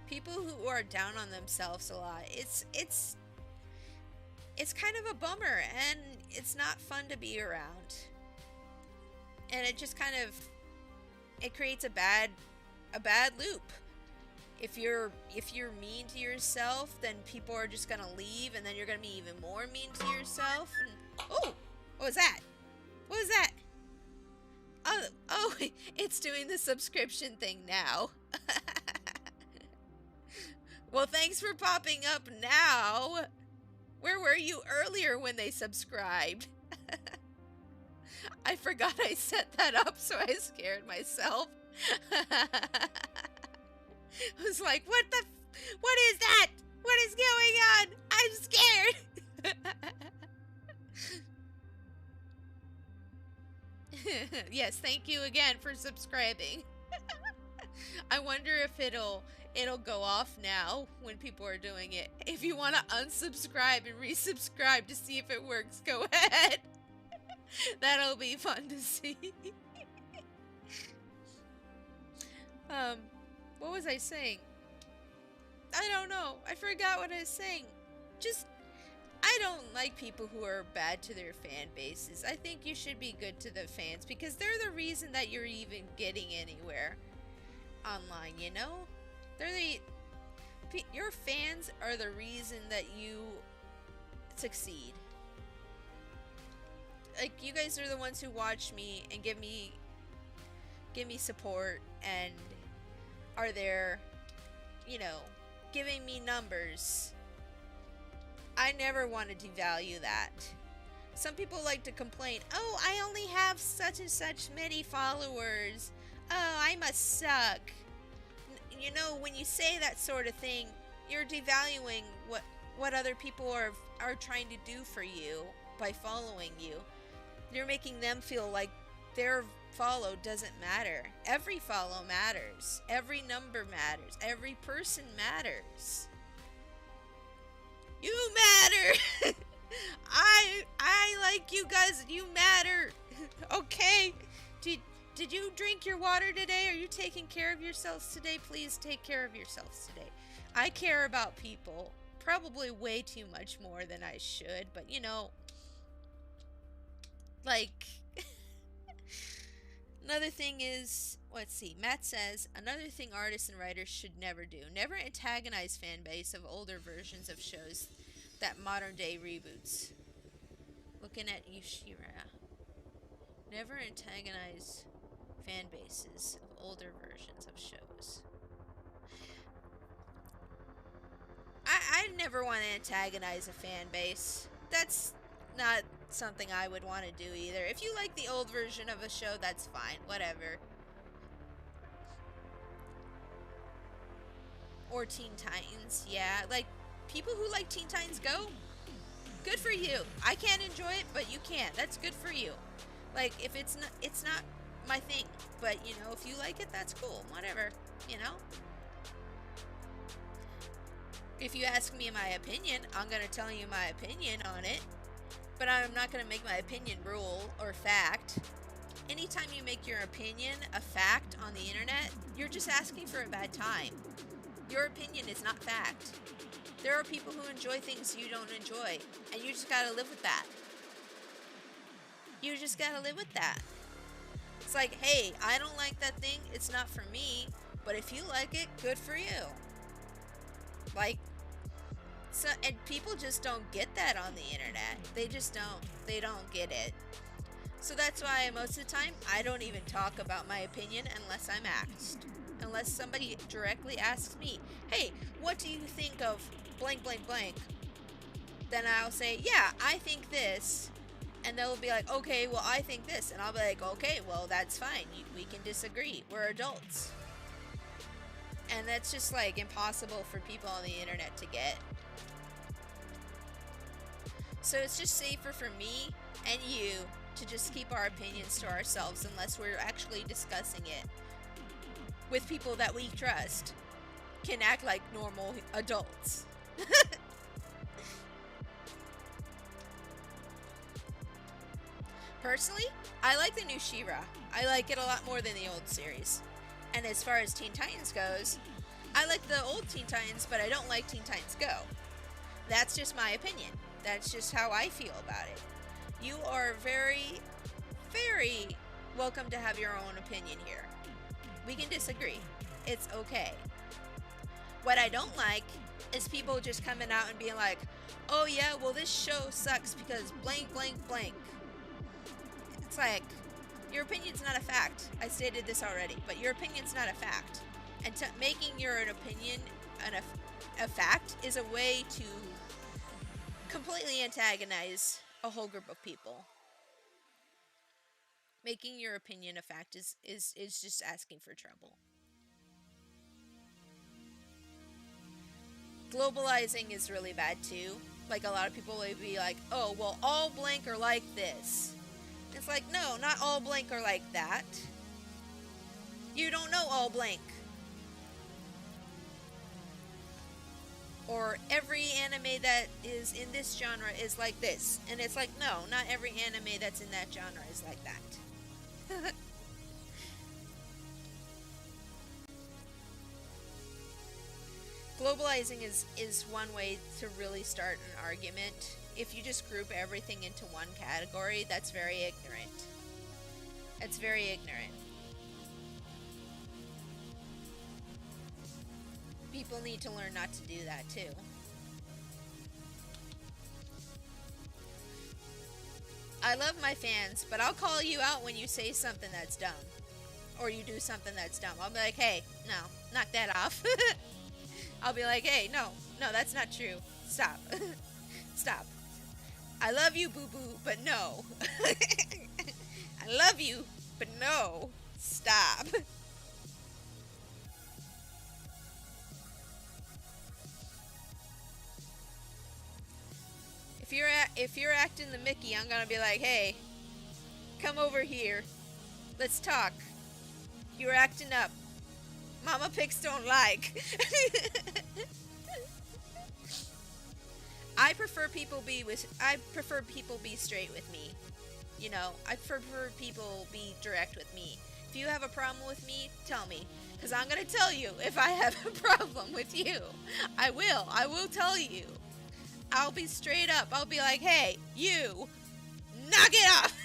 People who are down on themselves a lot, it's kind of a bummer, and it's not fun to be around. And it just kind of, it creates a bad loop. If you're mean to yourself, then people are just gonna leave, and then you're gonna be even more mean to yourself. And, oh, what was that? What was that? Oh, it's doing the subscription thing now. Well, thanks for popping up now. Where were you earlier when they subscribed? I forgot I set that up, so I scared myself. I was like, what is that? What is going on? I'm scared. Yes, thank you again for subscribing. I wonder if it'll go off now when people are doing it. If you want to unsubscribe and resubscribe to see if it works, go ahead. That'll be fun to see. What was I saying? I don't know. I forgot what I was saying. Just, I don't like people who are bad to their fan bases. I think you should be good to the fans, because they're the reason that you're even getting anywhere online, you know? Your fans are the reason that you succeed. Like, you guys are the ones who watch me and give me support and are there, you know, giving me numbers. I never want to devalue that. Some people like to complain, oh, I only have such and such many followers. Oh, I must suck. You know, when you say that sort of thing, you're devaluing what other people are trying to do for you by following you. You're making them feel like their follow doesn't matter. Every follow matters. Every number matters. Every person matters. You matter. I like you guys. You matter. Okay. Did you drink your water today? Are you taking care of yourselves today? Please take care of yourselves today. I care about people. Probably way too much more than I should, but you know, like, another thing is, Let's see. Matt says, another thing artists and writers should never do. Never antagonize fan base of older versions of shows that modern day reboots. Looking at Yushira. Never antagonize fan bases of older versions of shows. I never want to antagonize a fan base. That's not something I would want to do either. If you like the old version of a show, that's fine. Whatever. Or Teen Titans, yeah. Like, people who like Teen Titans Go, good for you. I can't enjoy it, but you can. That's good for you. Like, if it's not my thing. But, you know, if you like it, that's cool. Whatever, you know? If you ask me my opinion, I'm going to tell you my opinion on it. But I'm not going to make my opinion rule or fact. Anytime you make your opinion a fact on the internet, you're just asking for a bad time. Your opinion is not fact. There are people who enjoy things you don't enjoy, and you just gotta live with that. You just gotta live with that. It's like, hey, I don't like that thing, it's not for me, but if you like it, good for you. Like, so, and people just don't get that on the internet. They just don't. They don't get it. So that's why most of the time, I don't even talk about my opinion unless I'm asked. Unless somebody directly asks me, hey, what do you think of blank, blank, blank? Then I'll say, yeah, I think this. And they'll be like, okay, well, I think this. And I'll be like, okay, well, that's fine. We can disagree. We're adults. And that's just, like, impossible for people on the internet to get. So it's just safer for me and you to just keep our opinions to ourselves unless we're actually discussing it with people that we trust, can act like normal adults. Personally, I like the new She-Ra. I like it a lot more than the old series. And as far as Teen Titans goes, I like the old Teen Titans, but I don't like Teen Titans Go. That's just my opinion. That's just how I feel about it. You are very, very welcome to have your own opinion here. We can disagree. It's okay. What I don't like is people just coming out and being like, oh yeah, well this show sucks because blank, blank, blank. It's like, your opinion's not a fact. I stated this already, but your opinion's not a fact. And making your opinion a fact is a way to completely antagonize a whole group of people. Making your opinion a fact is just asking for trouble. Globalizing is really bad too. Like, a lot of people will be like, oh, well, all blank are like this. It's like, no, not all blank are like that. You don't know all blank. Or every anime that is in this genre is like this. And it's like, no, not every anime that's in that genre is like that. Globalizing is one way to really start an argument. If you just group everything into one category, that's very ignorant. It's very ignorant. People need to learn not to do that too. I love my fans, but I'll call you out when you say something that's dumb. Or you do something that's dumb. I'll be like, hey, no, knock that off. I'll be like, hey, no, that's not true. Stop. Stop. I love you, boo-boo, but no. I love you, but no. Stop. If you're acting the Mickey, I'm gonna be like, hey, come over here. Let's talk. You're acting up. Mama pigs don't like. I prefer people be straight with me. You know, I prefer people be direct with me. If you have a problem with me, tell me. Because I'm going to tell you if I have a problem with you. I will tell you. I'll be straight up. I'll be like, hey, you, knock it off.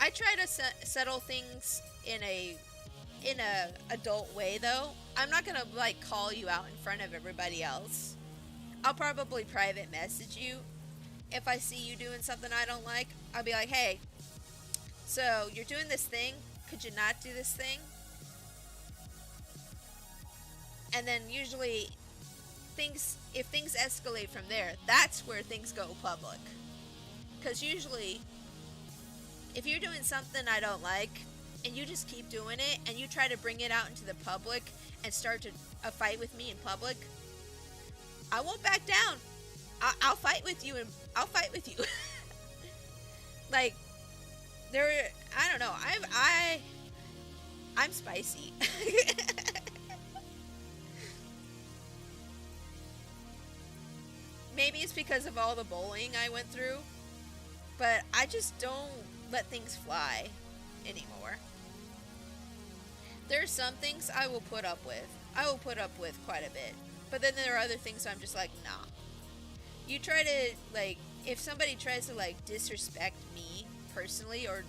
I try to settle things in a adult way though. I'm not gonna like call you out in front of everybody else. I'll probably private message you if I see you doing something I don't like. I'll be like, hey, so you're doing this thing. Could you not do this thing? And then usually if things escalate from there, that's where things go public. Because usually, if you're doing something I don't like, and you just keep doing it, and you try to bring it out into the public and start a fight with me in public, I won't back down. I'll fight with you, and I'll fight with you. Like I don't know. I'm spicy. Maybe it's because of all the bullying I went through, but I just don't let things fly anymore. There are some things I will put up with. I will put up with quite a bit. But then there are other things I'm just like, nah. You try to, like, if somebody tries to, like, disrespect me personally or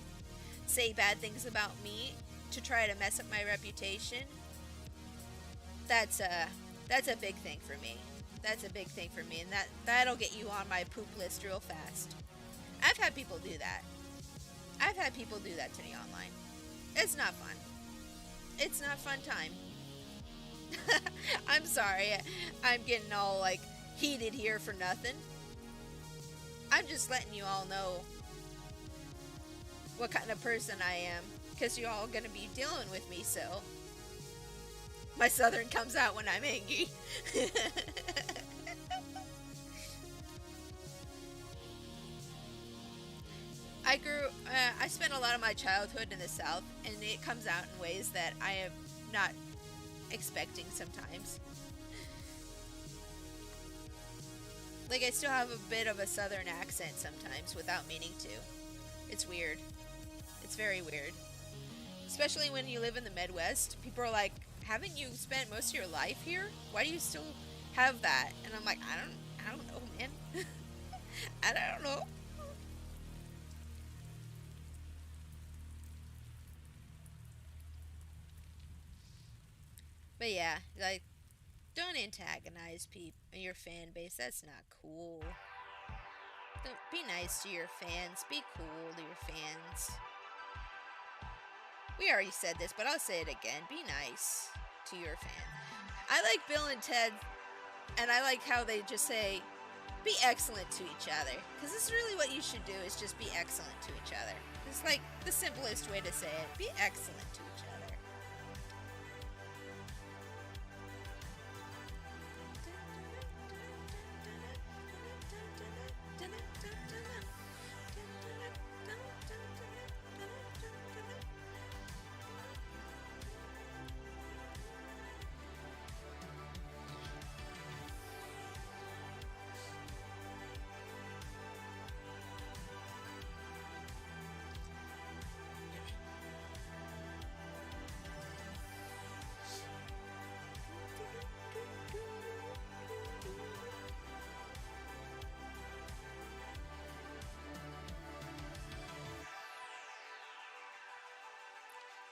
say bad things about me to try to mess up my reputation, that's a big thing for me. That's a big thing for me, and that'll get you on my poop list real fast. I've had people do that. I've had people do that to me online. It's not fun. It's not fun time. I'm sorry. I'm getting all, like, heated here for nothing. I'm just letting you all know what kind of person I am, because you're all going to be dealing with me, so my southern comes out when I'm angry. I spent a lot of my childhood in the South, and it comes out in ways that I am not expecting sometimes. Like, I still have a bit of a southern accent sometimes without meaning to. It's weird. It's very weird. Especially when you live in the Midwest. People are like, haven't you spent most of your life here? Why do you still have that? And I'm like, I don't know, man. I don't know. But yeah, like, don't antagonize people, your fan base. That's not cool. Don't be nice to your fans. Be cool to your fans. We already said this, but I'll say it again. Be nice to your fans. I like Bill and Ted, and I like how they just say, be excellent to each other. Because this is really what you should do, is just be excellent to each other. It's like the simplest way to say it. Be excellent to each other.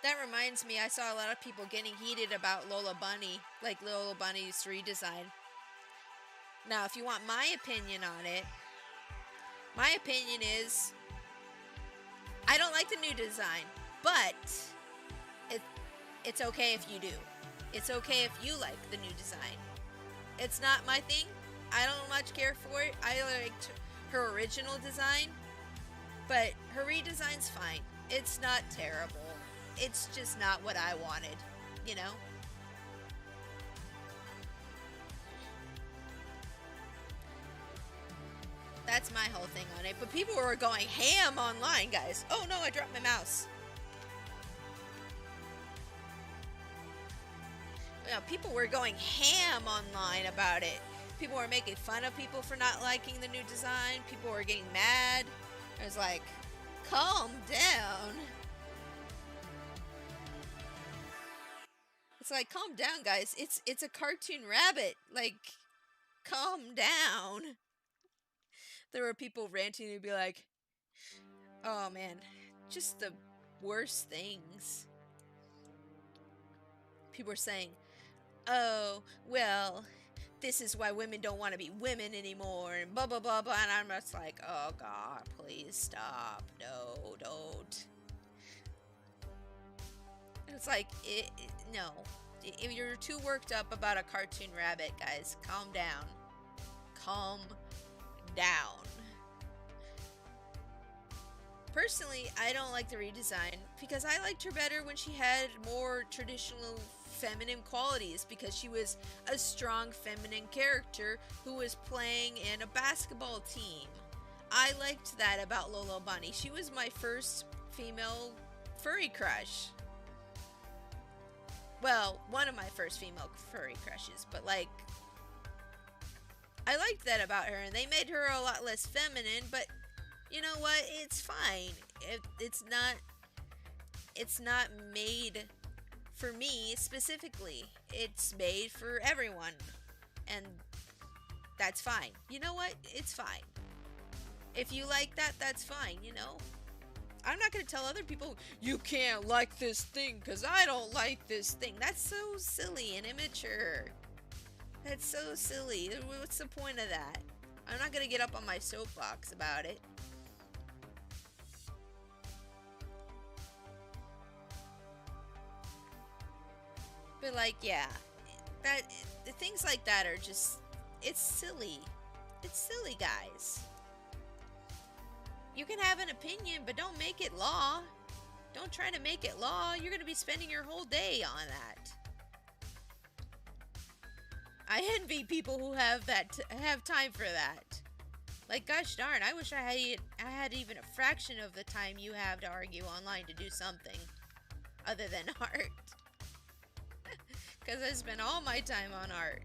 That reminds me, I saw a lot of people getting heated about Lola Bunny, like Lola Bunny's redesign. Now, if you want my opinion on it, my opinion is I don't like the new design, but it, it's okay if you do. It's okay if you like the new design. It's not my thing. I don't much care for it. I liked her original design, but her redesign's fine. It's not terrible. It's just not what I wanted, you know? That's my whole thing on it. But people were going ham online, guys. Oh no, I dropped my mouse. You know, people were going ham online about it. People were making fun of people for not liking the new design. People were getting mad. I was like, calm down. It's like, calm down, guys. It's a cartoon rabbit. Like, calm down. There were people ranting and be like, oh man, just the worst things. People are saying, oh, well, this is why women don't want to be women anymore, and blah, blah, blah, blah. And I'm just like, oh, God, please stop. No, don't. It's like, no. If you're too worked up about a cartoon rabbit, guys, calm down. Calm down. Personally, I don't like the redesign because I liked her better when she had more traditional feminine qualities, because she was a strong feminine character who was playing in a basketball team. I liked that about Lolo Bunny. She was my first female furry crush. Well, one of my first female furry crushes, but like, I liked that about her, and they made her a lot less feminine, but you know what? It's fine. It's not made for me specifically. It's made for everyone, and that's fine. You know what? It's fine. If you like that, that's fine, you know? I'm not going to tell other people, you can't like this thing because I don't like this thing. That's so silly and immature. That's so silly. What's the point of that? I'm not going to get up on my soapbox about it. But like, yeah, the things like that are just, it's silly. It's silly, guys. You can have an opinion, but don't make it law. Don't try to make it law. You're going to be spending your whole day on that. I envy people who have time for that. Like, gosh darn, I wish I had even a fraction of the time you have to argue online to do something other than art. Because I spend all my time on art.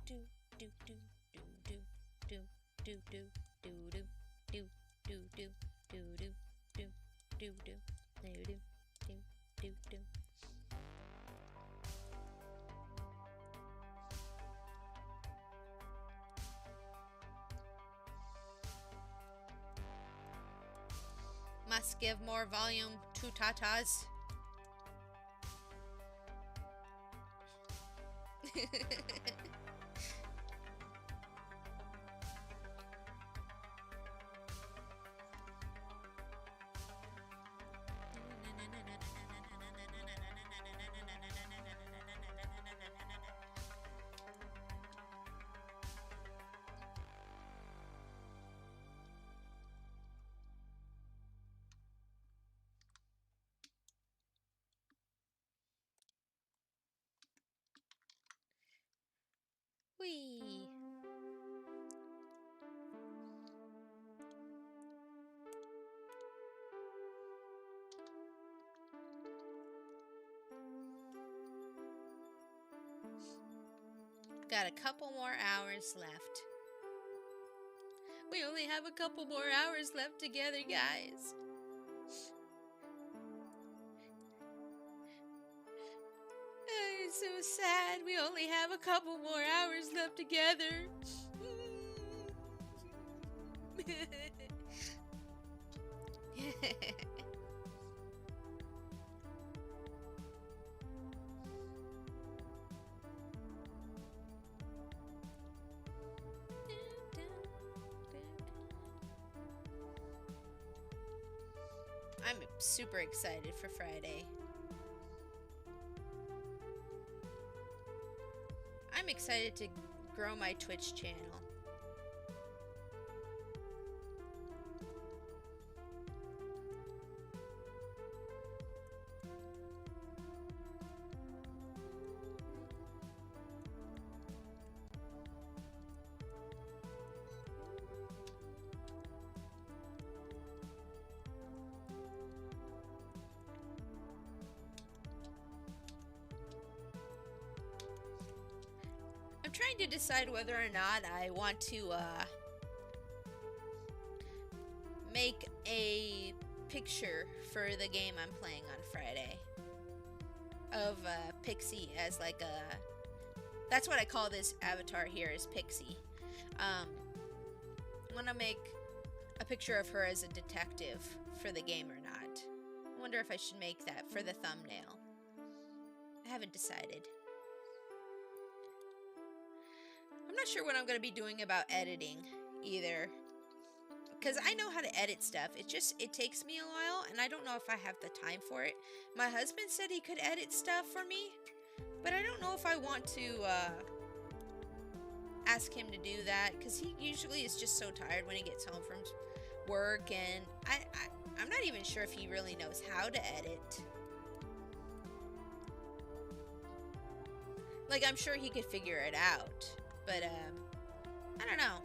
Do do do do do do do do do do do do do do do do do do do do. Must give more volume to tatas. Whee! Got a couple more hours left. We only have a couple more hours left together, guys. It's so sad. We only have a couple more hours left together. I'm super excited for Friday. I'm excited to grow my Twitch channel. trying to decide whether or not I want to make a picture for the game I'm playing on Friday of Pixie as like a, that's what I call this avatar here, is Pixie. I want to make a picture of her as a detective for the game or not. I wonder if I should make that for the thumbnail. I haven't decided. I'm not sure what I'm going to be doing about editing either, because I know how to edit stuff. It takes me a while, and I don't know if I have the time for it. My husband said he could edit stuff for me, but I don't know if I want to ask him to do that, because he usually is just so tired when he gets home from work, and I'm not even sure if he really knows how to edit. Like, I'm sure he could figure it out, but I don't know.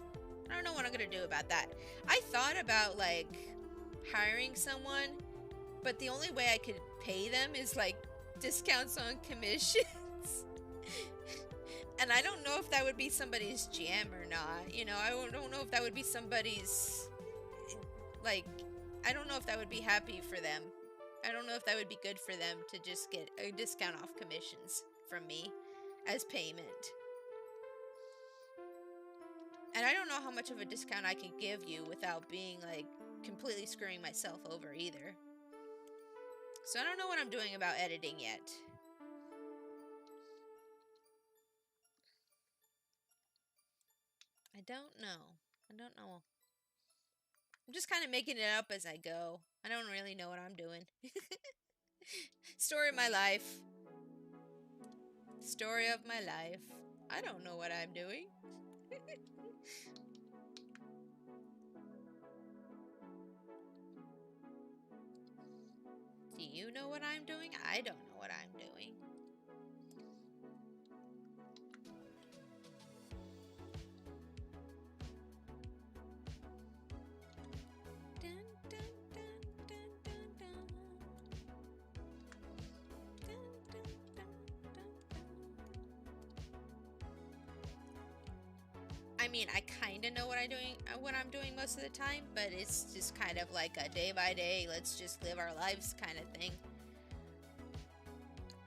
I don't know what I'm gonna do about that. I thought about like hiring someone, but the only way I could pay them is like discounts on commissions. And I don't know if that would be somebody's jam or not. You know, I don't know if that would be somebody's, like, I don't know if that would be happy for them. I don't know if that would be good for them to just get a discount off commissions from me as payment. And I don't know how much of a discount I could give you without being, like, completely screwing myself over either. So I don't know what I'm doing about editing yet. I don't know. I'm just kind of making it up as I go. I don't really know what I'm doing. Story of my life. Story of my life. I don't know what I'm doing. Do you know what I'm doing? I don't know what I'm doing. I mean, I kind of know what I'm doing most of the time, but it's just kind of like a day by day, let's just live our lives kind of thing.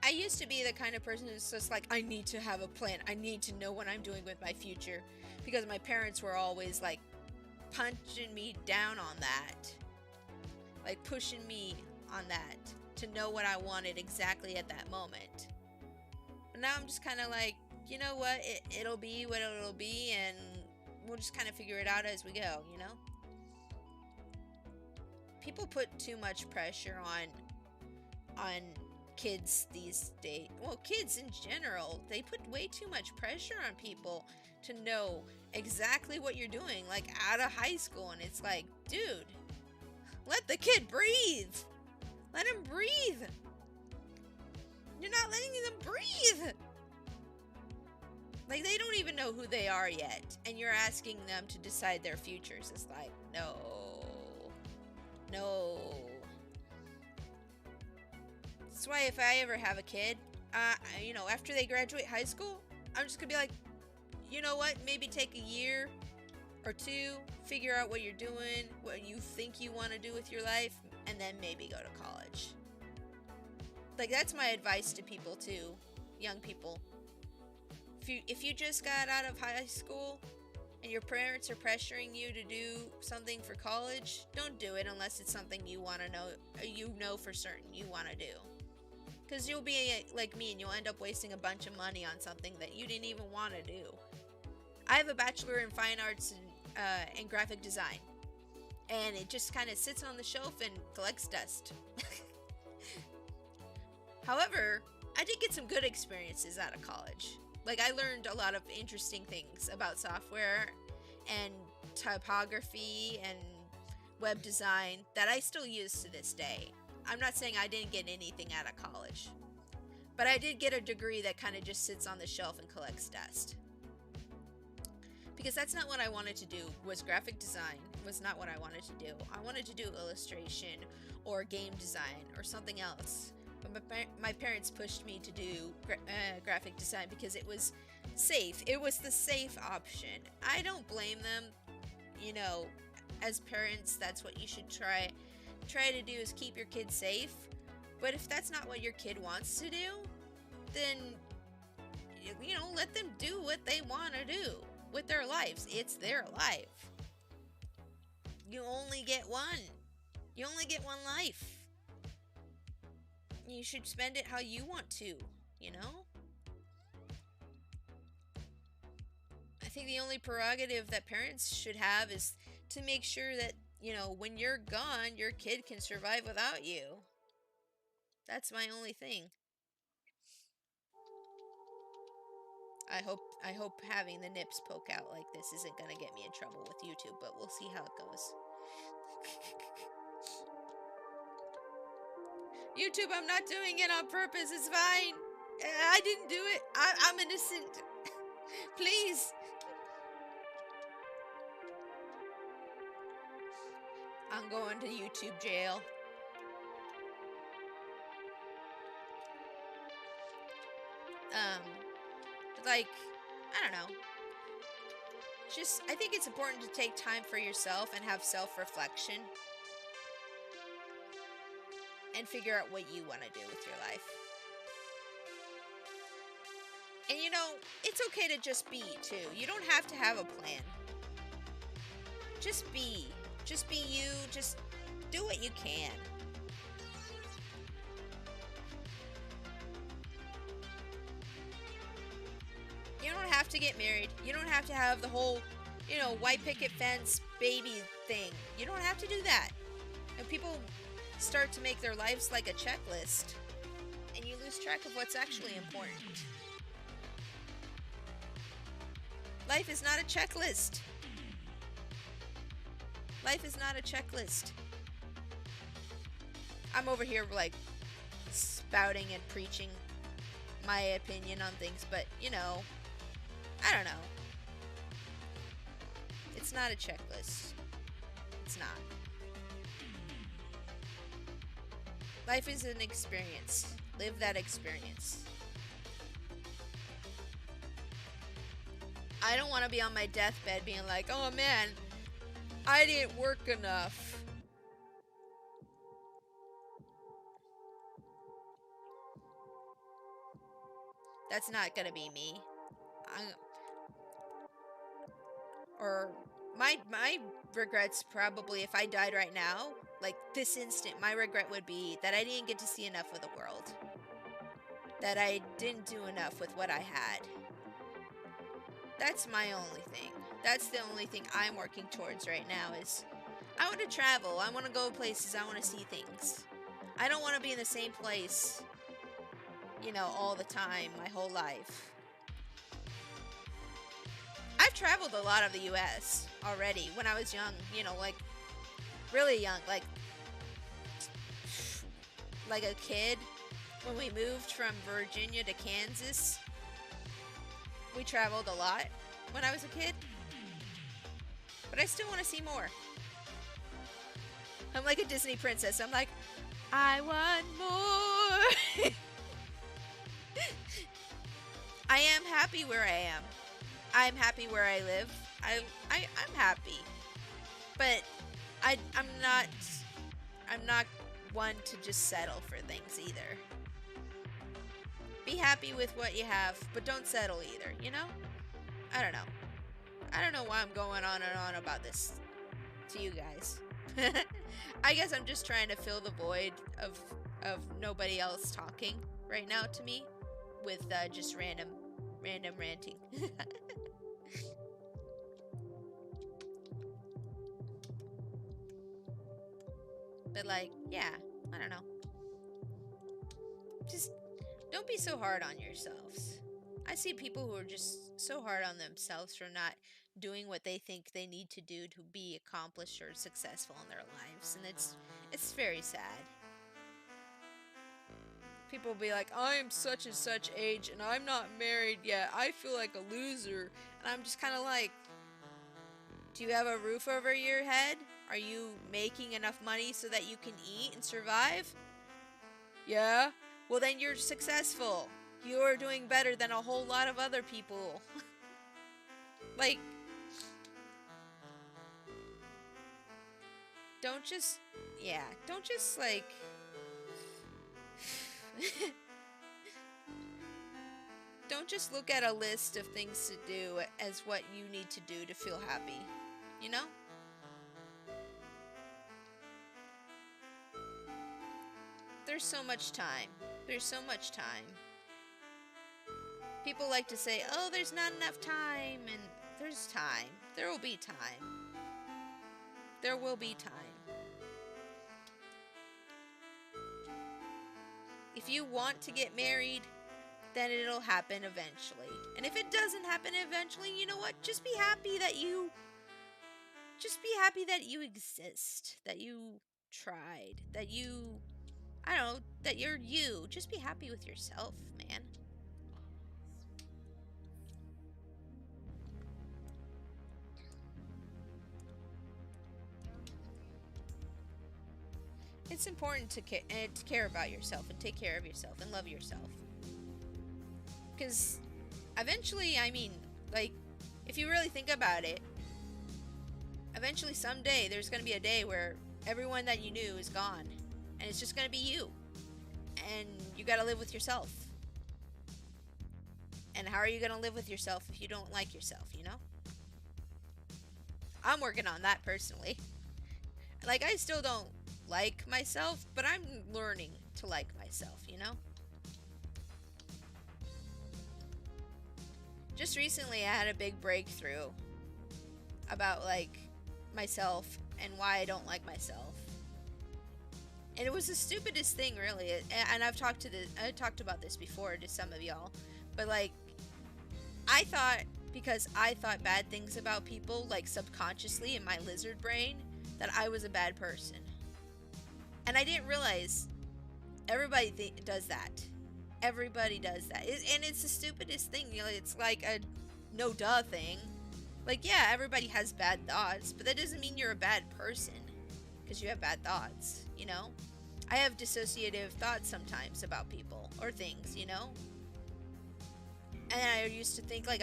I used to be the kind of person who's just like, I need to have a plan. I need to know what I'm doing with my future, because my parents were always like punching me down on that, like pushing me on that to know what I wanted exactly at that moment. But now I'm just kind of like, you know what, it'll be what it'll be, and we'll just kind of figure it out as we go, you know? People put too much pressure on kids these days. Well, kids in general, they put way too much pressure on people to know exactly what you're doing, like out of high school, and it's like, dude, let the kid breathe. Let him breathe. You're not letting them breathe. Like, they don't even know who they are yet, and you're asking them to decide their futures. It's like, no. That's why if I ever have a kid, you know, after they graduate high school, I'm just gonna be like, you know what, maybe take a year or two, figure out what you're doing, what you think you want to do with your life, and then maybe go to college. Like, that's my advice to people too, young people. If you just got out of high school and your parents are pressuring you to do something for college, don't do it unless it's something you want to know, you know for certain you want to do. Because you'll be like me and you'll end up wasting a bunch of money on something that you didn't even want to do. I have a bachelor in fine arts and graphic design, and it just kind of sits on the shelf and collects dust. However, I did get some good experiences out of college. Like, I learned a lot of interesting things about software and typography and web design that I still use to this day. I'm not saying I didn't get anything out of college, but I did get a degree that kind of just sits on the shelf and collects dust. Because that's not what I wanted to do. Was graphic design was not what I wanted to do. I wanted to do illustration or game design or something else. But my parents pushed me to do graphic design because it was safe. It was the safe option. I don't blame them. You know, as parents, that's what you should try to do, is keep your kid safe. But if that's not what your kid wants to do, then, you know, let them do what they want to do with their lives. It's their life. You only get one. You only get one life. You should spend it how you want to, you know? I think the only prerogative that parents should have is to make sure that, you know, when you're gone, your kid can survive without you. That's my only thing. I hope having the nips poke out like this isn't gonna get me in trouble with YouTube, but we'll see how it goes. YouTube, I'm not doing it on purpose. It's fine. I didn't do it. I'm innocent. Please. I'm going to YouTube jail. Like, I don't know. Just, I think it's important to take time for yourself and have self-reflection. And figure out what you want to do with your life. And you know, it's okay to just be, too. You don't have to have a plan. Just be. Just be you. Just do what you can. You don't have to get married. You don't have to have the whole, you know, white picket fence baby thing. You don't have to do that. And people start to make their lives like a checklist, and you lose track of what's actually important. Life is not a checklist. Life is not a checklist. I'm over here like spouting and preaching my opinion on things, but you know, I don't know. It's not a checklist. It's not. Life is an experience. Live that experience. I don't want to be on my deathbed being like, oh man, I didn't work enough. That's not gonna be me. Or my regrets probably, if I died right now, like this instant, my regret would be that I didn't get to see enough of the world. That I didn't do enough with what I had. That's my only thing. That's the only thing I'm working towards right now is I want to travel. I want to go places. I want to see things. I don't want to be in the same place, you know, all the time, my whole life. I've traveled a lot of the US already when I was young, you know, like really young, like a kid. When we moved from Virginia to Kansas, we traveled a lot when I was a kid. But I still want to see more. I'm like a Disney princess. I'm like, I want more. I am happy where I am. I'm happy where I live. I'm happy. But I'm not one to just settle for things either. Be happy with what you have, but don't settle either, you know? I don't know. I don't know why I'm going on and on about this to you guys. I guess I'm just trying to fill the void of nobody else talking right now to me with just random ranting. But like, yeah, I don't know. Just don't be so hard on yourselves. I see people who are just so hard on themselves for not doing what they think they need to do to be accomplished or successful in their lives, and it's very sad. People will be like, I am such and such age and I'm not married yet. I feel like a loser. And I'm just kind of like, do you have a roof over your head? Are you making enough money so that you can eat and survive? Yeah? Well, then you're successful. You're doing better than a whole lot of other people. Like, don't just, yeah, don't just like, don't just look at a list of things to do as what you need to do to feel happy. You know? There's so much time. There's so much time. People like to say, oh, there's not enough time, and there's time. There will be time. There will be time. If you want to get married, then it'll happen eventually. And if it doesn't happen eventually, you know what? Just be happy that you exist, that you tried, that you I don't know, that you're you. Just be happy with yourself, man. It's important to care about yourself and take care of yourself and love yourself. Because eventually, I mean, like, if you really think about it, eventually someday there's going to be a day where everyone that you knew is gone. And it's just going to be you. And you got to live with yourself. And how are you going to live with yourself if you don't like yourself, you know? I'm working on that personally. Like, I still don't like myself, but I'm learning to like myself, you know? Just recently, I had a big breakthrough about, like, myself and why I don't like myself. And it was the stupidest thing, really. And I talked about this before to some of y'all. But, like, I thought, because I thought bad things about people, like, subconsciously in my lizard brain, that I was a bad person. And I didn't realize everybody does that. Everybody does that. And it's the stupidest thing. You know, it's like a no duh thing. Like, yeah, everybody has bad thoughts, but that doesn't mean you're a bad person because you have bad thoughts, you know? I have dissociative thoughts sometimes about people or things, you know? And I used to think I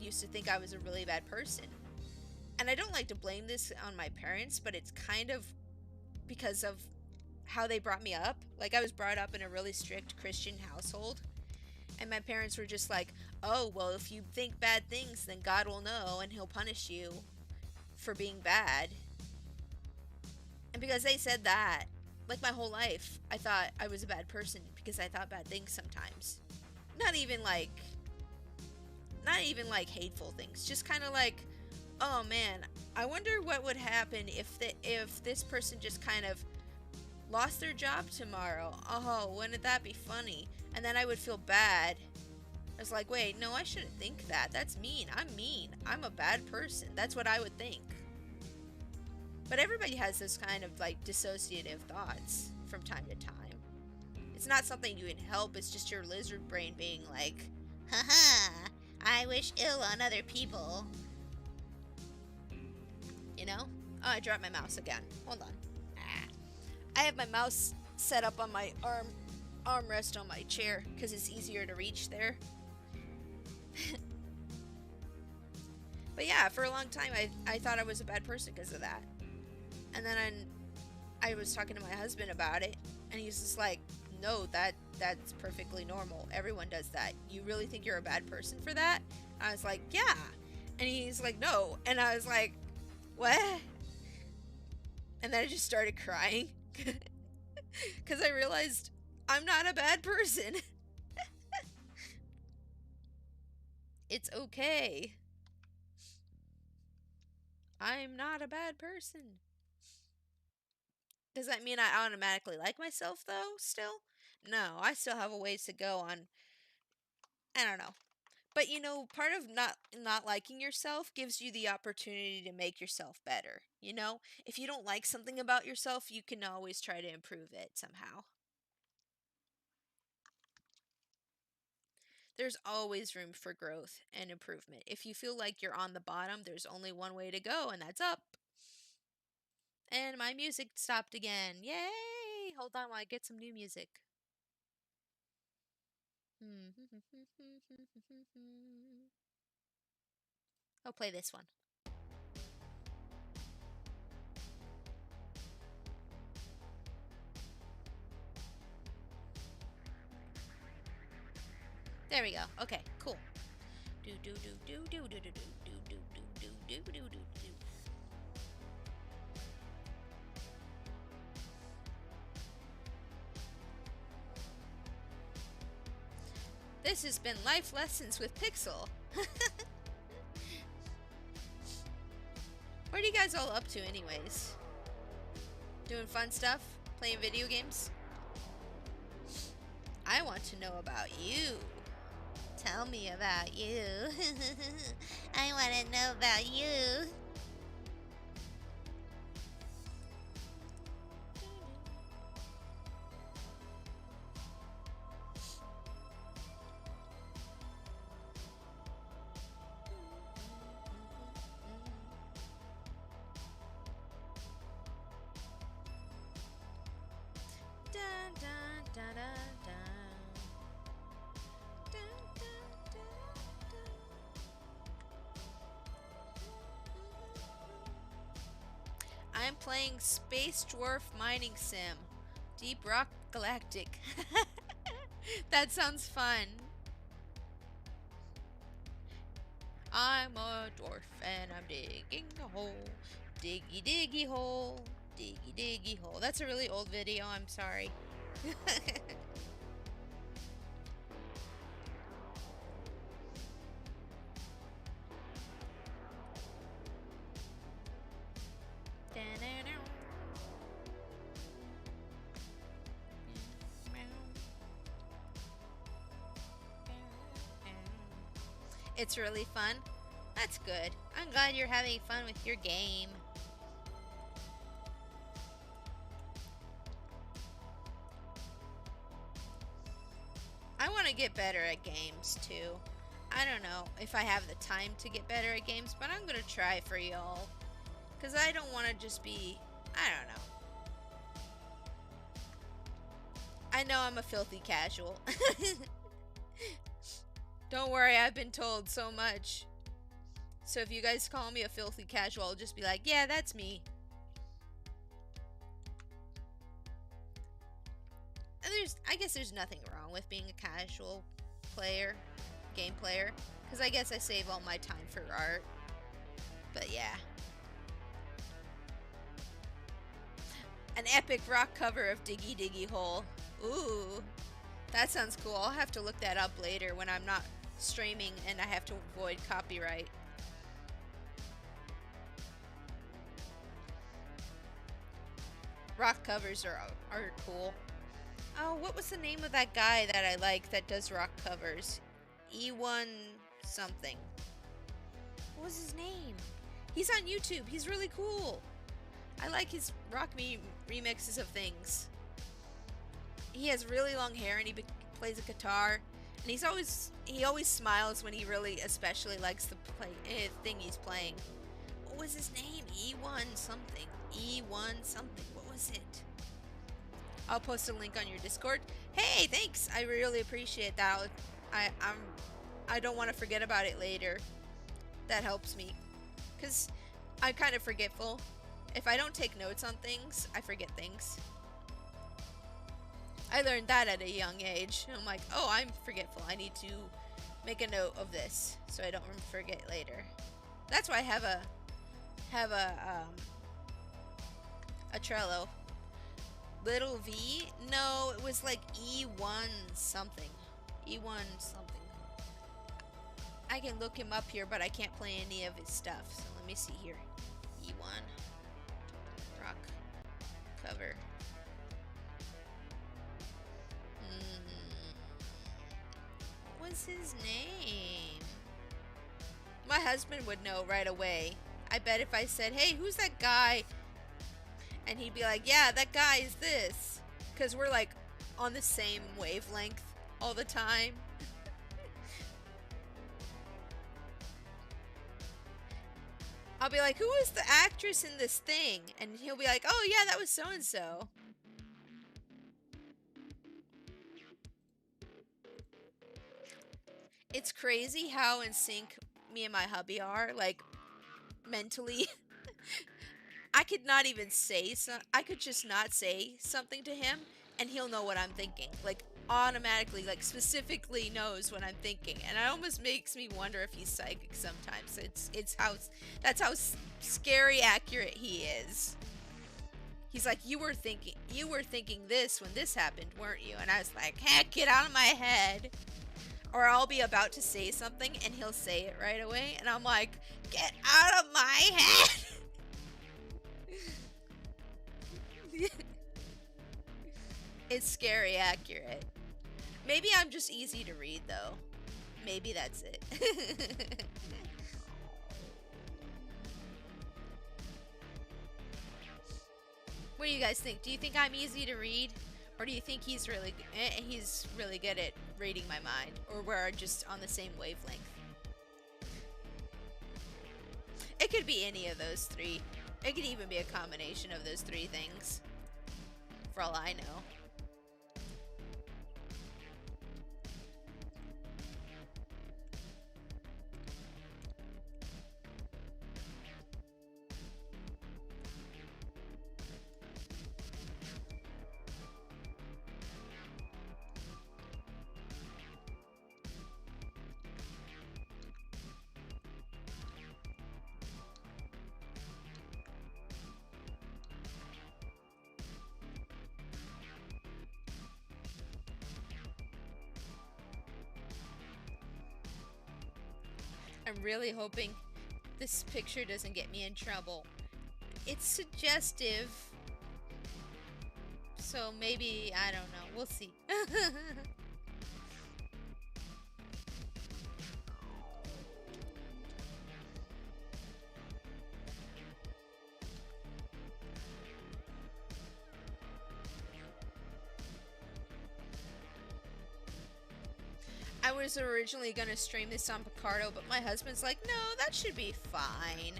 used to think I was a really bad person. And I don't like to blame this on my parents, but it's kind of because of how they brought me up. Like, I was brought up in a really strict Christian household, and my parents were just like, oh, well, if you think bad things, then God will know and he'll punish you for being bad. And because they said that, like, my whole life, I thought I was a bad person because I thought bad things sometimes. Not even like, not even like hateful things, just kind of like, oh man, I wonder what would happen if this person just kind of lost their job tomorrow. Oh, wouldn't that be funny? And then I would feel bad. I was like, wait, no, I shouldn't think that. That's mean. I'm mean. I'm a bad person. That's what I would think. But everybody has this kind of like dissociative thoughts from time to time. It's not something you can help. It's just your lizard brain being like, haha, I wish ill on other people. You know? Oh, I dropped my mouse again. Hold on. I have my mouse set up on my armrest on my chair because it's easier to reach there. But yeah, for a long time I thought I was a bad person because of that. And then I was talking to my husband about it, and he's just like, no, that's perfectly normal. Everyone does that. You really think you're a bad person for that? I was like, yeah. And he's like, no. And I was like, what? And then I just started crying because I realized I'm not a bad person. It's okay. I'm not a bad person. Does that mean I automatically like myself though, still? No, I still have a ways to go on. I don't know. But you know, part of not liking yourself gives you the opportunity to make yourself better. You know, if you don't like something about yourself, you can always try to improve it somehow. There's always room for growth and improvement. If you feel like you're on the bottom, there's only one way to go, and that's up. And my music stopped again. Yay! Hold on while I get some new music. I'll play this one. There we go. Okay, cool. Do do do do do do do do do do do do do do do. This has been Life Lessons with Pixel. What are you guys all up to anyways? Doing fun stuff? Playing video games? I want to know about you. Tell me about you. I want to know about you. Dun, dun, dun, dun, dun. Dun, dun, dun, dun. I'm playing Space Dwarf Mining Sim. Deep Rock Galactic. That sounds fun. I'm a dwarf and I'm digging a hole. Diggy diggy hole. Diggy diggy hole. That's a really old video, I'm sorry. It's really fun. That's good. I'm glad you're having fun with your game. I want to get better at games too. I don't know if I have the time to get better at games, but I'm going to try for y'all. Because I don't want to just be, I don't know. I know I'm a filthy casual. Don't worry, I've been told so much. So if you guys call me a filthy casual, I'll just be like, yeah, that's me. And I guess there's nothing wrong with being a casual player, game player. Because I guess I save all my time for art. But yeah. An epic rock cover of Diggy Diggy Hole. Ooh. That sounds cool. I'll have to look that up later when I'm not streaming and I have to avoid copyright. Rock covers are cool. Oh, what was the name of that guy that I like that does rock covers? E1 something. What was his name? He's on YouTube. He's really cool. I like his rock remixes of things. He has really long hair and he plays a guitar. And he always smiles when he really especially likes the thing he's playing. What was his name? E1 something. E1 something. What was it? I'll post a link on your Discord. Hey, thanks. I really appreciate that. I don't want to forget about it later. That helps me. Cuz I'm kind of forgetful. If I don't take notes on things, I forget things. I learned that at a young age. I'm like, oh, I'm forgetful. I need to make a note of this so I don't forget later. That's why I have a Trello. Little V? No, it was like E1 something. E1 something. I can look him up here, but I can't play any of his stuff. So let me see here. E1 rock cover. What was his name? My husband would know right away. I bet if I said, hey, who's that guy? And he'd be like, yeah, that guy is this. Because we're like on the same wavelength all the time. I'll be like, who is the actress in this thing? And he'll be like, oh yeah, that was so-and-so. crazy how in sync me and my hubby are, like, mentally. I could not even say I could just not say something to him and he'll know what I'm thinking. Like automatically, like specifically knows what I'm thinking. And it almost makes me wonder if he's psychic sometimes. It's how that's how scary accurate he is. He's like, you were thinking this when this happened, weren't you? And I was like, heck, get out of my head. Or I'll be about to say something and he'll say it right away. And I'm like, get out of my head. It's scary accurate. Maybe I'm just easy to read though. Maybe that's it. What do you guys think? Do you think I'm easy to read? Or do you think he's really good at reading my mind? Or we're just on the same wavelength? It could be any of those three. It could even be a combination of those three things. For all I know. I'm really hoping this picture doesn't get me in trouble. It's suggestive. So maybe, I don't know. We'll see. I was originally gonna stream this on Picardo, but my husband's like, no, that should be fine.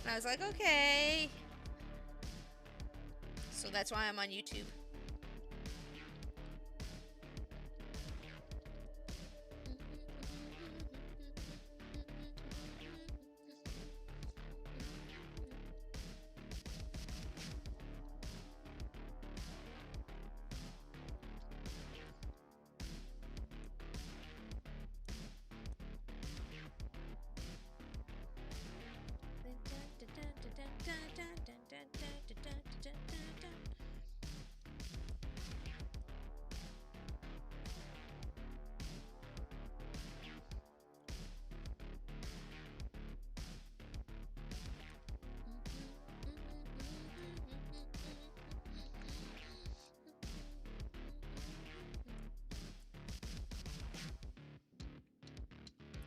And I was like, okay. So that's why I'm on YouTube.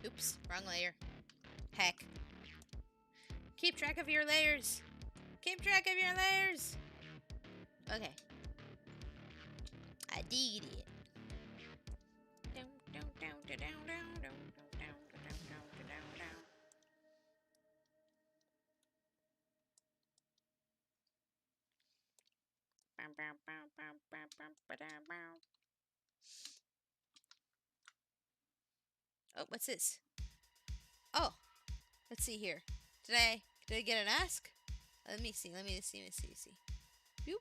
Oops, wrong layer. Heck. Keep track of your layers. Keep track of your layers. Okay. I did it. Oh, what's this? Oh, let's see here. Did I get an ask? Let me see. Boop.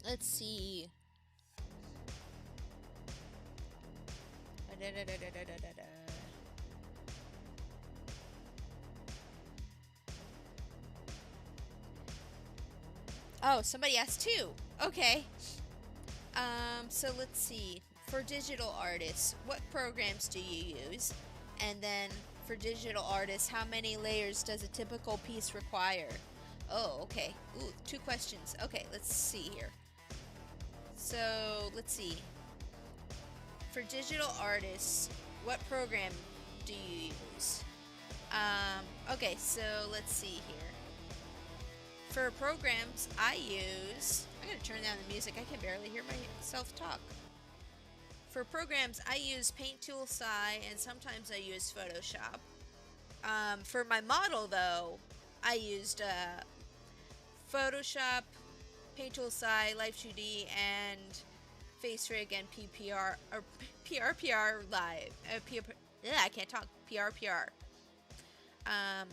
Let's see. Oh, somebody asked too. Okay. So let's see. For digital artists, what programs do you use? And then for digital artists, how many layers does a typical piece require? Oh, okay. Ooh, 2 questions. Okay, let's see here. So, let's see. For digital artists, what program do you use? Okay, so let's see here. For programs, I'm gonna turn down the music. I can barely hear myself talk. For programs, I use Paint Tool SAI, and sometimes I use Photoshop. For my model, though, I used Photoshop, Paint Tool Sai, Life 2D, and Face Rig and PPR or PRPR Live. I can't talk. PRPR. Um,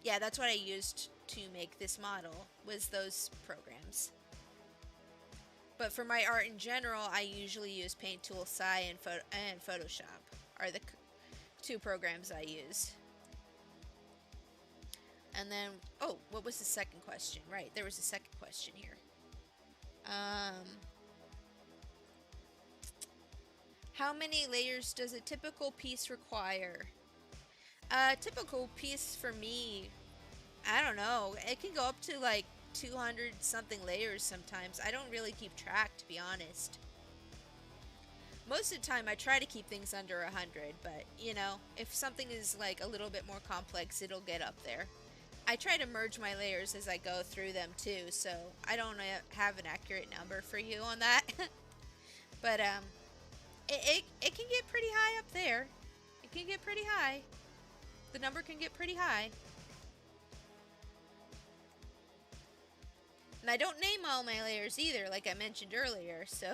yeah, that's what I used to make this model, was those programs. But for my art in general, I usually use Paint Tool Sai and Photoshop are the two programs I use. And then, oh, what was the second question? Right, there was a second question here. How many layers does a typical piece require? A typical piece for me, I don't know. It can go up to like 200 something layers sometimes. I don't really keep track, to be honest. Most of the time I try to keep things under 100, but you know, if something is like a little bit more complex, it'll get up there. I try to merge my layers as I go through them too, so I don't have an accurate number for you on that. But it can get pretty high up there. It can get pretty high. The number can get pretty high. And I don't name all my layers either, like I mentioned earlier, so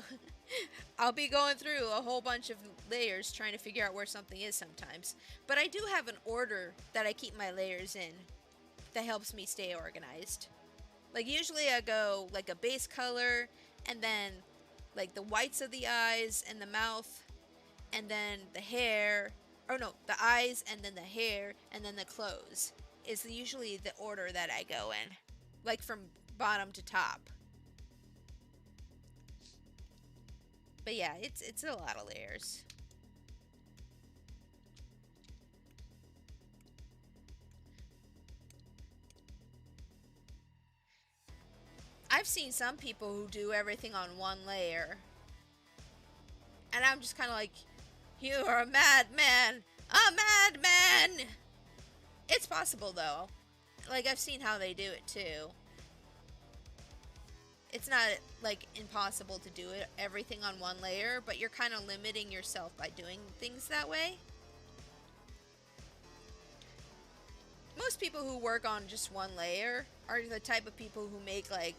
I'll be going through a whole bunch of layers trying to figure out where something is sometimes. But I do have an order that I keep my layers in that helps me stay organized. Like usually I go like a base color, and then like the whites of the eyes and the mouth, and then the hair, or no, the eyes and then the hair and then the clothes is usually the order that I go in, like from bottom to top. But yeah, it's a lot of layers. I've seen some people who do everything on one layer, and I'm just kind of like, you are a madman! A madman! It's possible though. Like, I've seen how they do it too. It's not like impossible to do it everything on one layer, but you're kind of limiting yourself by doing things that way. Most people who work on just one layer are the type of people who make like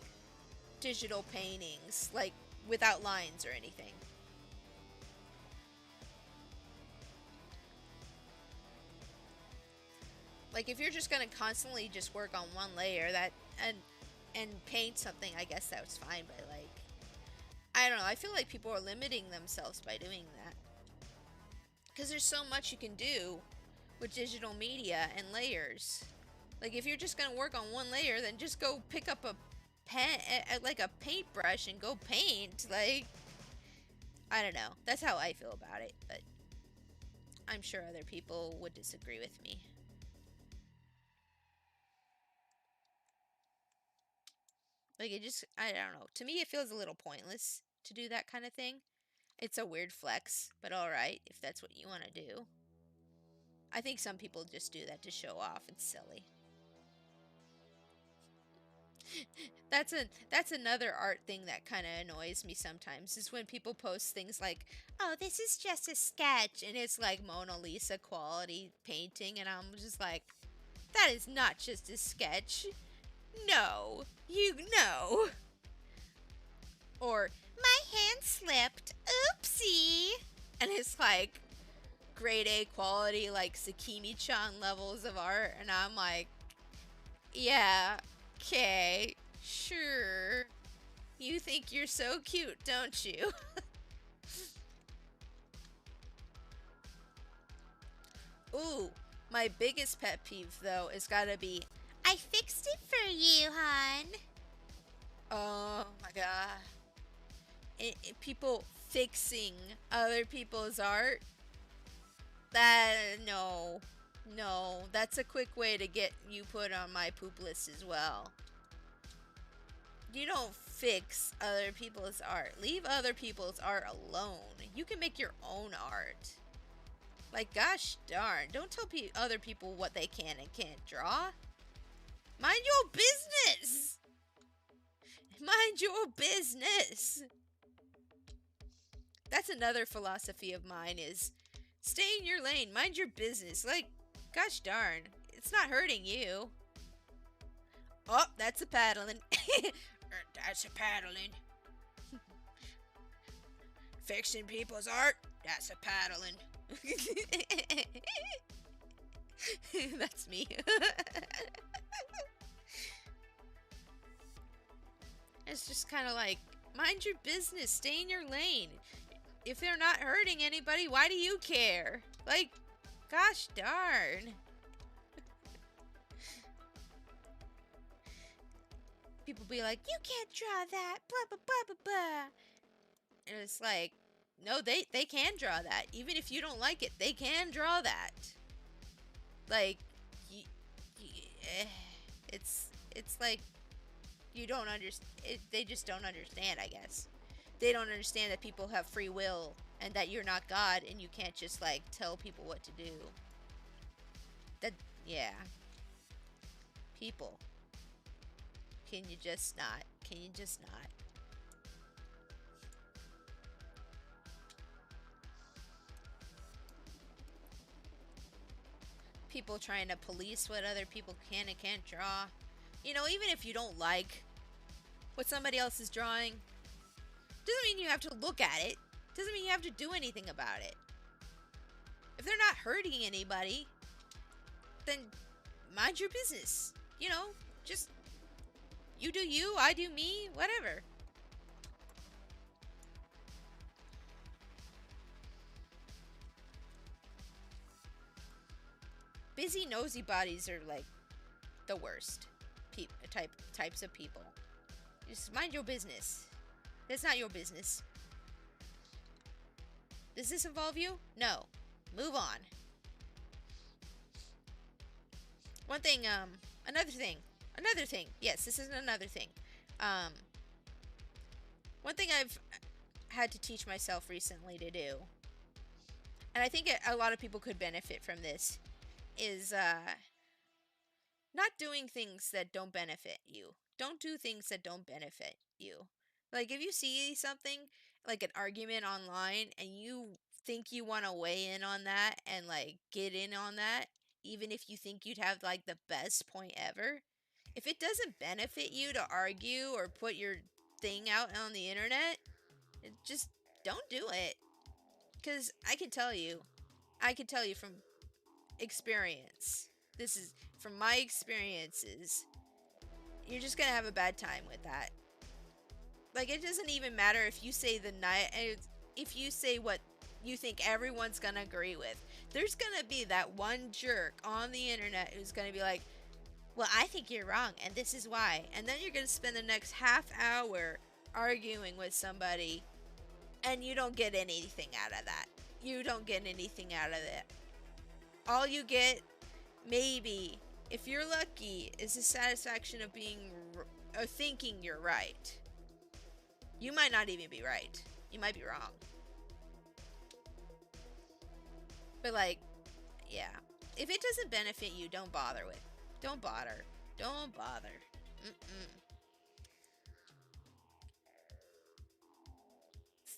digital paintings, like without lines or anything. Like if you're just gonna constantly just work on one layer and paint something, I guess that's fine. But like, I don't know. I feel like people are limiting themselves by doing that, because there's so much you can do with digital media and layers. Like if you're just gonna work on one layer, then just go pick up a pen, like a paintbrush, and go paint. Like, I don't know. That's how I feel about it, but I'm sure other people would disagree with me. Like it just, I don't know. To me, it feels a little pointless to do that kind of thing. It's a weird flex, but alright, if that's what you want to do. I think some people just do that to show off. It's silly. That's another art thing that kind of annoys me sometimes, is when people post things like, "Oh, this is just a sketch," and it's like Mona Lisa quality painting, and I'm just like, that is not just a sketch. No, you know. Or, my hand slipped. Oopsie. And it's like grade A quality, like Sakimi-chan levels of art, and I'm like, yeah, okay, sure. You think you're so cute, don't you? Ooh, my biggest pet peeve though is gotta be, I fixed it for you, hon. Oh my god. People fixing other people's art. That, no. No, that's a quick way to get you put on my poop list as well. You don't fix other people's art. Leave other people's art alone. You can make your own art. Like, gosh darn. Don't tell other people what they can and can't draw. Mind your business. Mind your business. That's another philosophy of mine, is stay in your lane. Mind your business. Like, gosh darn. It's not hurting you. Oh, that's a paddling. That's a paddling. Fixing people's art, that's a paddling. That's me. It's just kind of like, mind your business, stay in your lane. If they're not hurting anybody, why do you care? Like, gosh darn. People be like, you can't draw that, blah, blah, blah, blah, blah. And it's like, no, they can draw that. Even if you don't like it, they can draw that. Like, it's like, you don't understand. They just don't understand, I guess. They don't understand that people have free will and that you're not God and you can't just, like, tell people what to do. That, yeah. People. Can you just not? Can you just not? People trying to police what other people can and can't draw. You know, even if you don't like what somebody else is drawing, doesn't mean you have to look at it. Doesn't mean you have to do anything about it. If they're not hurting anybody, then mind your business. You know, just you do you, I do me, whatever. Busy nosy bodies are like the worst types of people. Just mind your business. That's not your business. Does this involve you? No. Move on. Another thing. Yes, this is another thing. One thing I've had to teach myself recently to do, and I think a lot of people could benefit from this, is not doing things that don't benefit you. Don't do things that don't benefit you. Like, if you see something, like an argument online, and you think you want to weigh in on that and, like, get in on that, even if you think you'd have, like, the best point ever, if it doesn't benefit you to argue or put your thing out on the internet, just don't do it. Because I can tell you from experience, this is from my experiences, you're just gonna have a bad time with that. Like, it doesn't even matter if you say if you say what you think everyone's gonna agree with. There's gonna be that one jerk on the internet who's gonna be like, well, I think you're wrong, and this is why. And then you're gonna spend the next half hour arguing with somebody, and you don't get anything out of that. You don't get anything out of it. All you get, maybe, if you're lucky, is the satisfaction of thinking you're right. You might not even be right. You might be wrong. But, like, yeah. If it doesn't benefit you, don't bother with. Don't bother. Don't bother.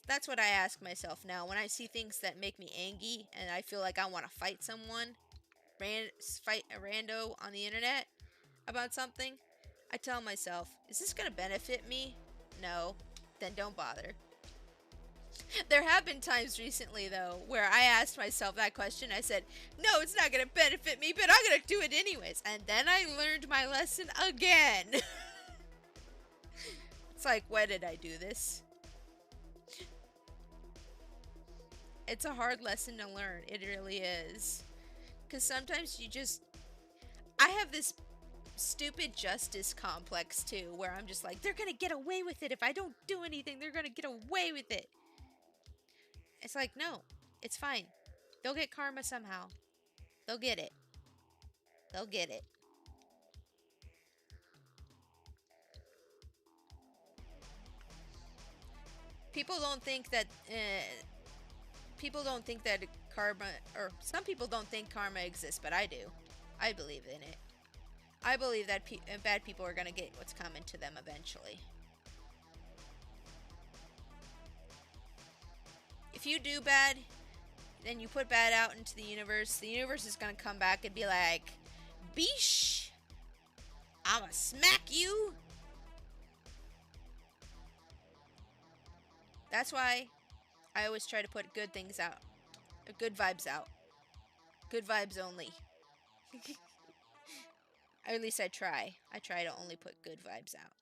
That's what I ask myself now when I see things that make me angry and I feel like I want to fight someone, fight a rando on the internet about something. I tell myself, is this going to benefit me? No. Then don't bother. There have been times recently, though, where I asked myself that question. I said, no, it's not going to benefit me, but I'm going to do it anyways. And then I learned my lesson again. It's like, why did I do this? It's a hard lesson to learn. It really is. Because sometimes I have this stupid justice complex, too, where I'm just like, they're going to get away with it. If I don't do anything, they're going to get away with it. It's like, no, it's fine. They'll get karma somehow. They'll get it. They'll get it. People don't think that karma, or some people don't think karma exists, but I do. I believe in it. I believe that bad people are going to get what's coming to them eventually. If you do bad, then you put bad out into the universe is going to come back and be like, Beesh, I'ma smack you. That's why I always try to put good things out. Good vibes out. Good vibes only. Or at least I try. I try to only put good vibes out.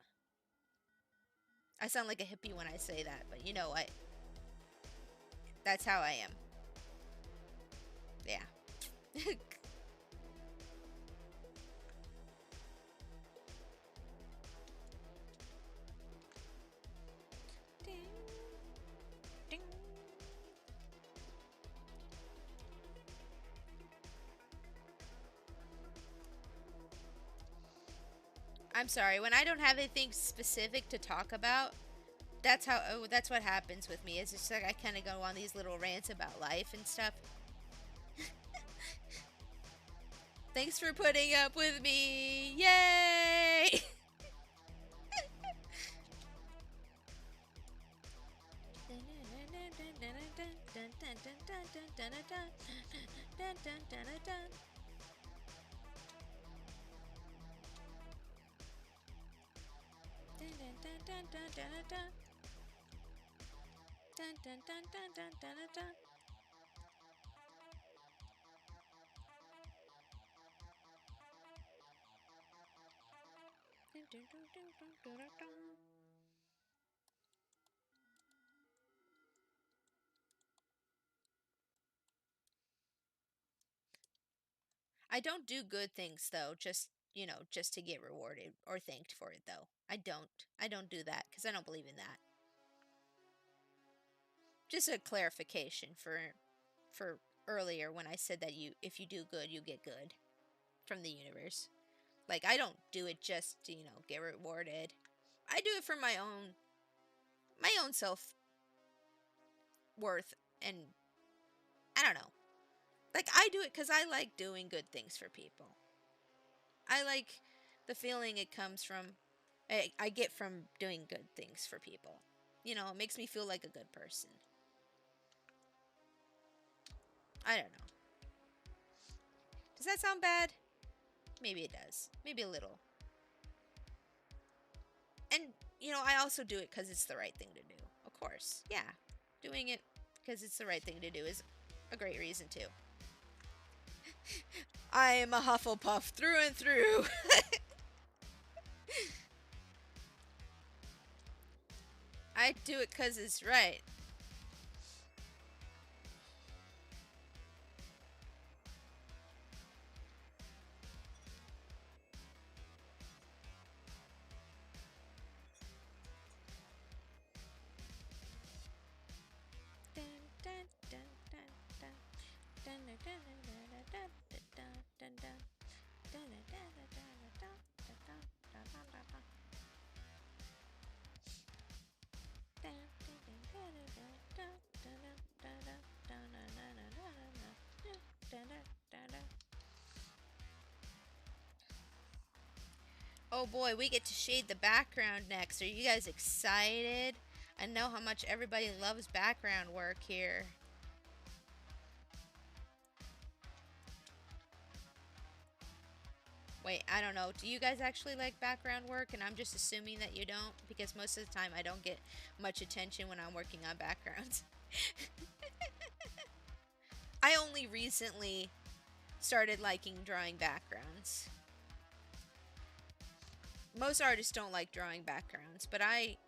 I sound like a hippie when I say that, but you know what? That's how I am. Yeah. Ding, ding. I'm sorry, when I don't have anything specific to talk about, that's what happens with me. It's just like I kind of go on these little rants about life and stuff. Thanks for putting up with me. Yay! I don't do good things though, just to get rewarded or thanked for it though. I don't. I don't do that because I don't believe in that. Just a clarification for earlier when I said that if you do good, you get good from the universe. Like I don't do it just to, get rewarded. I do it for my own self worth and I don't know. Like I do it cuz I like doing good things for people. I like the feeling it comes from I get from doing good things for people. It makes me feel like a good person. I don't know. Does that sound bad? Maybe it does. Maybe a little. And, I also do it because it's the right thing to do. Of course. Yeah. Doing it because it's the right thing to do is a great reason too. I am a Hufflepuff through and through. I do it because it's right. Oh boy, we get to shade the background next. Are you guys excited? I know how much everybody loves background work here. Wait, I don't know. Do you guys actually like background work? And I'm just assuming that you don't, because most of the time I don't get much attention when I'm working on backgrounds. I only recently started liking drawing backgrounds. Most artists don't like drawing backgrounds, but I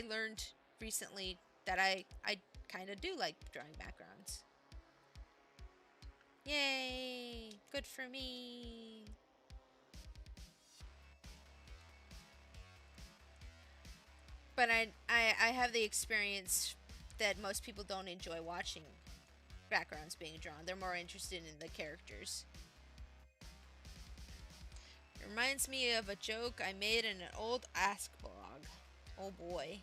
learned recently that I kind of do like drawing backgrounds. Yay! Good for me. But I have the experience that most people don't enjoy watching backgrounds being drawn. They're more interested in the characters. It reminds me of a joke I made in an old Ask blog. Oh boy.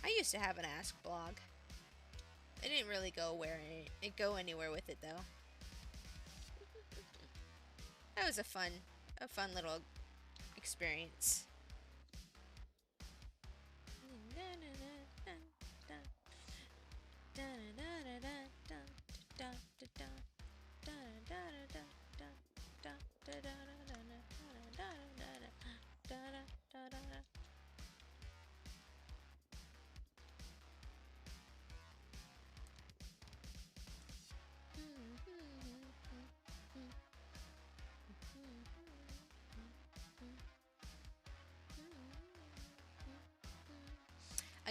I used to have an Ask blog. I didn't really go anywhere with it though. That was a fun little experience.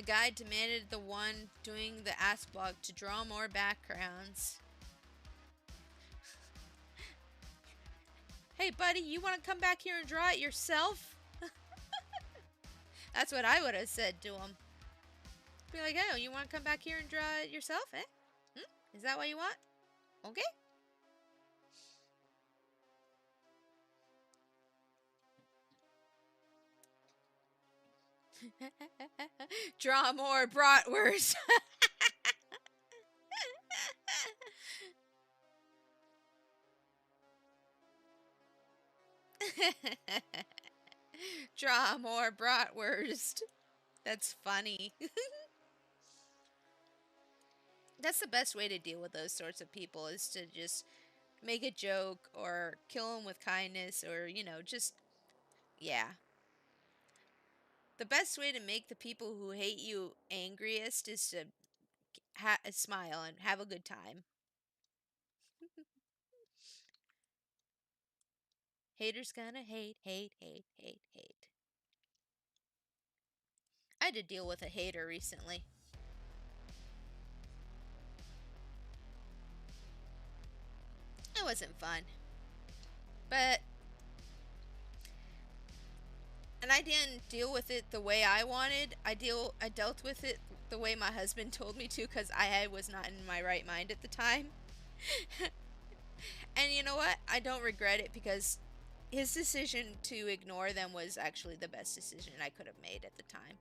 A guy demanded the one doing the ask blog to draw more backgrounds. Hey, buddy, you want to come back here and draw it yourself? That's what I would have said to him. Be like, oh, you want to come back here and draw it yourself, eh? Is that what you want? Okay. Draw more bratwurst. Draw more bratwurst. That's funny. That's the best way to deal with those sorts of people, is to just make a joke or kill them with kindness, or, you know, just, yeah. The best way to make the people who hate you angriest is to smile and have a good time. Haters gonna hate, hate, hate, hate, hate. I had to deal with a hater recently. It wasn't fun. But... and I didn't deal with it the way I wanted. I dealt with it the way my husband told me to, because I was not in my right mind at the time. And you know what? I don't regret it, because his decision to ignore them was actually the best decision I could have made at the time.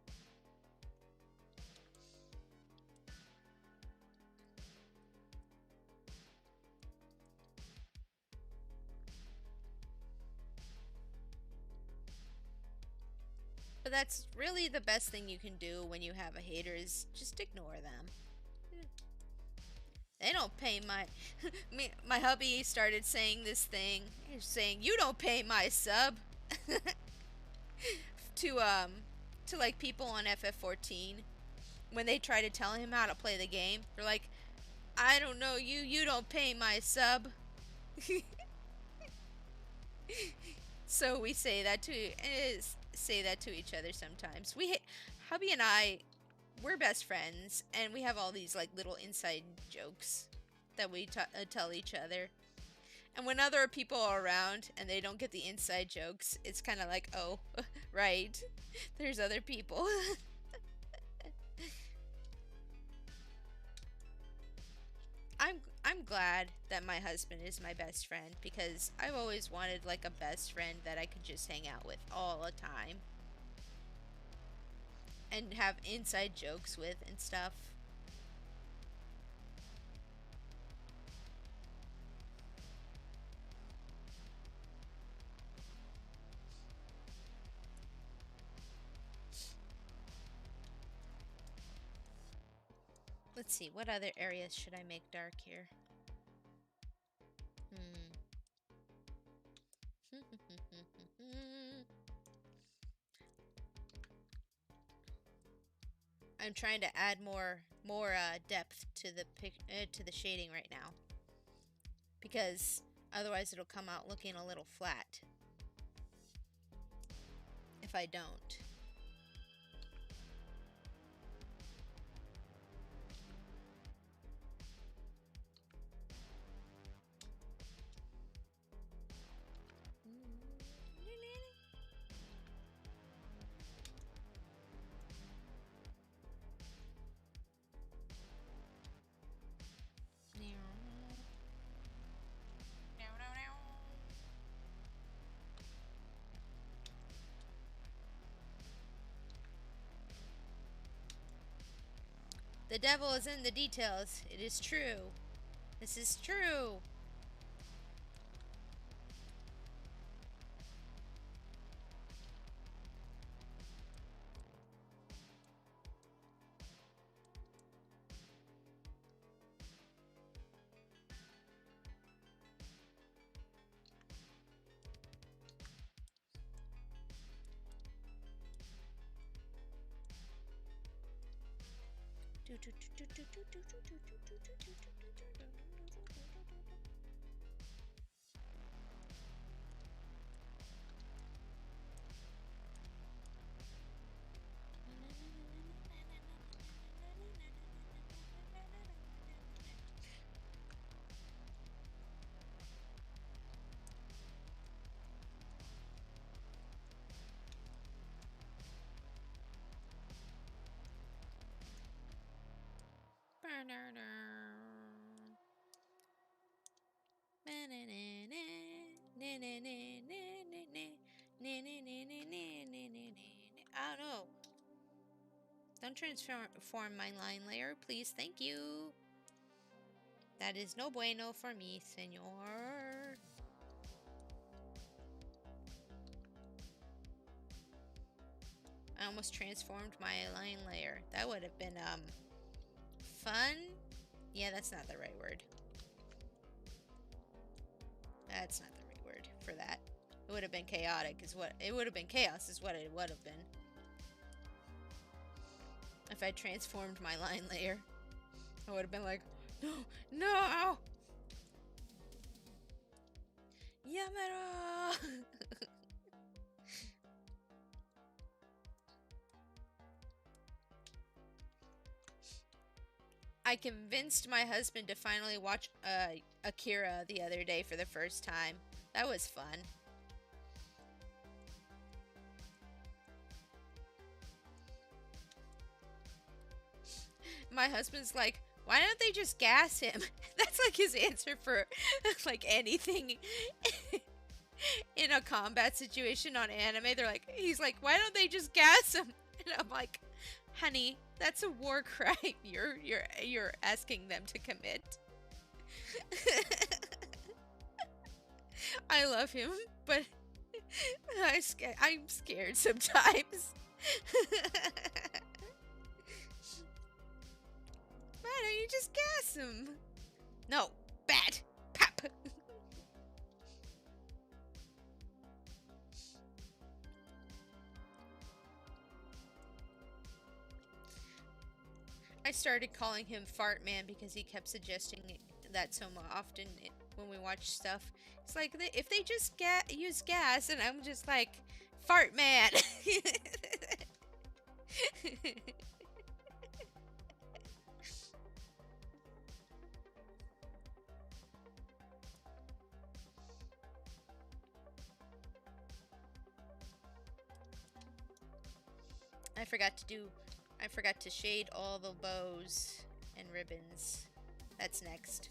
But that's really the best thing you can do when you have a hater, is just ignore them. They don't pay my... my hubby started saying this thing. He was saying, you don't pay my sub. to like people on FF14. When they try to tell him how to play the game, they're like, I don't know you don't pay my sub. So we say that to each other sometimes. Hubby and I, we're best friends, and we have all these like little inside jokes that we tell each other. And when other people are around and they don't get the inside jokes, it's kind of like, oh, right, there's other people. I'm glad that my husband is my best friend, because I've always wanted like a best friend that I could just hang out with all the time and have inside jokes with and stuff. Let's see, what other areas should I make dark here? I'm trying to add more depth to the shading right now, because otherwise it'll come out looking a little flat if I don't. The devil is in the details. It is true. This is true. don't transform my line layer, please. Thank you. That is no bueno for me, senor. I almost transformed my line layer. That would have been, fun? Yeah, that's not the right word. That's not the right word for that. It would have been chaotic is what... It would have been chaos is what it would have been. If I transformed my line layer. I would have been like, no, no! Yamero! I convinced my husband to finally watch Akira the other day for the first time. That was fun. My husband's like, why don't they just gas him? That's like his answer for like anything in a combat situation on anime. They're like, he's like, why don't they just gas him? And I'm like, honey, that's a war crime you're asking them to commit. I love him, but I'm scared sometimes. Why don't you just gas him? No, bad. Pap. I started calling him Fart Man because he kept suggesting that so often when we watch stuff. It's like, if they just use gas, and I'm just like, Fart Man. I forgot to shade all the bows and ribbons. That's next.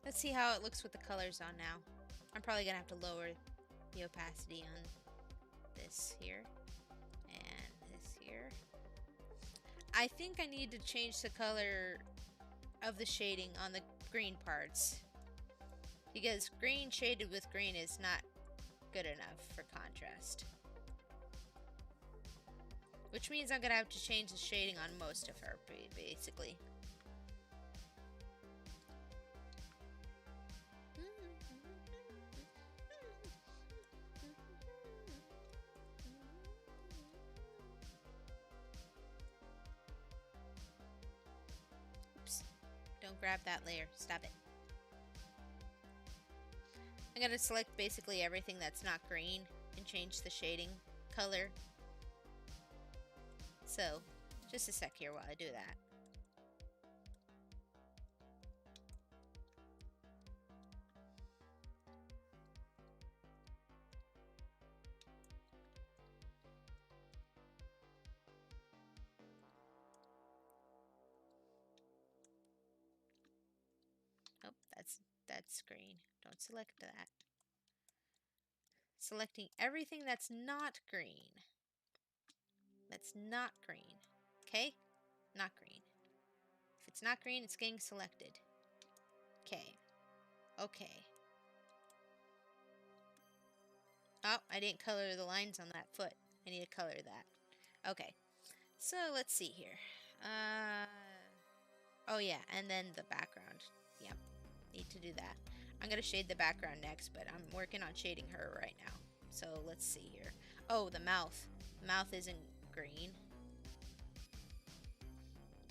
Let's see how it looks with the colors on now. I'm probably gonna have to lower the opacity on this here and this here. I think I need to change the color of the shading on the green parts, because green shaded with green is not good enough for contrast. Which means I'm gonna have to change the shading on most of her, basically. Don't grab that layer. Stop it. I'm going to select basically everything that's not green and change the shading color. So, just a sec here while I do that. Oh, that's green. Don't select that. Selecting everything that's not green. That's not green. Okay? Not green. If it's not green, it's getting selected. Okay. Okay. Oh, I didn't color the lines on that foot. I need to color that. Okay, so let's see here. Oh yeah, and then the background. Yep, need to do that. I'm gonna shade the background next, but I'm working on shading her right now. So let's see here. Oh, the mouth. The mouth isn't green.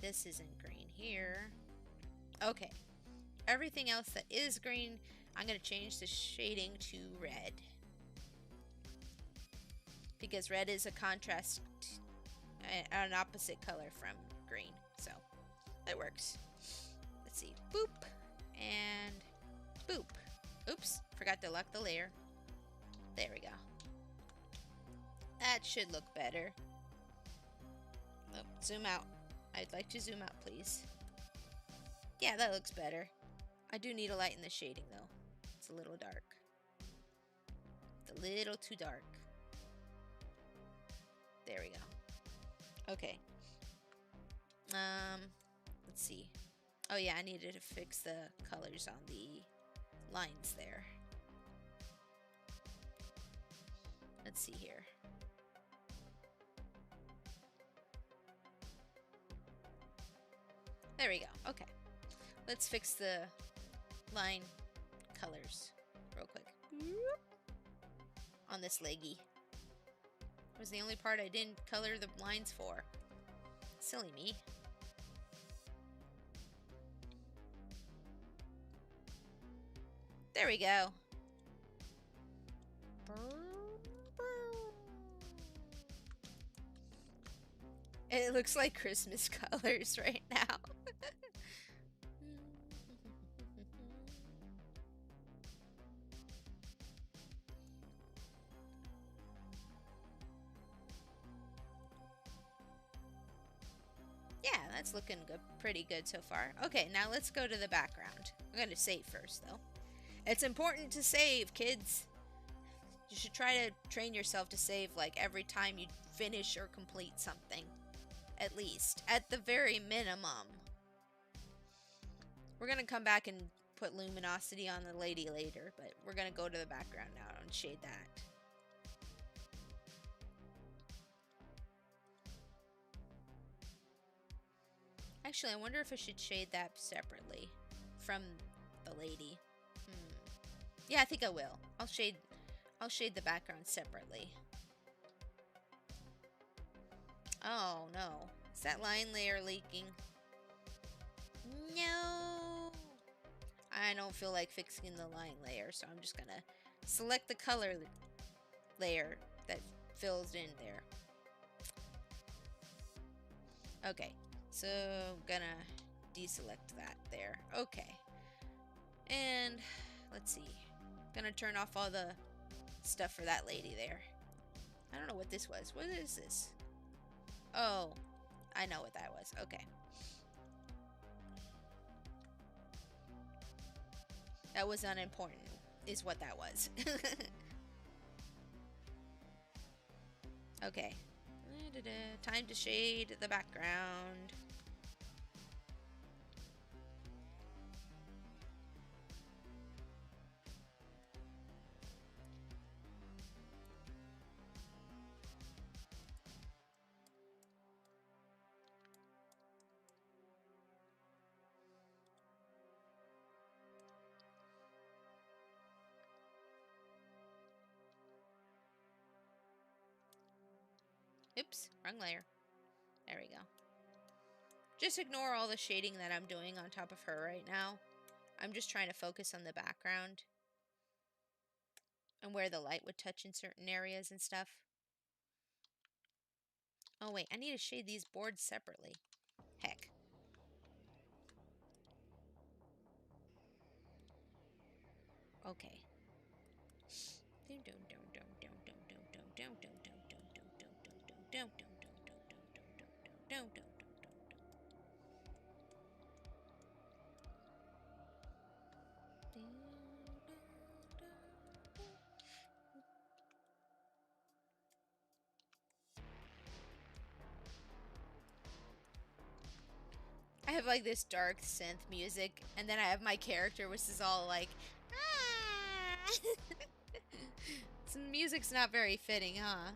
This isn't green here. Okay. Everything else that is green, I'm going to change the shading to red. Because red is a contrast, an opposite color from green. So, that works. Let's see. Boop. And boop. Oops. Forgot to lock the layer. There we go. That should look better. Oh, zoom out. I'd like to zoom out, please. Yeah, that looks better. I do need to lighten the shading, though. It's a little dark. It's a little too dark. There we go. Okay. Let's see. Oh yeah, I needed to fix the colors on the lines there. Let's see here. There we go. Okay. Let's fix the line colors real quick. On this leggy. It was the only part I didn't color the lines for. Silly me. There we go. It looks like Christmas colors right now. Yeah, that's looking good, pretty good so far. Okay, now let's go to the background. I'm going to save first, though. It's important to save, kids. You should try to train yourself to save like every time you finish or complete something. At least. At the very minimum. We're going to come back and put luminosity on the lady later, but we're going to go to the background now and shade that. Actually, I wonder if I should shade that separately from the lady. Yeah, I think I will. I'll shade the background separately. Oh no. Is that line layer leaking? No. I don't feel like fixing the line layer, so I'm just gonna select the color layer that fills in there. Okay. So, I'm gonna deselect that there. Okay. And let's see. Gonna turn off all the stuff for that lady there. I don't know what this was. What is this? Oh, I know what that was. Okay. That was unimportant, is what that was. Okay. Time to shade the background. Oops, wrong layer. There we go. Just ignore all the shading that I'm doing on top of her right now. I'm just trying to focus on the background and where the light would touch in certain areas and stuff. Oh wait, I need to shade these boards separately. Heck. Okay. I have like this dark synth music, and then I have my character, which is all like, ah! Some music's not very fitting, huh?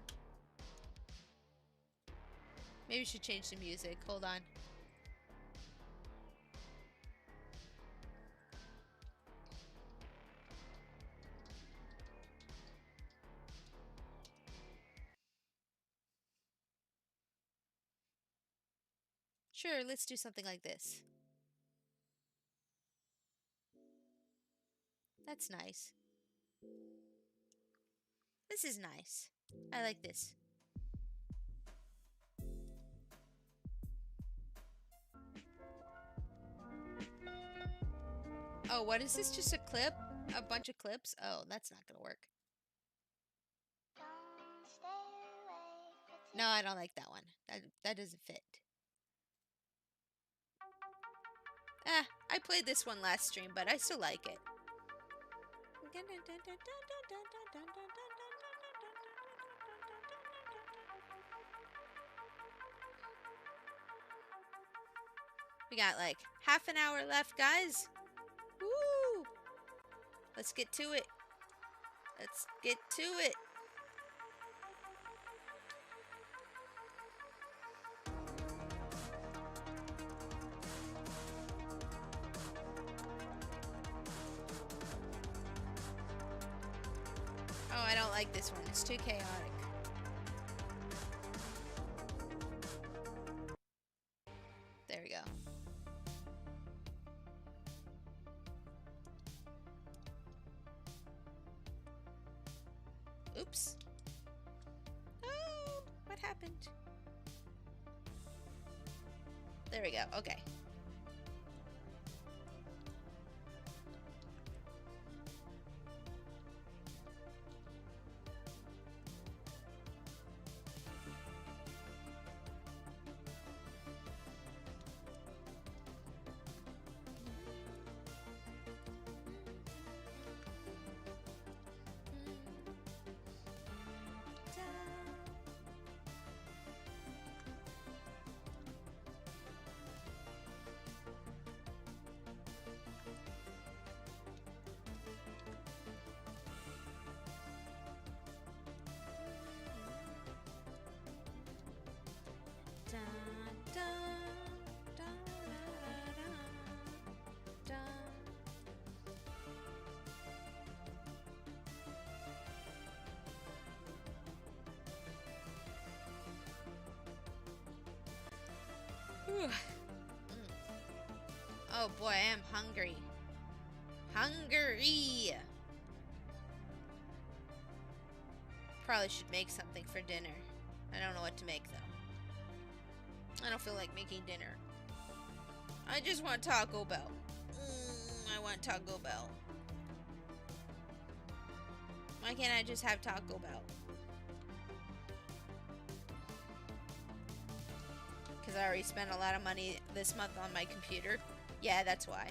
Maybe we should change the music. Hold on. Sure, let's do something like this. That's nice. This is nice. I like this. Oh, what is this? Just a clip? A bunch of clips? Oh, that's not gonna work. No, I don't like that one. That doesn't fit. I played this one last stream, but I still like it. We got like half an hour left, guys. Woo! Let's get to it. Let's get to it. Oh, I don't like this one. It's too chaotic. There we go. Oops. Oh, what happened? There we go. Okay. Oh boy, I am hungry. Hungry! Probably should make something for dinner. I don't know what to make though. I don't feel like making dinner. I just want Taco Bell. I want Taco Bell. Why can't I just have Taco Bell? Because I already spent a lot of money this month on my computer. Yeah, that's why.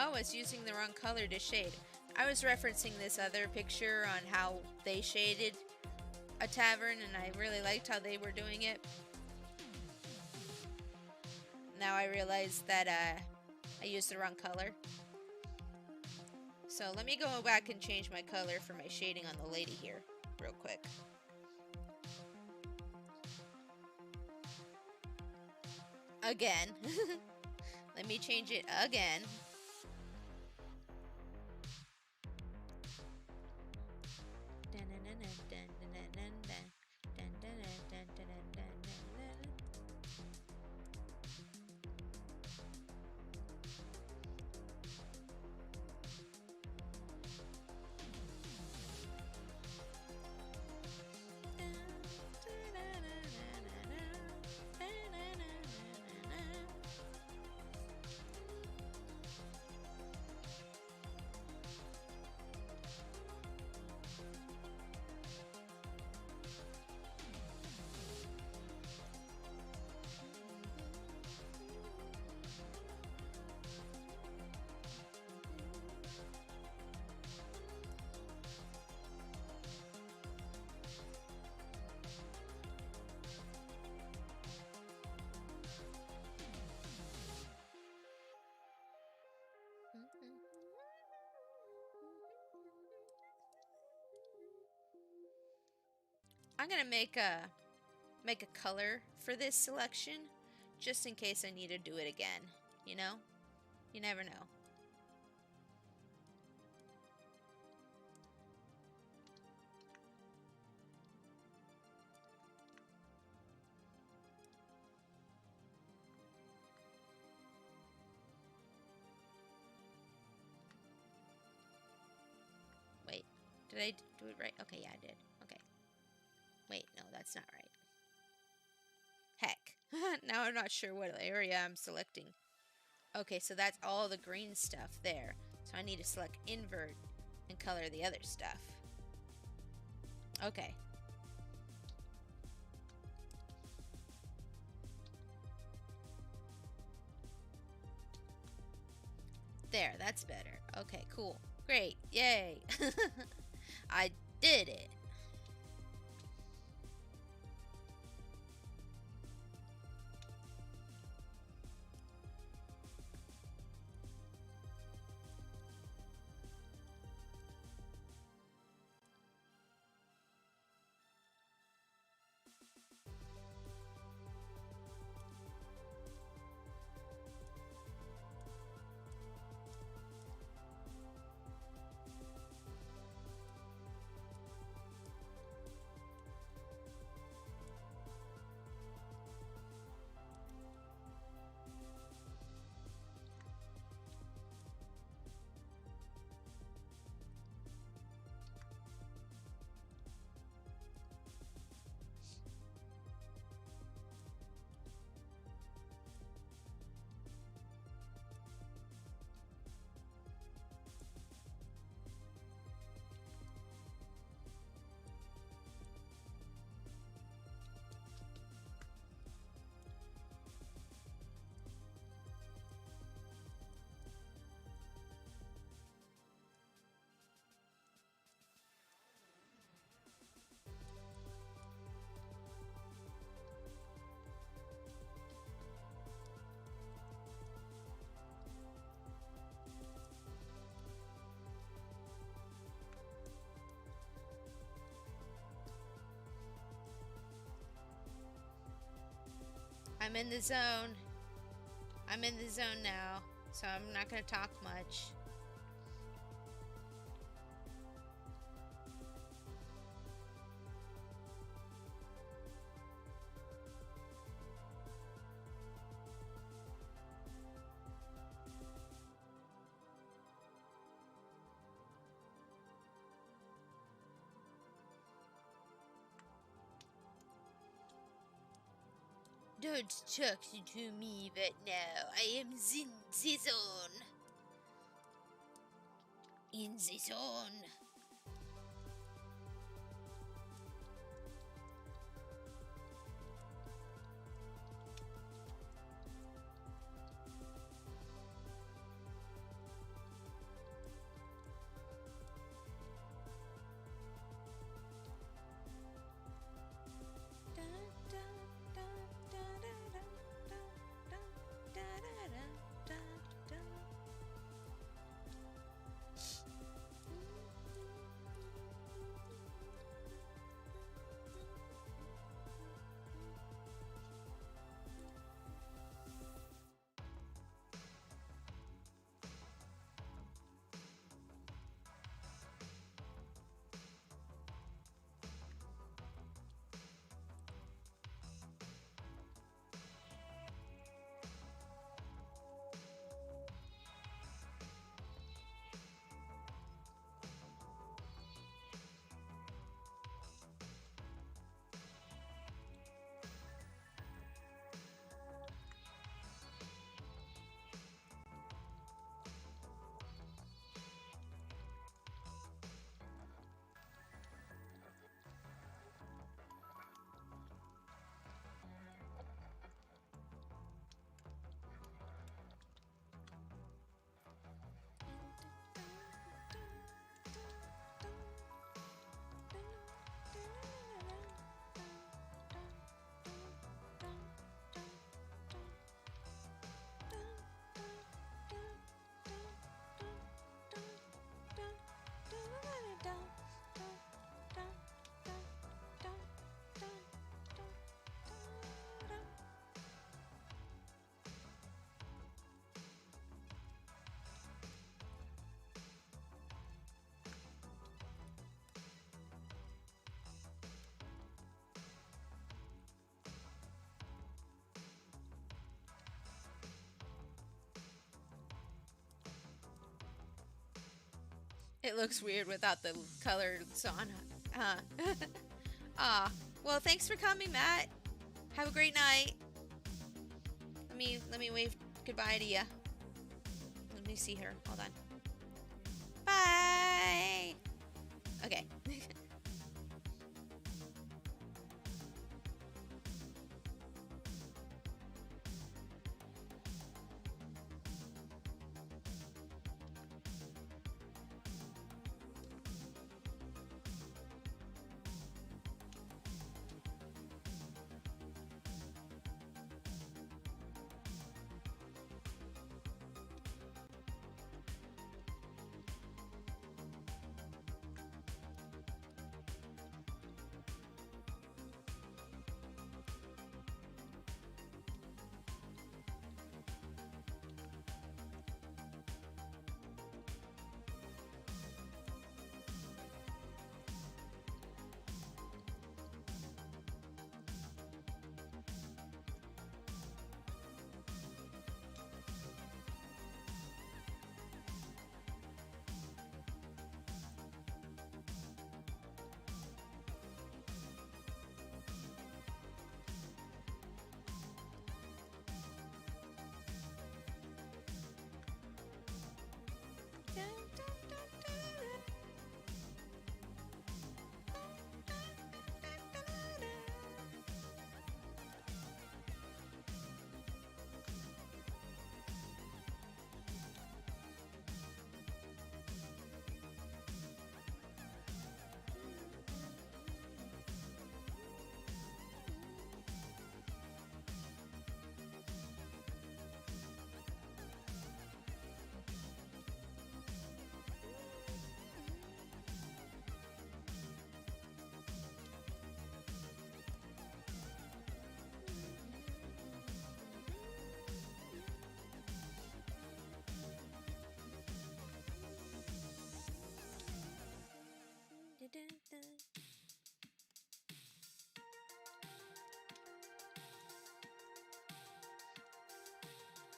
Oh, it's using the wrong color to shade. I was referencing this other picture on how they shaded a tavern, and I really liked how they were doing it. Now I realize that I used the wrong color. So let me go back and change my color for my shading on the lady here real quick. Again. Let me change it again. I'm gonna make a color for this selection, just in case I need to do it again. You know, you never know. Wait, did I do it right? Okay, yeah, I did. Okay. Wait, no, that's not right. Heck. Now I'm not sure what area I'm selecting. Okay, so that's all the green stuff there. So I need to select invert and color the other stuff. Okay. There, that's better. Okay, cool. Great. Yay. I did it. I'm in the zone. I'm in the zone now, so I'm not going to talk much. Don't talk to me right now. I am in the zone. In the zone. It looks weird without the colored on. Ah, well, thanks for coming, Matt. Have a great night. Let me wave goodbye to you. Let me see her. Hold on. Bye. Okay.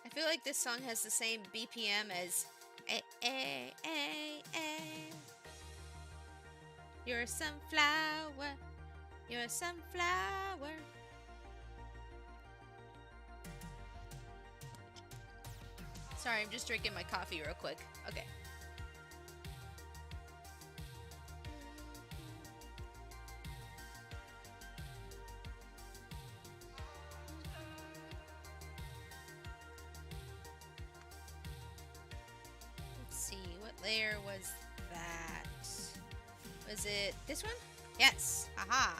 I feel like this song has the same BPM as You're a sunflower. You're a sunflower. Sorry, I'm just drinking my coffee real quick. Okay. Let's see, what layer was that? Was it this one? Yes. Aha.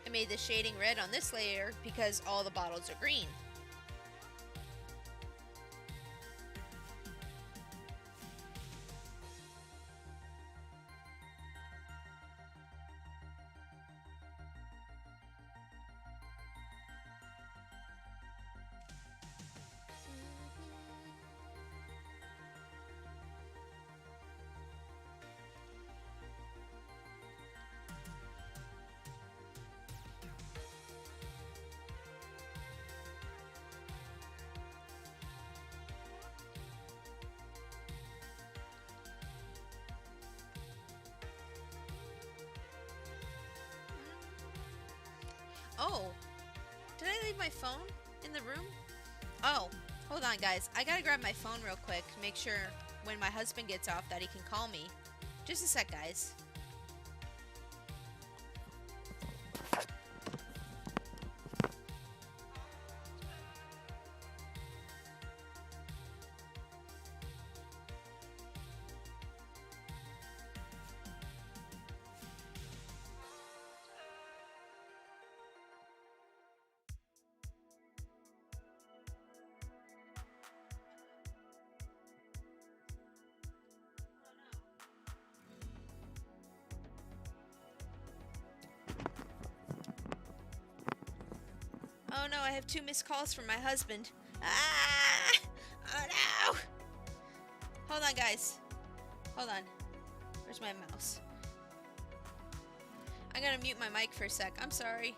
I made the shading red on this layer because all the bottles are green. Oh, did I leave my phone in the room? Oh, hold on, guys. I gotta grab my phone real quick to make sure when my husband gets off that he can call me. Just a sec, guys. Oh no, I have 2 missed calls from my husband. Ah! Oh no! Hold on, guys. Hold on. Where's my mouse? I'm gonna mute my mic for a sec. I'm sorry.